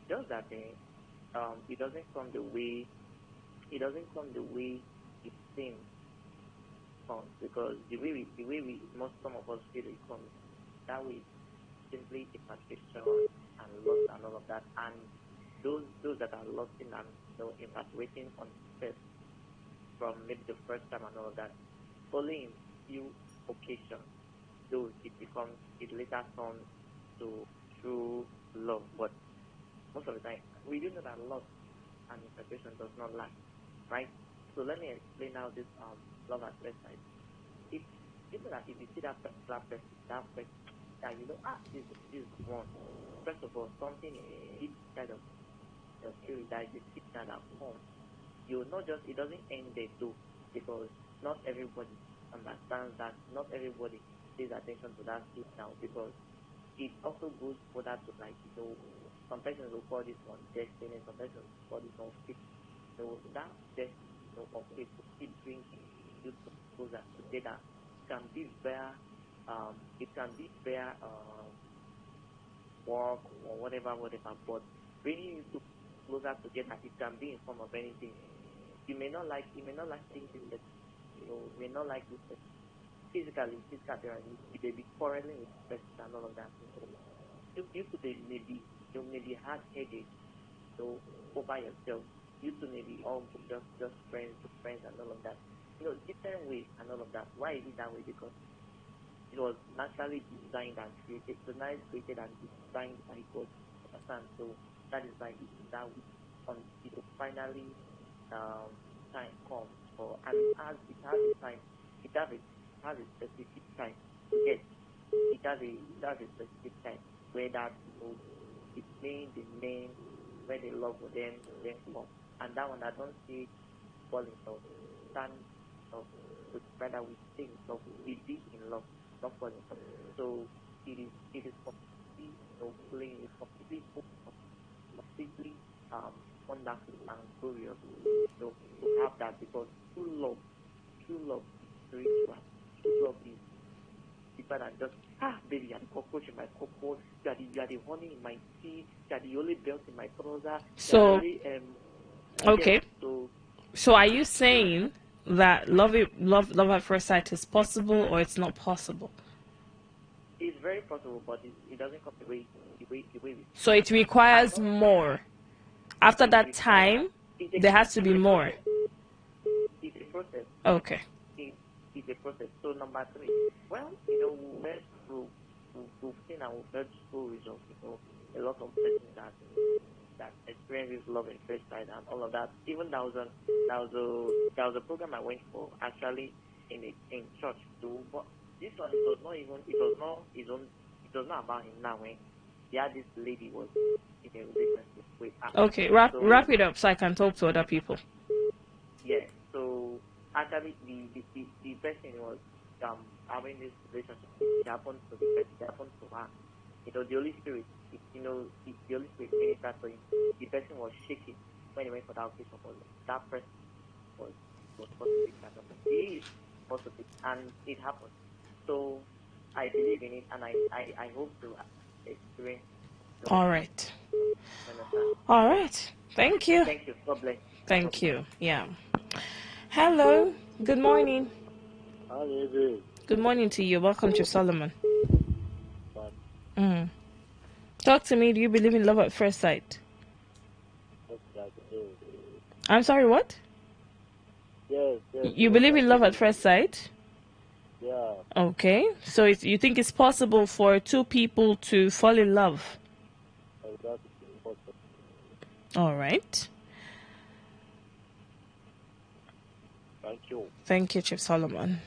just that it doesn't come the way it seems comes, because the way we some of us feel it comes that way, simply infatuation and lust and all of that, and those that are lusting and infatuating on first from maybe the first time and all of that, only in few occasions, though it later turns to true love. But most of the time, we do know that love and infatuation does not last, right? So let me explain how this love at first sight. If you see that particular person, that this is one. First of all, something deep kind of your spirit, that is the signal that comes. You will not just, it doesn't end there too, because not everybody understands that, not everybody pays attention to that signal, because it also goes further to, like, some persons will call this one destiny, some persons will call this one fate. So that destiny of fate to keep drinking you closer together can be via work or whatever, but bringing you closer together, it can be in form of anything. You may not like things that you may not like this person. Physically, you may be quarreling with the person and all of that. You could maybe had headache, over yourself. You two may be all just friends and all of that. Different ways and all of that. Why is it that way? Because it was naturally designed and created, and designed by God. Understand? So that is why it's that way. Until time comes, and it has a has a specific time. Yes, it has a specific time where that it's playing the name where they love for them, then come. And that one I don't see falling love, stand love, but rather we stay in love, we be in love, not fall in love. So it is completely playing, it's completely completely wonderful and glorious to have that, because true love is spiritual. True love is deeper than just baby, you're the cockroach in my cockroach, you are the honey in my tea, you are the only belt in my trouser. So only, okay. Yes, so are you saying that love at first sight is possible, or it's not possible? It's very possible, but it doesn't come the way we. So it requires more. After that time, there has to be more. It's a process. Okay. It's a process. So number 3, well, we've seen and we've heard stories of a lot of persons that experiences love at first sight and all of that. Even there was a program I went for actually in church too. But this one it was not about him now. Yeah, this lady was in a relationship with her. Okay, wrap it up so I can talk to other people. Yeah. So actually the person was having this relationship. It happened to the person. It happened to her. The Holy Spirit. The Holy Spirit ministered to him. The person was shaking when he went for that occasion. That person was positive. He is positive, and it happened. So I believe in it, and I hope to experience. All right. All right. Thank you. Thank you. God bless. Thank you. Yeah. Hello. Good morning. How are you doing? Good morning to you. Welcome to Solomon. Talk to me. Do you believe in love at first sight? I'm sorry, what? Yes. You believe in love at first sight? Yeah. Okay. So you think it's possible for two people to fall in love? That's possible. All right. Thank you. Thank you, Chief Solomon.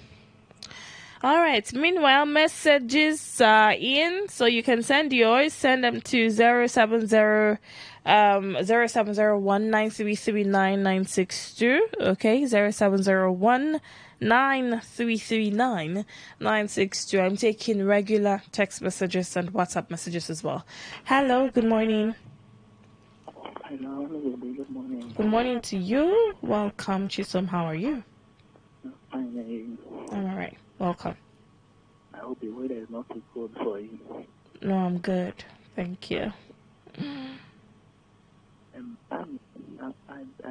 All right. Meanwhile, messages are in, so you can send yours. Send them to 0701933962. Okay, 0701933962. I'm taking regular text messages and WhatsApp messages as well. Hello. Good morning. Hello. Good morning. Good morning to you. Welcome, Chisom. How are you? Fine. I'm all right. Welcome. I hope the weather is not too cold for you. No, I'm good. Thank you. I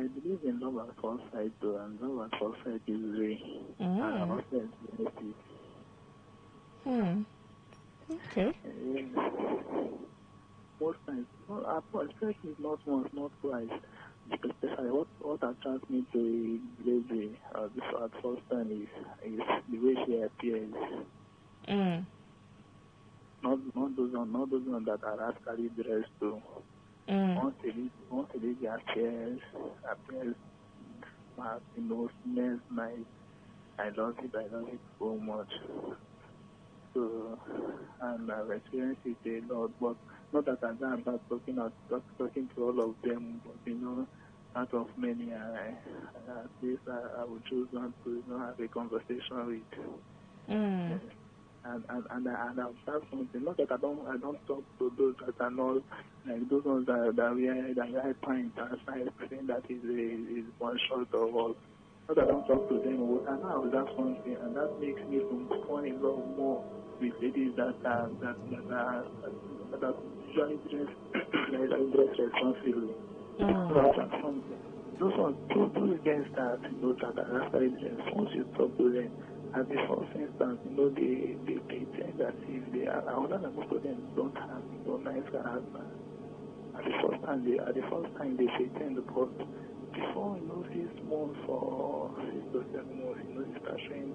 believe in love at first sight, though, and love at first sight is real. And I've also experienced it. Okay. Most times, especially not once, not twice. Especially what attracts me to a lady at first time is the way she appears. Not those ones that are rascally dressed too. Once a lady appears, smells nice. I love it so much. So, and I've experienced it a lot, but not that I'm not talking to all of them, but out of many, at least I would choose one to have a conversation with. And I've found something. Not that I don't talk to those that are not like those ones that wear pint and saying that is one shot of all. Not that I don't talk to them, but I know that's something, and that makes me fall in love more with ladies that usually dress responsibly. Those ones do against that. Those that are actually dressed. Once you talk to them, at the first instance, they pretend that if they are, although most of them don't have nice character. At the first time they pretend, but before 6 months or 6 to 7 months, they start showing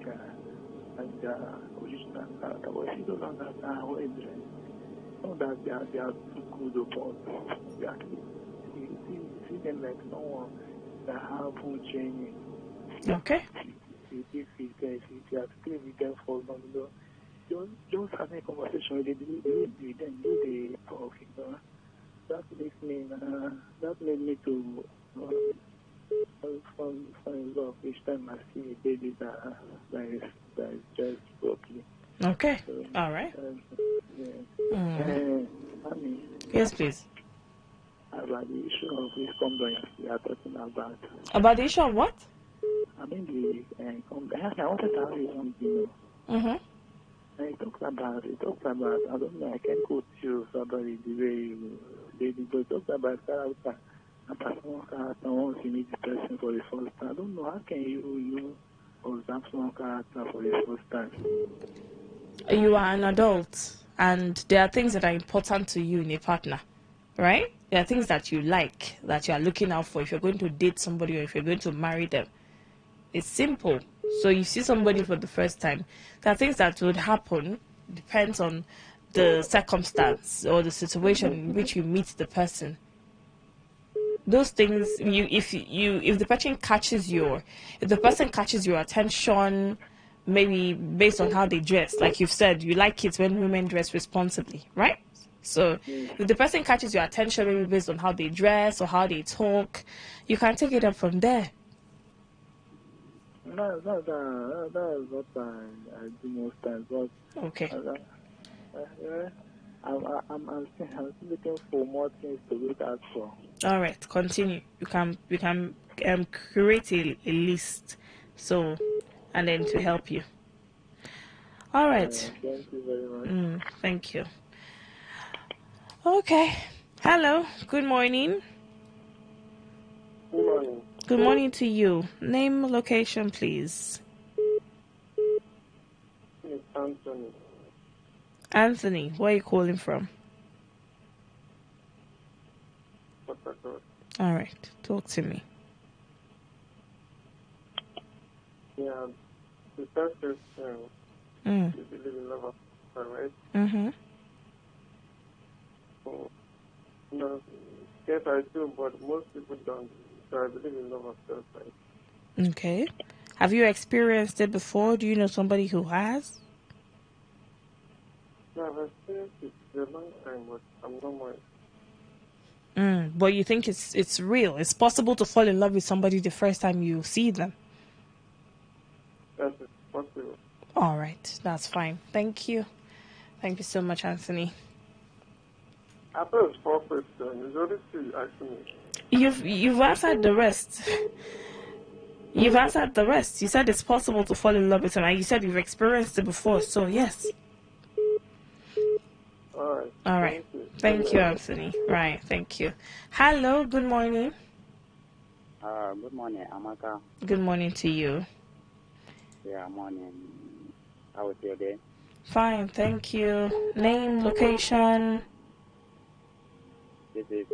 their original character. But see those ones that are well dressed, not that they are too good, but they actually see them like someone that have full training. Okay. if you are still with them for long, just having a conversation with them, they talk, That made me to fall in love each time I see a baby that is just broken. Okay. So, All right. Mommy, Yes, please. about the issue of this condom we are talking about. About the issue of what? I mean the condom. I wanted to ask you something. Mm-hmm. It talks about, I don't know, I can't quote you somebody the way you did it, but it talks about character. And someone character once you meet the person for the first time. I don't know, how can you observe someone's character for the first time? You are an adult, and there are things that are important to you in a partner, right? There are things that you like, that you are looking out for if you're going to date somebody or if you're going to marry them. It's simple. So you see somebody for the first time, there are things that would happen, depends on the circumstance or the situation in which you meet the person. Those things, if the person catches your attention, maybe based on how they dress, like you've said, you like it when women dress responsibly, right? So if the person catches your attention, maybe based on how they dress or how they talk, you can take it up from there. That is what I do most times. But okay. I'm still looking for more things to look out for. All right, continue. You can create a list, so, and then to help you. All right. Thank you very much. Thank you. Okay. Hello. Good morning. Good morning. Good morning to you. Name, location, please. It's Anthony. Anthony, where are you calling from? All right. Talk to me. Yeah, the first question, you believe in love at first sight, right? Mm-hmm. So, yes, I do, but most people don't. So I believe in love at first sight. Okay. Have you experienced it before? Do you know somebody who has? No, I've experienced it for a long time, but I'm not more. But you think it's real? It's possible to fall in love with somebody the first time you see them? Yes, it's possible. All right, that's fine. Thank you. Thank you so much, Anthony. I thought it's 4 questions. It's only 2 actually. You've answered the rest. You've answered the rest. You said it's possible to fall in love with someone. You said you've experienced it before, so yes. All right. Thank you, Anthony. Right, thank you. Hello, good morning. Good morning, Amaka. Good morning to you. Yeah, morning. How was your day? Fine, thank you. Name, location. This is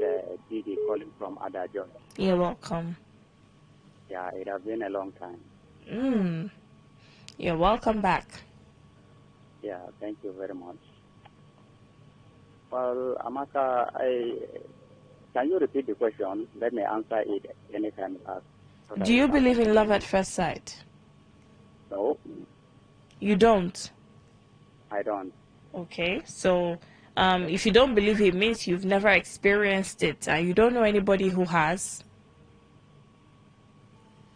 Didi calling from Adajon. You're welcome. Yeah, it has been a long time. You're welcome back. Yeah, thank you very much. Well, Amaka, can you repeat the question? Let me answer it anytime you ask. Do you believe in love at first sight? No. You don't? I don't. Okay, so if you don't believe it means you've never experienced it and you don't know anybody who has?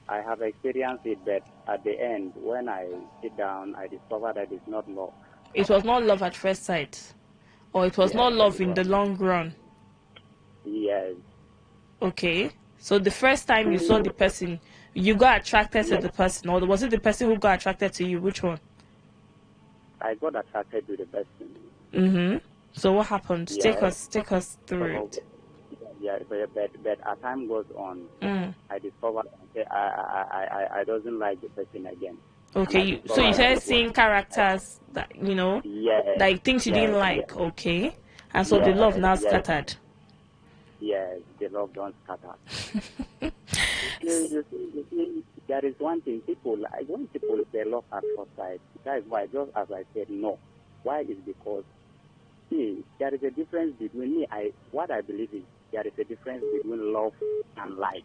I have experienced it, but at the end, when I sit down, I discover that it's not love. It was not love at first sight? Or it was not love in the long run? Yes. Okay, so the first time you saw the person, you got attracted to the person, or was it the person who got attracted to you? Which one? I got attracted to the person. Mm-hmm. So what happened? Yes. Take us through it. Yeah, but as time goes on, I discovered I doesn't like the person again. Okay, so you started seeing characters that, like things you didn't like, okay? And so the love now scattered. Yes, the love don't scatter. you see, there is one thing, when people say love at first sight, that is why, just as I said, no. Why is because, see, there is a difference between me, what I believe is, there is a difference between love and like.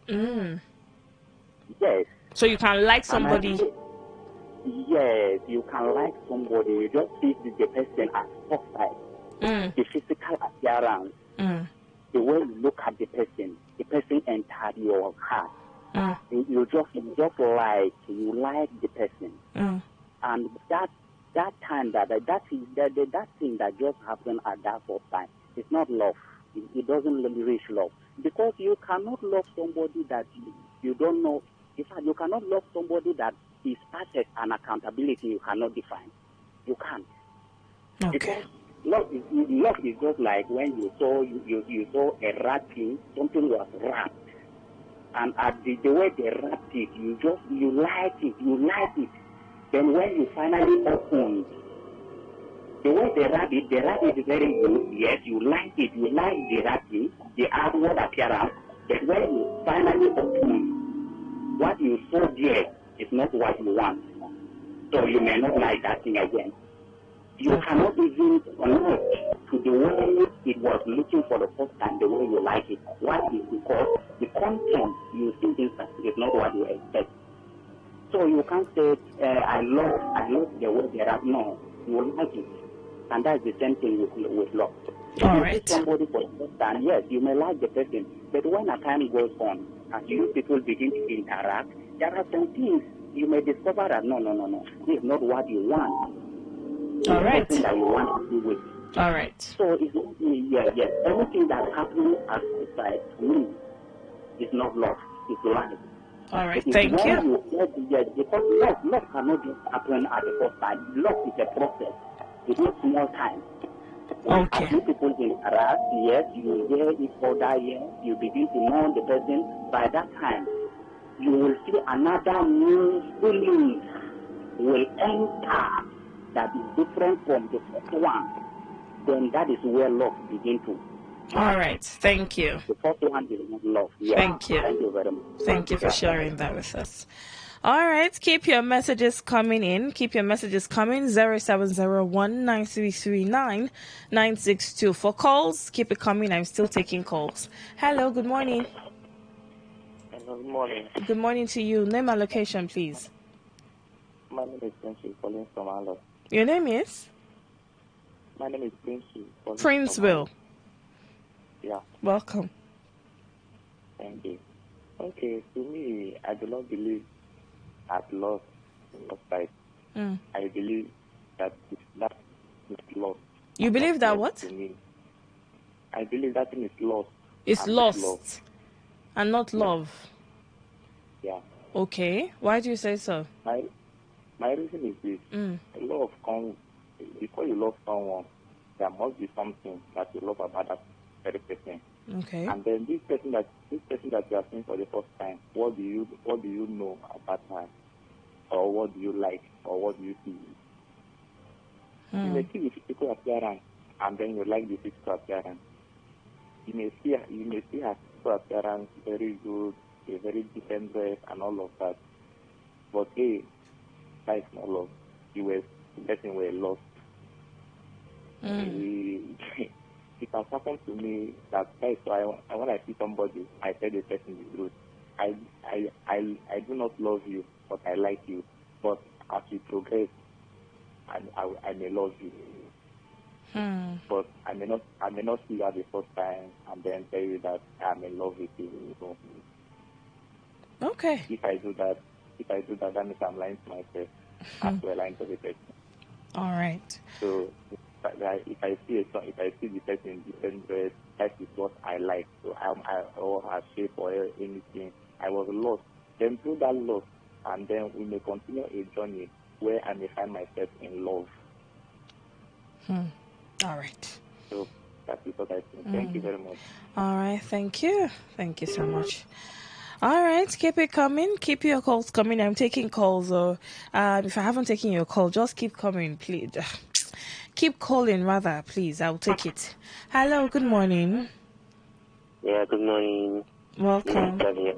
Mm. Yes. So you can like And somebody. Yes, you can like somebody. You just see the person at first sight, the physical appearance, the way you look at the person entered your heart. You just like the person, and that time that thing that just happened at that first time, it's not love. It doesn't really reach love, because you cannot love somebody that you don't know. In fact, you cannot love somebody that is status and accountability you cannot define. You can't. Okay. Because love is just like when you saw a wrapping, something was wrapped, and at the way they wrapped it, you like it. Then when you finally open it, the way they wrap it is very good. Yes, you like it. You like the wrapping, the outward appearance. But when you finally open, what you saw there is not what you want. So you may not like that thing again. You cannot even connect to the way it was looking for the first time, the way you like it. What is because the content you see inside is not what you expect. So you can't say, I love the way they are. No, you like it. And that's the same thing with love. All If you see somebody for the first time, yes, you may like the person, but when a time goes on, as you people begin to interact, there are some things you may discover that no, this is not what you want. All right. Something that you want to do with. All right. So it's not yes. Everything that happens outside to me is not love, it's life. All right, thank you. Because love cannot just happen at the first time. Love is a process. It takes more time. Okay. As you people interact, yes, you hear each other, yes, you begin to know the person. By that time, you will see another new feeling will enter that is different from the first one. Then that is where love begins to. All right, thank you. The first one is not love. Yes. Thank you. Thank you very much. Thank you for sharing that with us. All right, keep your messages coming in. Keep your messages coming. 0701-9339-962. For calls, keep it coming. I'm still taking calls. Hello, good morning. Hello, good morning. Good morning to you. Name and location, please. My name is Princeville, calling from Allo. Your name is? My name is Princeville. Princeville. Yeah. Welcome. Thank you. Okay, to me, I do not believe at love of sight. I believe that is lost. You believe that what? To me. I believe that thing is lost. It's lost and not love. Yeah. Okay. Why do you say so? My reason is this. Love comes before you love someone, there must be something that you love about that very person. Okay. And then this person that you are seeing for the first time, what do you know about her? Or what do you like? Or what do you see? You may see the physical appearance, and then you like the physical appearance. You may see her physical appearance very good, a very decent dress, and all of that. But hey, that is not love. The person were lost. It has happened to me that when I see somebody, I tell the person the truth. I do not love you, but I like you. But as we progress, I may love you. But I may not see you at the first time and then tell you that I'm in love with you. So, okay. If I do that, that means I'm lying to myself as well, lying to the person. All right. So if I see the person in different dress, that is what I like. So or her shape or anything, I was lost. Then through that loss, and then we may continue a journey where I may find myself in love. All right. So that is what I think. Thank you very much. All right. Thank you. Thank you so much. All right, keep it coming. Keep your calls coming. I'm taking calls. Or if I haven't taken your call, just keep coming, please. Keep calling, rather, please. I'll take it. Hello, good morning. Yeah, good morning. Welcome. The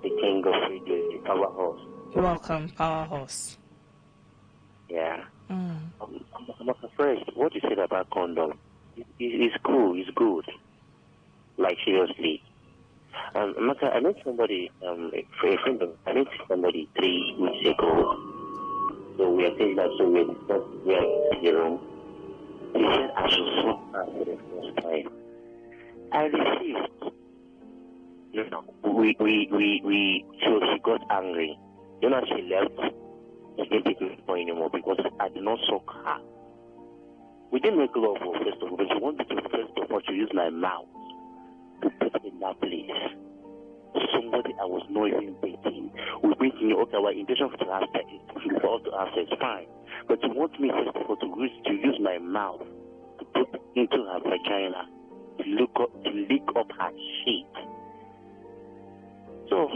king of radio, the powerhouse. Welcome, powerhouse. Yeah. I'm afraid what you said about condom is cool, it's good. Like, seriously. Maka, I met somebody, a friend of I met somebody 3 weeks ago. So we are saying that, so we are in the room. He said I should swap her for the first time. I refused. You know, so she got angry. You know, she left. She didn't take me for anymore because I did not suck her. We didn't make love first of all, but she wanted to first of all to use my mouth to put in that place. Somebody I was not even dating. We thinking, okay, our intention for to have sex is for us to have sex, fine. But you want me first of all to use my mouth to put into her vagina to lick up her shit. So,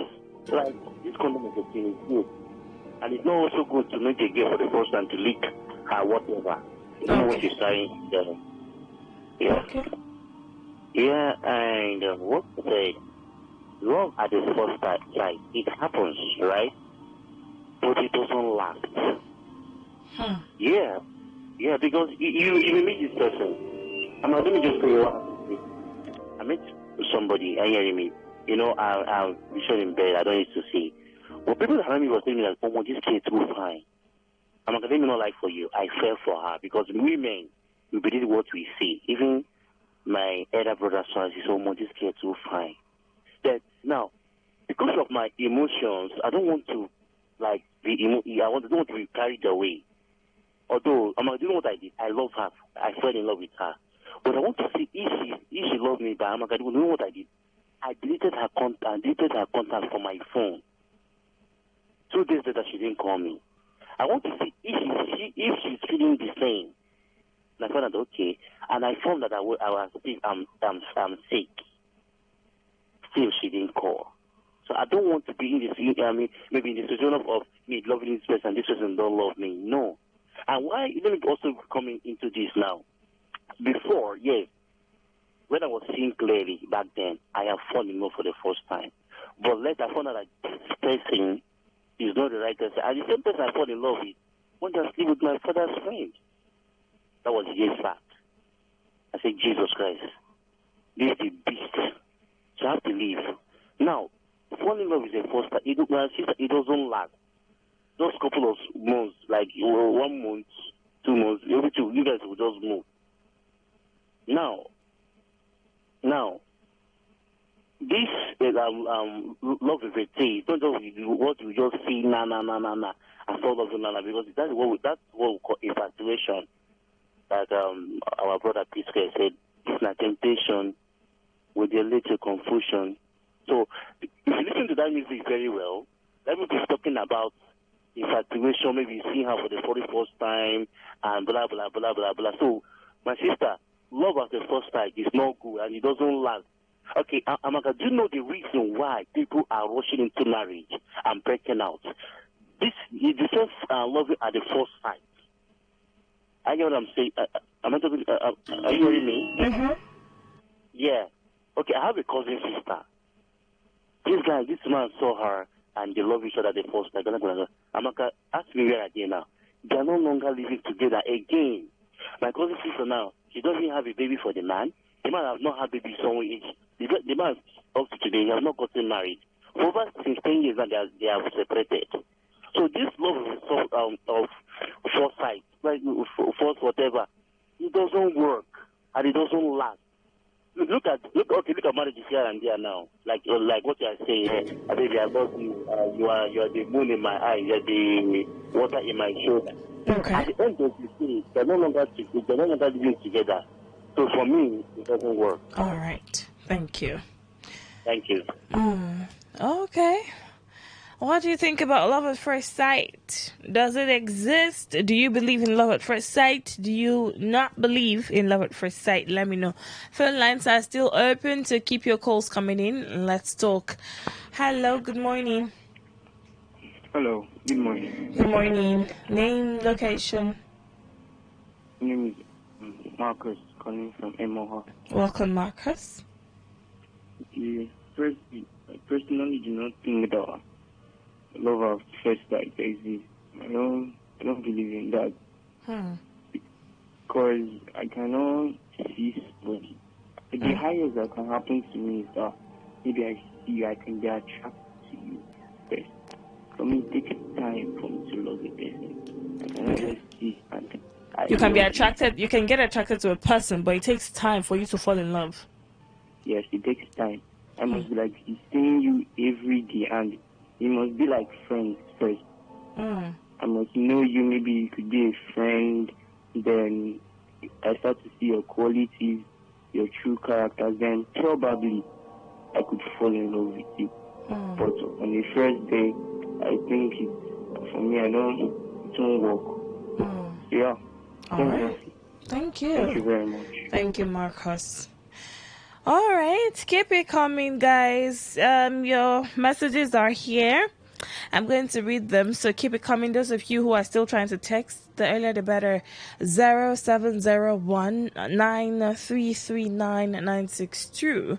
like, this condom is a thing, is good. And it's not also good to make a girl for the first time to lick her whatever. You know what you're saying? Yeah. Okay. Yeah, and what to say? Love at the first sight, it happens, right? But it doesn't last. Yeah, because you meet this person. Let me just say what I met somebody, and hearing me. You know, I'll be sure in bed. I don't need to see. But people around me were telling me like, "Oh, this kid too fine." I'm like, "Let me not lie for you. I fell for her because women, we believe what we see. Even my elder brother saw he said, "Oh, this kid too fine." That now, because of my emotions, I don't want to like be I don't want to be carried away. Although I'm like, you know what I did? I love her. I fell in love with her. But I want to see if she loves me. But I'm like, you know what I did? I deleted her contact from my phone. 2 days later, she didn't call me. I want to see if she's feeling the same. And I found out okay, and I found that I'm sick. Still, she didn't call. So I don't want to be in this. Maybe in the situation of me loving this person, this person don't love me. No. And why? Let me also coming into this now. Before, yes, when I was seeing clearly back then, I have fallen in love for the first time. But later, I found out that this person is not the right person. And the same person I fall in love with went to sleep with my father's friend. That was his fact. I said, Jesus Christ, this is the beast. So I have to leave. Now, falling in love is the first time. It doesn't last. Those couple of months, like 1 month, 2 months, every two, you guys will just move. Now, this love is a thing. It's not just what you just see, na, and sort of, because that's what we call infatuation. Like our brother Pisker said, it's not temptation with a little confusion. So, if you listen to that music very well, that music is talking about infatuation, maybe seeing her for the 41st time, and blah, blah, blah, blah, blah. So, my sister, love at the first sight is not good, and it doesn't last. Okay, Amaka, do you know the reason why people are rushing into marriage and breaking out? This is the first loving at the first sight. I know what I'm saying. Are you hearing me? Mm-hmm. Yeah. Okay, I have a cousin sister. This man saw her and they love each other at the first sight. Amaka, ask me where I now. They are no longer living together again. My cousin sister now, she doesn't have a baby for the man. The man has not had baby somewhere age. The man up to today, he has not gotten married. For over 16 years now, they have separated. So this love of foresight, like force whatever, it doesn't work and it doesn't last. Look at marriages here and there now. Like what you are saying, baby, I love you. You are the moon in my eye. You are the water in my shoulder. Okay. At the end of the day, they're no longer living together. So for me, it doesn't work. All right. Thank you. Thank you. Okay. What do you think about love at first sight? Does it exist? Do you believe in love at first sight? Do you not believe in love at first sight? Let me know. Phone lines are still open, so keep your calls coming in. Let's talk. Hello, good morning. Hello, good morning. Good morning. Name, location. My name is Marcus, calling from Emoha. Welcome, Marcus. I personally do not think that love at first sight exists. I don't believe in that. Because I cannot see somebody. The highest that can happen to me is that maybe I see you, I can get attracted to you. Yes. For me, it takes time for me to love a person. I cannot just see and You can be attracted. You can get attracted to a person, but it takes time for you to fall in love. Yes, it takes time. I must be like seeing you every day, and you must be like friends first. I must know you. Maybe you could be a friend. Then I start to see your qualities, your true characters. Then probably I could fall in love with you. But on the first day, I think for me, it won't work. Yeah. All right. Thank you. Thank you very much. Thank you, Marcus. All right, keep it coming, guys. Your messages are here. I'm going to read them, so keep it coming. Those of you who are still trying to text, the earlier the better. 0701 9339 962.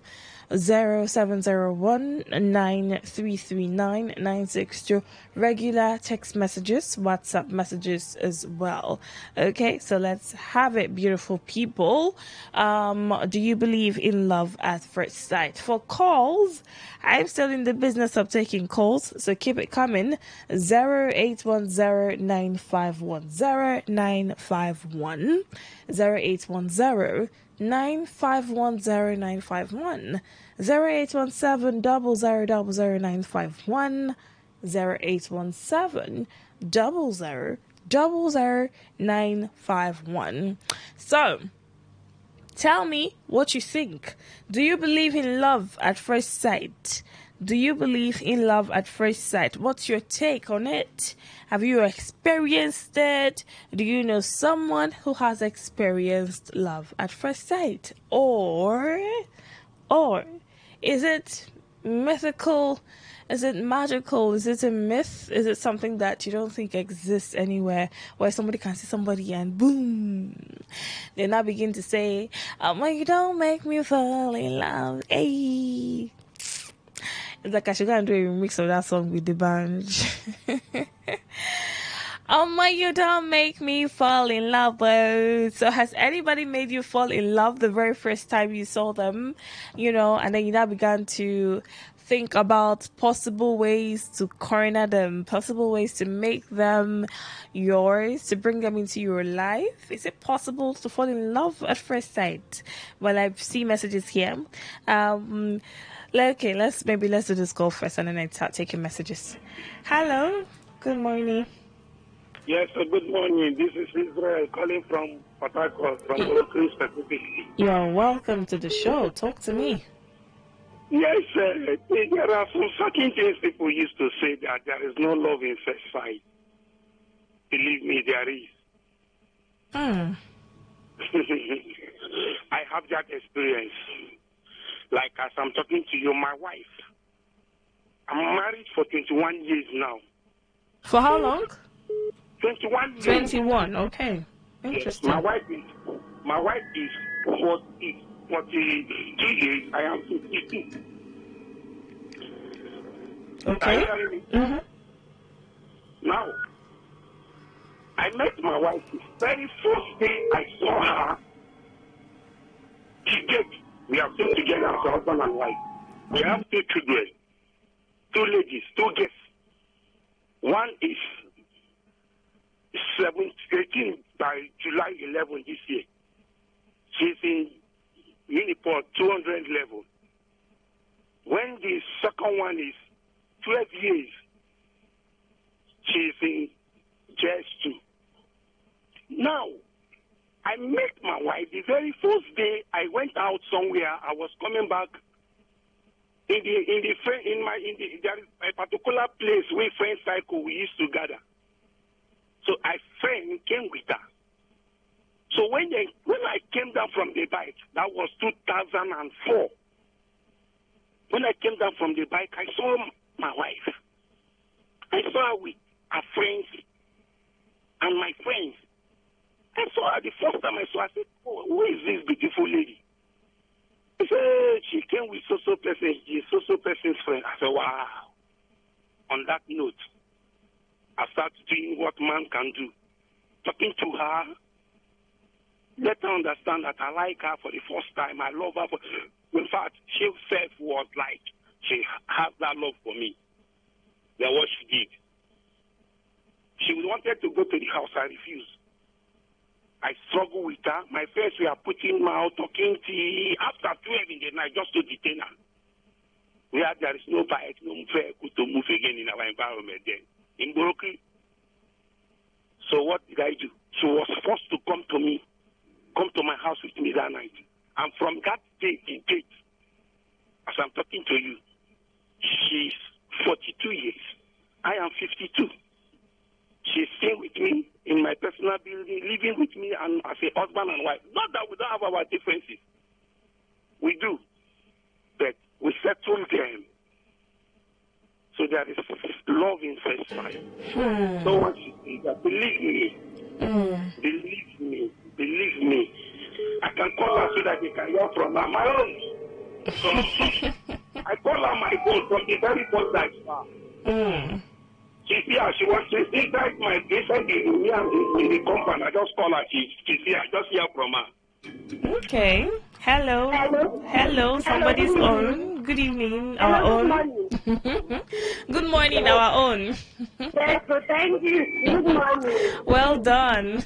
0701 9339 962. Regular text messages, WhatsApp messages as well. Okay, so let's have it, beautiful people. Do you believe in love at first sight? For calls, I'm still in the business of taking calls, so keep it coming. 0810 9510 951. 0810 9510951. 0817 0000951. 0817 0000951. So, tell me what you think. Do you believe in love at first sight? Do you believe in love at first sight? What's your take on it? Have you experienced it? Do you know someone who has experienced love at first sight? Or is it mythical? Is it magical? Is it a myth? Is it something that you don't think exists anywhere, where somebody can see somebody and boom, they now begin to say, "Oh, you don't make me fall in love." Hey. It's like I should go and do a remix of that song with the band. Oh, you don't make me fall in love. So has anybody made you fall in love the very first time you saw them? And then you now began to think about possible ways to corner them, possible ways to make them yours, to bring them into your life. Is it possible to fall in love at first sight? Well, I see messages here. Okay, let's do this call first, and then I start taking messages. Hello, good morning. Yes, good morning. This is Israel calling from Port Harcourt, from Oakland specifically. You're welcome to the show. Talk to me. Yes, there are some certain things people used to say that there is no love in first sight. Believe me, there is. I have that experience. Like as I'm talking to you, my wife. I'm married for 21 years now. For how long? 21 years. 21, okay. Interesting. Yes, my wife is 42 years. I am 52. Okay. Now, I met my wife the very first day I saw her. We have been together as husband and wife. We have 2 children, 2 ladies, 2 girls. One is 18 by July 11 this year. She's in Uniport 200 level. When the second one is 12 years, she's in JS2. Now, I met my wife the very first day I went out somewhere. I was coming back. There is a particular place where friend cycle we used to gather. So a friend came with her. So when I came down from the bike, that was 2004. When I came down from the bike, I saw my wife. I saw her with her friends and my friends. I saw her the first time I saw her. I said, "Oh, who is this beautiful lady?" He said, "She came with so-so person. She's so-so person's friend." I said, "Wow." On that note, I started doing what man can do. Talking to her, let her understand that I like her for the first time. I love her. In fact, she herself was like she has that love for me than what she did. She wanted to go to the house. I refused. I struggled with her. My friends were putting mouth, talking tea after 12 in the night just to detain her. Where there is no bike, no vehicle to move again in our environment then. In Borokri. So what did I do? She was forced to come to me, come to my house with me that night. And from that day to date, as I'm talking to you, she's 42 years. I am 52. She's staying with me in my personal building, living with me and as a husband and wife. Not that we don't have our differences. We do. But we settle them. So there is love in first sight. No one should say that. Believe me. Believe me. Believe me. I can call her so that they can hear from her. My own. I call her my phone from the very first time. She was inside inside the compound. I just call her. She's here. I just hear from her. Okay. Hello. Hello. Somebody's on. Good evening. Our own. Good morning, our own. Yes, so thank you. Good morning. Well done.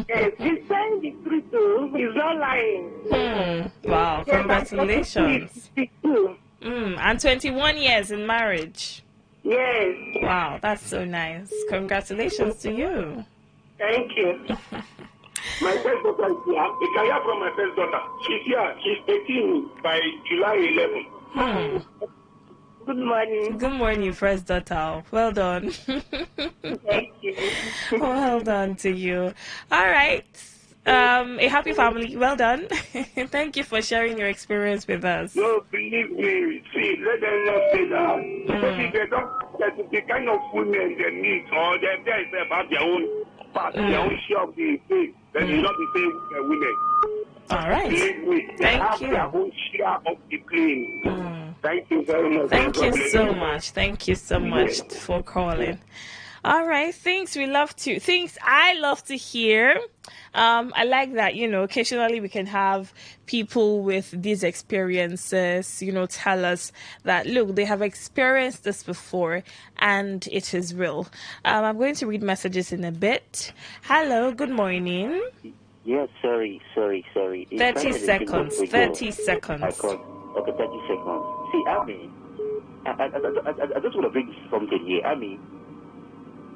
Yes, he's saying the truth too. He's not lying. Wow. Yes, Congratulations. And 21 years in marriage. Yes. Wow, that's so nice. Congratulations to you. Thank you. My first daughter is here. You can hear from my first daughter. She's here. She's 18 by July 11. Good morning. Good morning, first daughter. Well done. Thank you. Well done to you. All right. A happy family. Well done. Thank you for sharing your experience with us. No, believe me. See, let them not say that. Maybe they don't get the kind of women they need, or they about their own part, their own share of the faith. They will not be saying women. All right. Believe me. They have their own share of the claim. Thank you very much. Thank you so much. Thank you so much for calling. All right, things I love to hear. I like that, occasionally we can have people with these experiences, tell us that, look, they have experienced this before and it is real. I'm going to read messages in a bit. Hello, good morning. Yes, sorry. 30 seconds. 30 seconds. Okay, 30 seconds. See, I just want to bring something here.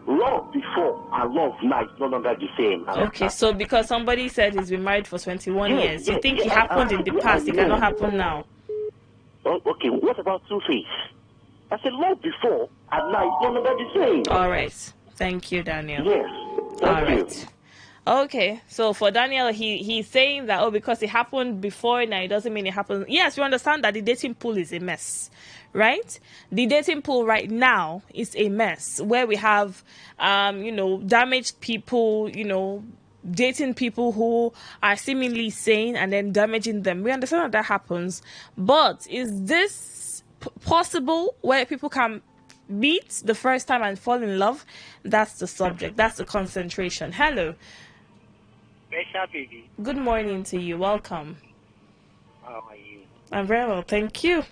Love before and love now is no longer the same. Okay, so because somebody said he's been married for 21 years, you think it happened in the past, it cannot happen now? Oh, okay, what about Two-Face? I said love before and now it's no longer the same. All right. Thank you, Daniel. Yes. All right. Okay, so for Daniel, he's saying that, because it happened before, now it doesn't mean it happened. Yes, you understand that the dating pool is a mess, right? The dating pool right now is a mess where we have, damaged people, dating people who are seemingly sane and then damaging them. We understand that happens. But is this possible where people can meet the first time and fall in love? That's the subject. That's the concentration. Hello. Special baby. Good morning to you. Welcome. How are you? I'm very well, thank you.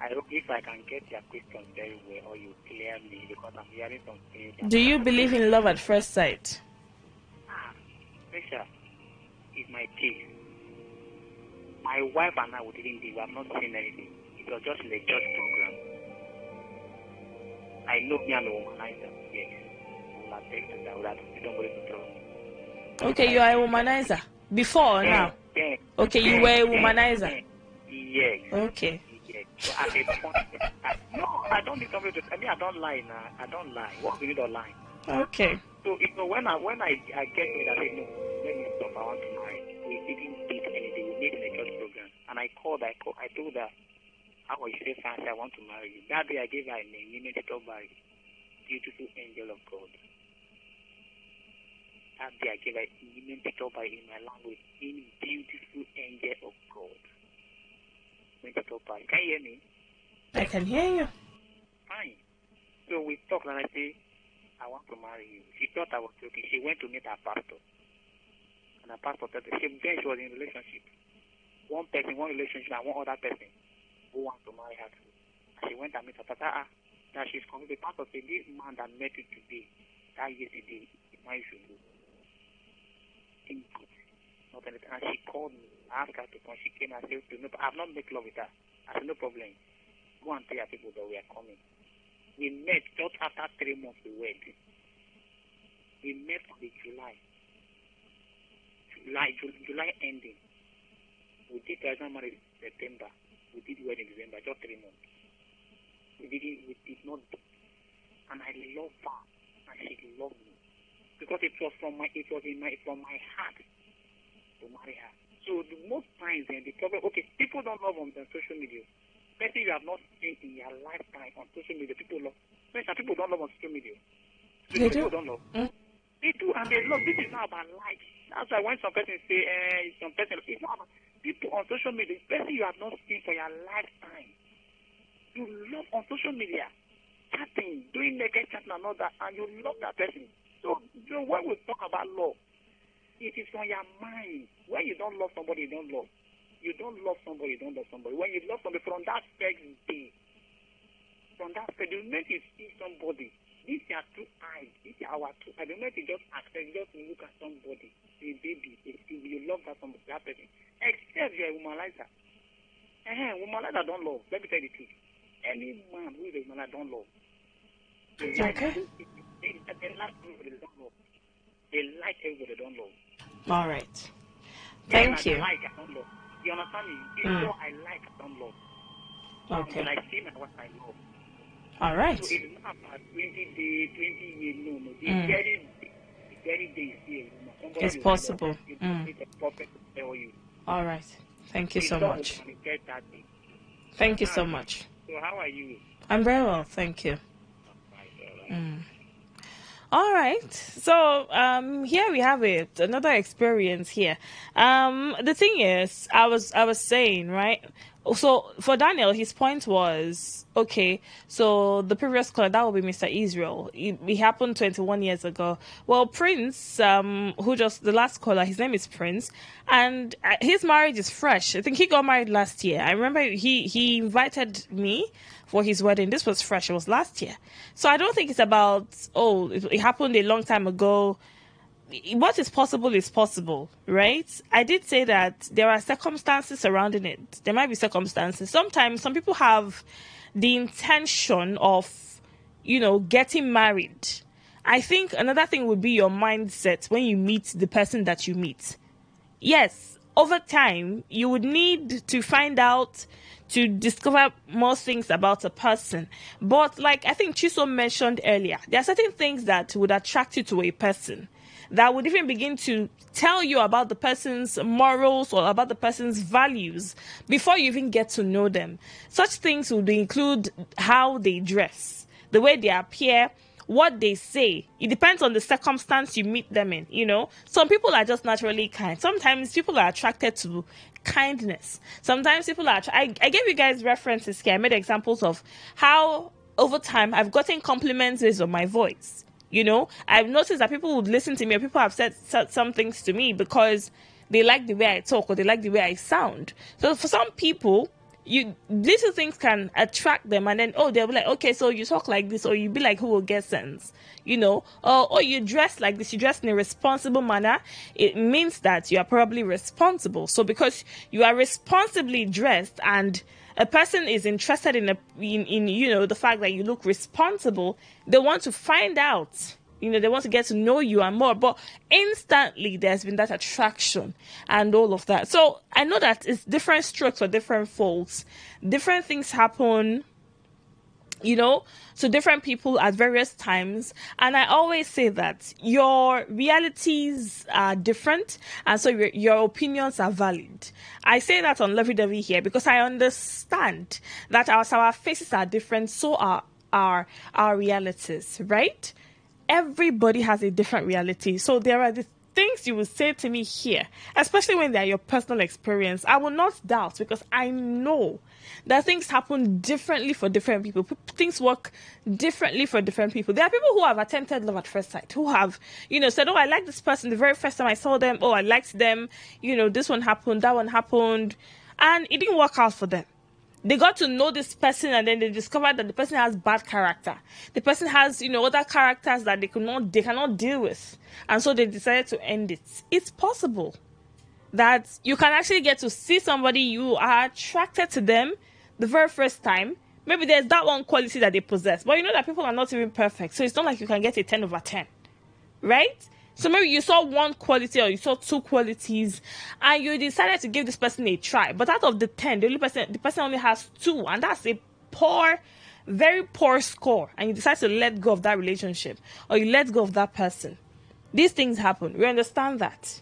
I hope if I can get your question very well, or you clear me, because I'm hearing something. Do you believe in love at first sight? Special is my case. My wife and I we didn't deal. I'm not saying anything. It was just in a church program. I know me and a womanizer. Yes. I will attest to that. Don't worry to trouble. Okay, you are a womanizer. Before or now? Okay, you were a womanizer. Yes. Okay. Yes. So at a point, no, I don't need somebody to. I don't lie now. I don't lie. What do you don't lie? Okay. So when I get to it, I say no. Let me stop. I want to marry. We didn't date anything. We met in a church program, and I told her, how was you say fancy? I want to marry you. That day I gave her a name, Nimedito Barry, beautiful angel of God. That day I gave her Nimedito Barry in my language, in beautiful angel of God. Nimedito Barry. Can you hear me? I can hear you. Fine. So we talked, and I say, I want to marry you. She thought I was joking. She went to meet her pastor. And her pastor told her, then she was in a relationship. One person, one relationship, and one other person. who wants to marry her too. And she went and met her pastor. That she's coming. The pastor said, this man that met you today, that yesterday, the man you should go. Not anything. And she called me. I asked her to come. She came and said, no, I've not made love with her. I said, no problem. Go and tell your people that we are coming. We met just after 3 months we wed. We met on the July ending. We did the marriage in September. We did wedding in December, just 3 months. We did not do. And I love her, and she loved me because it was from my heart to marry her. So the most times, the problem, okay, people don't love on social media. Especially you have not seen in your lifetime on social media. People don't love on social media. People don't love. They do, and they love. This is not about like. That's why when some person say, it's not about people on social media, especially you have not seen for your lifetime. You love on social media, chatting, doing naked chatting and all that, and you love that person. So when we talk about love, it is on your mind. When you don't love somebody, you don't love. You don't love somebody, you don't love somebody. When you love somebody, from that first day, the moment you see somebody, these are two eyes, these are our two eyes. The moment you just accept, just look at somebody, a baby, you love that somebody, that person. Except you're a womanizer. Womanizer don't love. Let me tell you the truth. Any man who is a womanizer don't love. They like everybody, they don't love. They like everybody, don't love. All right. Thank you. I don't love. You understand me? People I like, I don't love. Okay. When I see my what I love. All right. So it's not about 20 days, 20 years, no. The very day is here. It's possible. It's a prophet to tell you. All right. Thank you so much. Thank you so much. So how are you? I'm very well, thank you. All right. So here we have it. Another experience here. The thing is, I was saying, right? So for Daniel, his point was, okay, so the previous caller, that would be Mr. Israel. It happened 21 years ago. Well, Prince, the last caller, his name is Prince, and his marriage is fresh. I think he got married last year. I remember he invited me for his wedding. This was fresh. It was last year. So I don't think it's about, it happened a long time ago. What is possible, right? I did say that there are circumstances surrounding it. There might be circumstances. Sometimes some people have the intention of, getting married. I think another thing would be your mindset when you meet the person that you meet. Yes, over time, you would need to find out, to discover more things about a person. But like I think Chiso mentioned earlier, there are certain things that would attract you to a person, that would even begin to tell you about the person's morals or about the person's values before you even get to know them. Such things would include how they dress, the way they appear, what they say. It depends on the circumstance you meet them in, Some people are just naturally kind. Sometimes people are attracted to kindness. Sometimes people are... I gave you guys references here. I made examples of how over time I've gotten compliments based on my voice. I've noticed that people would listen to me, or people have said some things to me because they like the way I talk or they like the way I sound. So for some people, little things can attract them, and then they'll be like, okay, so you talk like this, or you be like, who will get sense, or you dress like this, you dress in a responsible manner. It means that you are probably responsible. So because you are responsibly dressed and a person is interested in the fact that you look responsible, they want to find out. They want to get to know you and more, but instantly there's been that attraction and all of that. So I know that it's different strokes for different folks. Different things happen, to different people at various times. And I always say that your realities are different, and so your opinions are valid. I say that on lovey-dovey here because I understand that as our faces are different, so are our realities, right? Everybody has a different reality. So there are the things you will say to me here, especially when they're your personal experience. I will not doubt, because I know that things happen differently for different people. Things work differently for different people. There are people who have attempted love at first sight, who have, said, I like this person the very first time I saw them. I liked them. This one happened, that one happened. And it didn't work out for them. They got to know this person and then they discovered that the person has bad character. The person has, other characters that they cannot deal with. And so they decided to end it. It's possible that you can actually get to see somebody, you are attracted to them the very first time. Maybe there's that one quality that they possess. But you know that people are not even perfect. So it's not like you can get a 10 over 10. Right? So maybe you saw one quality or you saw two qualities and you decided to give this person a try. But out of the 10, the person only has 2, and that's a very poor score. And you decide to let go of that relationship or you let go of that person. These things happen. We understand that.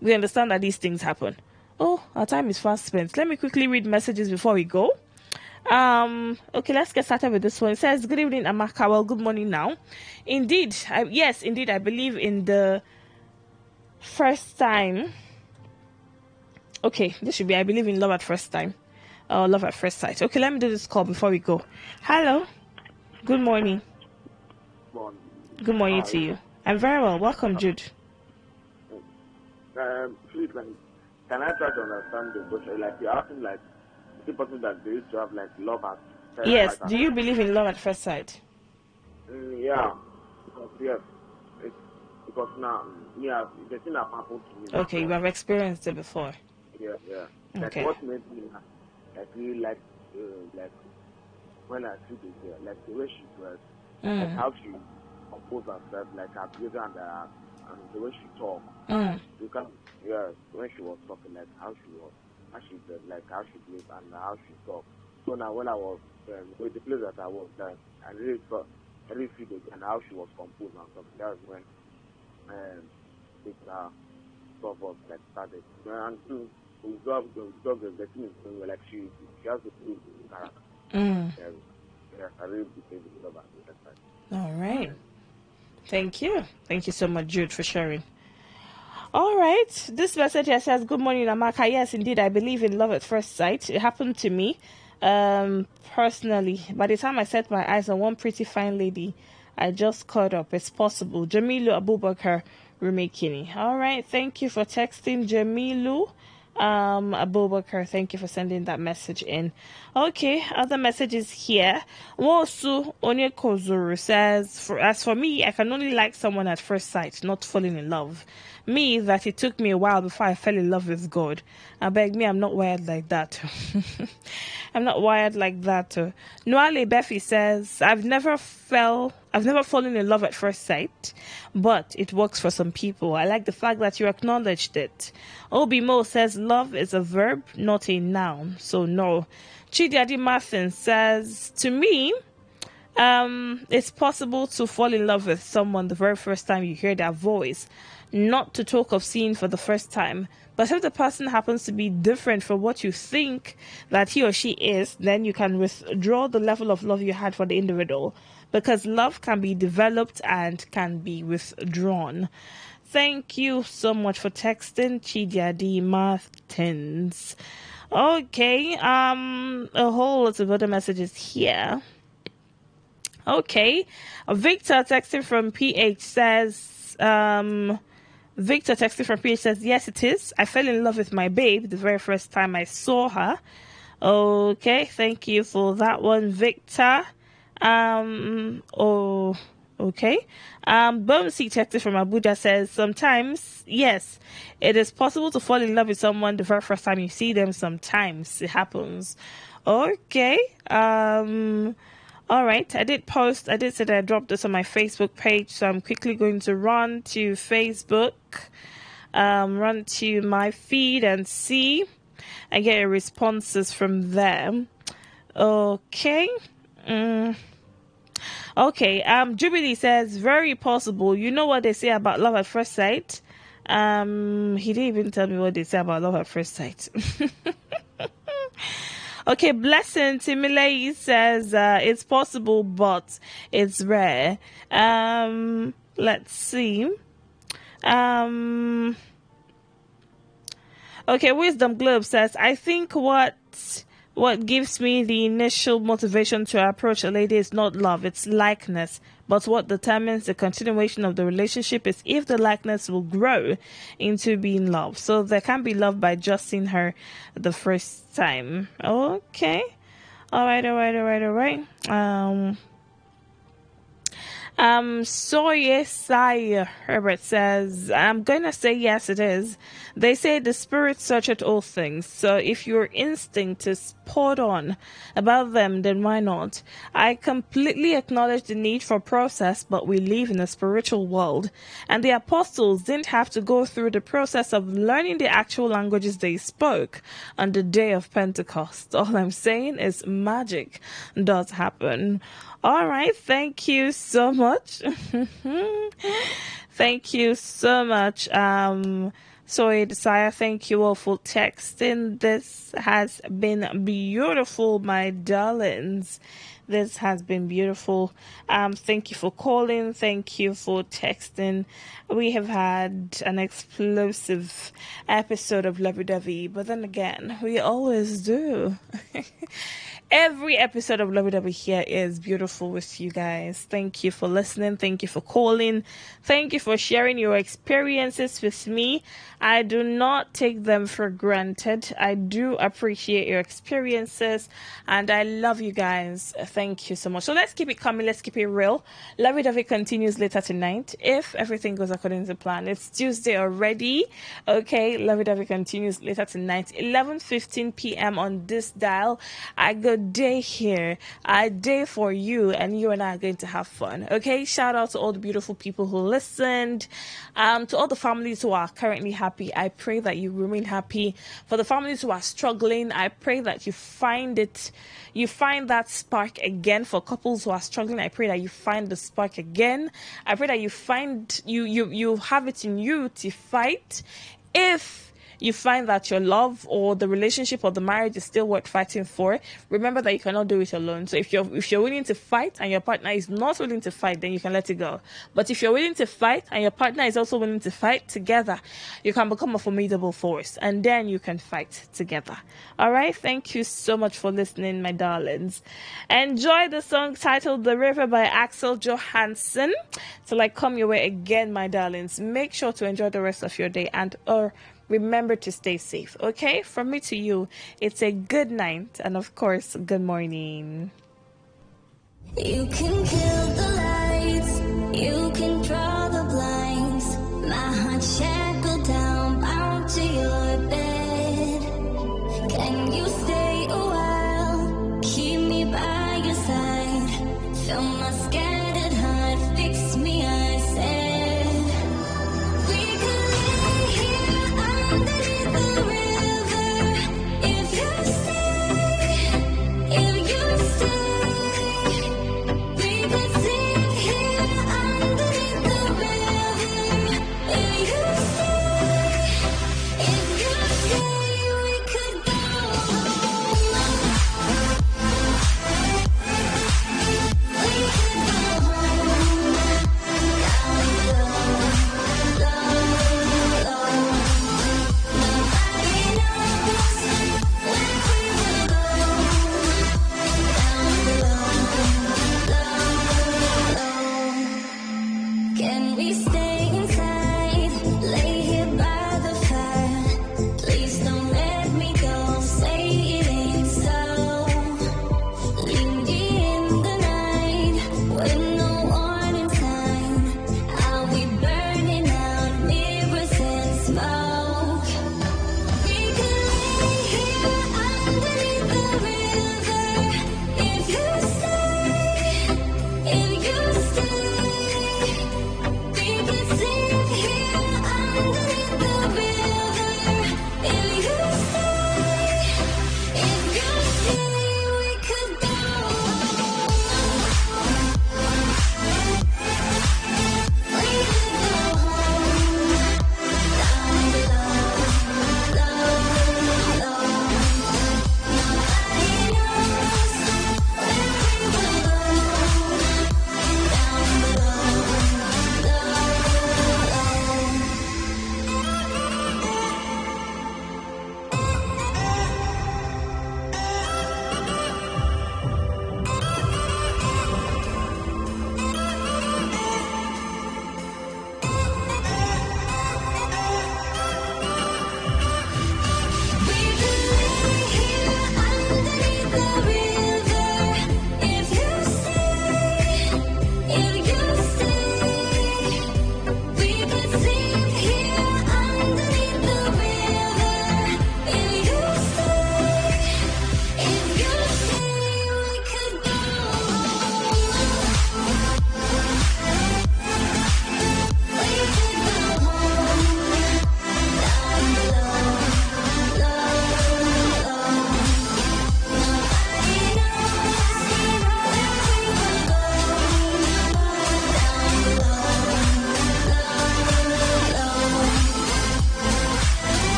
We understand that these things happen. Oh, our time is fast spent. Let me quickly read messages before we go. Okay, let's get started with this one. It says, good evening, Amaka. Well, good morning now. Indeed, I believe in the first time. Okay, this should be, I believe in love at first time. Or love at first sight. Okay, let me do this call before we go. Hello. Good morning. Morning. Good morning to you. I'm very well. Welcome, Jude. Please, can I try to understand the question? Like, you're asking, like, the person that they used to have, like, love at first sight. Yes. Do you believe in love at first sight? Yeah. Yes. Because now, the thing that happened to me. Okay, you have experienced it before. Yeah. Okay. Like, what made me, really like when I see the girl, like, the way she dressed, like, how she composed herself, like, her behavior and the way she talked. You can, when she was talking, like, how she was. How she did, like how she lived and how she talked. So now when I was with the place that I was there, I really feel it and how she was composed and stuff. That was when it stuff was like started. And too, the thing is like she has a good character. I really became a lover at that time. All right. Thank you. Thank you so much, Jude, for sharing. All right. This message here says, good morning, Amaka. Yes, indeed, I believe in love at first sight. It happened to me personally. By the time I set my eyes on one pretty fine lady, I just caught up. It's possible. Jamilu Abubakar Rumekini. All right. Thank you for texting, Jamilu Abubakar. Thank you for sending that message in. Okay, other messages here. Wosu Onyekozuru says, as for me, I can only like someone at first sight, not falling in love. Me, that it took me a while before I fell in love with God. I beg me, I'm not wired like that. I'm not wired like that. Noale Beffy says, I've never fallen in love at first sight, but it works for some people. I like the fact that you acknowledged it. Obi Mo says, love is a verb, not a noun. So no. Chidiadi Martin says, to me, it's possible to fall in love with someone the very first time you hear their voice, not to talk of seeing for the first time. But if the person happens to be different from what you think that he or she is, then you can withdraw the level of love you had for the individual, because love can be developed and can be withdrawn. Thank you so much for texting, Chidiadi Martins. Okay, a whole lot of other messages here. Okay, Victor texting from PH says, yes, it is. I fell in love with my babe the very first time I saw her. Okay, thank you for that one, Victor. Okay. Bonesy texted from Abuja says, sometimes, yes, it is possible to fall in love with someone the very first time you see them. Sometimes it happens. Okay. All right. I did say that I dropped this on my Facebook page, so I'm quickly going to run to Facebook, run to my feed and see and get your responses from there. Okay. Okay, Jubilee says, very possible. You know what they say about love at first sight? He didn't even tell me what they say about love at first sight. Okay, Blessing Timilei says, it's possible, but it's rare. Let's see. Okay, Wisdom Globe says, I think what gives me the initial motivation to approach a lady is not love, it's likeness, But what determines the continuation of the relationship is if the likeness will grow into being love. So there can be love by just seeing her the first time. Okay. All right. Soyesai Herbert says, I'm gonna say yes, it is. They say the spirit searcheth all things. So if your instinct is spot on about them, then why not? I completely acknowledge the need for process, but we live in a spiritual world. And the apostles didn't have to go through the process of learning the actual languages they spoke on the day of Pentecost. All I'm saying is magic does happen. All right, thank you so much. Thank you so much. Sorry, Desire, thank you all for texting. This has been beautiful, my darlings. This has been beautiful. Thank you for calling. Thank you for texting. We have had an explosive episode of Lovey Dovey, but then again, we always do. Every episode of Lovey Dovey here is beautiful with you guys. Thank you for listening. Thank you for calling. Thank you for sharing your experiences with me. I do not take them for granted. I do appreciate your experiences and I love you guys. Thank you so much. So let's keep it coming. Let's keep it real. Lovey Dovey continues later tonight if everything goes according to plan. It's Tuesday already. Okay, Lovey Dovey continues later tonight, 11:15 p.m. on this dial. I go day here, a day for you, and you and I are going to have fun. Okay, shout out to all the beautiful people who listened, to all the families who are currently happy. I pray that you remain happy. For the families who are struggling, I pray that you find that spark again. For couples who are struggling, I pray that you find the spark again. I pray that you find you have it in you to fight. If you find that your love or the relationship or the marriage is still worth fighting for, remember that you cannot do it alone. So if you're willing to fight and your partner is not willing to fight, then you can let it go. But if you're willing to fight and your partner is also willing to fight, together you can become a formidable force and then you can fight together. All right, thank you so much for listening, my darlings. Enjoy the song titled The River by Axel Johansson. Till I come your way again, my darlings, make sure to enjoy the rest of your day and remember to stay safe, okay? From me to you, it's a good night and, of course, good morning. You can kill the lights, you can draw the blinds. My heart shackled down, bound to your bed. Can you stay a while? Keep me by your side. Fill my scattered heart, fix me, I said. You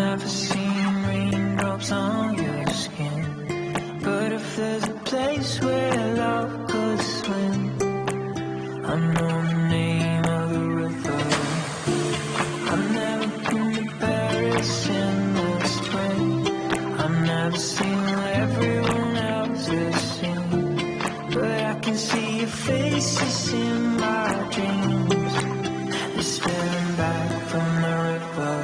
never seen raindrops on your skin, but if there's a place where love could swim, I know the name of the river. I've never been to Paris in the spring, I've never seen what everyone else has seen, but I can see your faces in my dreams. You're staring back from the river.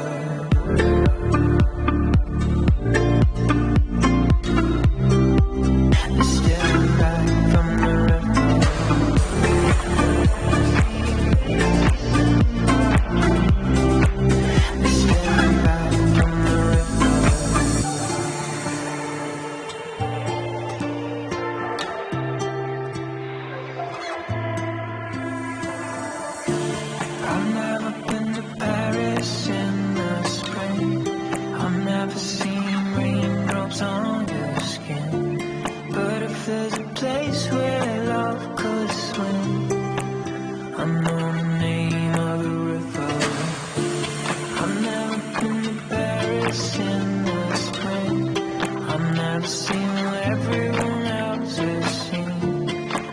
You're staring back from the river. You're staring back from the river. I've never been to Paris in the spring, I've never seen raindrops on your skin, but if there's a place where love could swim, I know the name of the river. I've never been to Paris in the spring, I've never seen what everyone else has seen,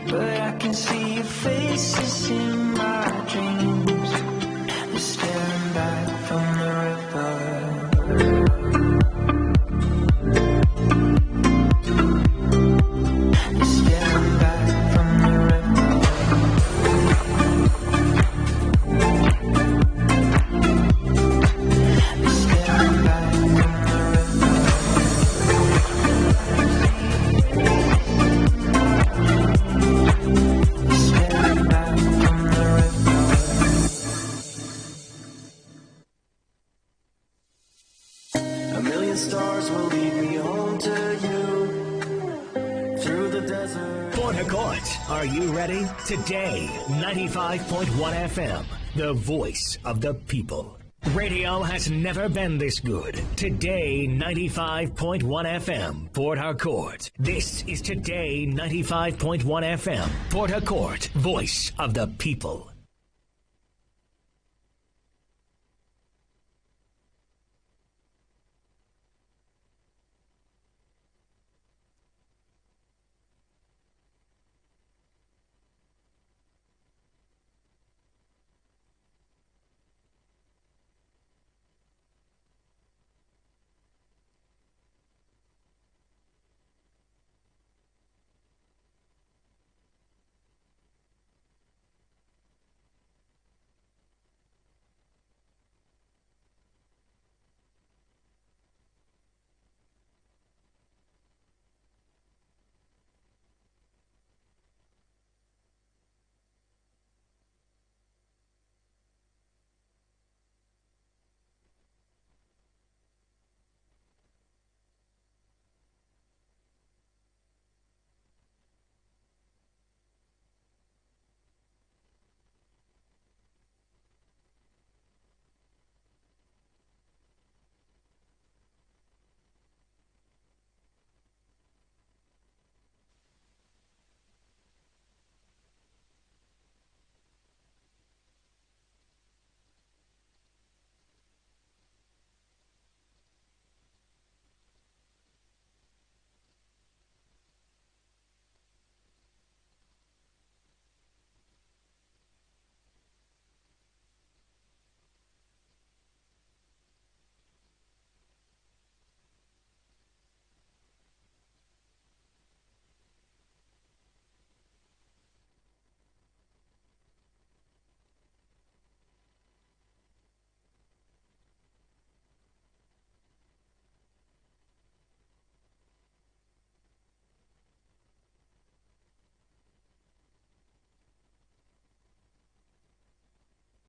but I can see your faces in my dreams. You're staring back from the river. You're staring back from the river. You're staring back from the river. You're staring back from the river. A million stars will lead me home to you through the desert. Port Harcourt, are you ready? Today, 95.1 FM, the voice of the people. Radio has never been this good. Today, 95.1 FM, Port Harcourt. This is Today 95.1 FM, Port Harcourt, voice of the people.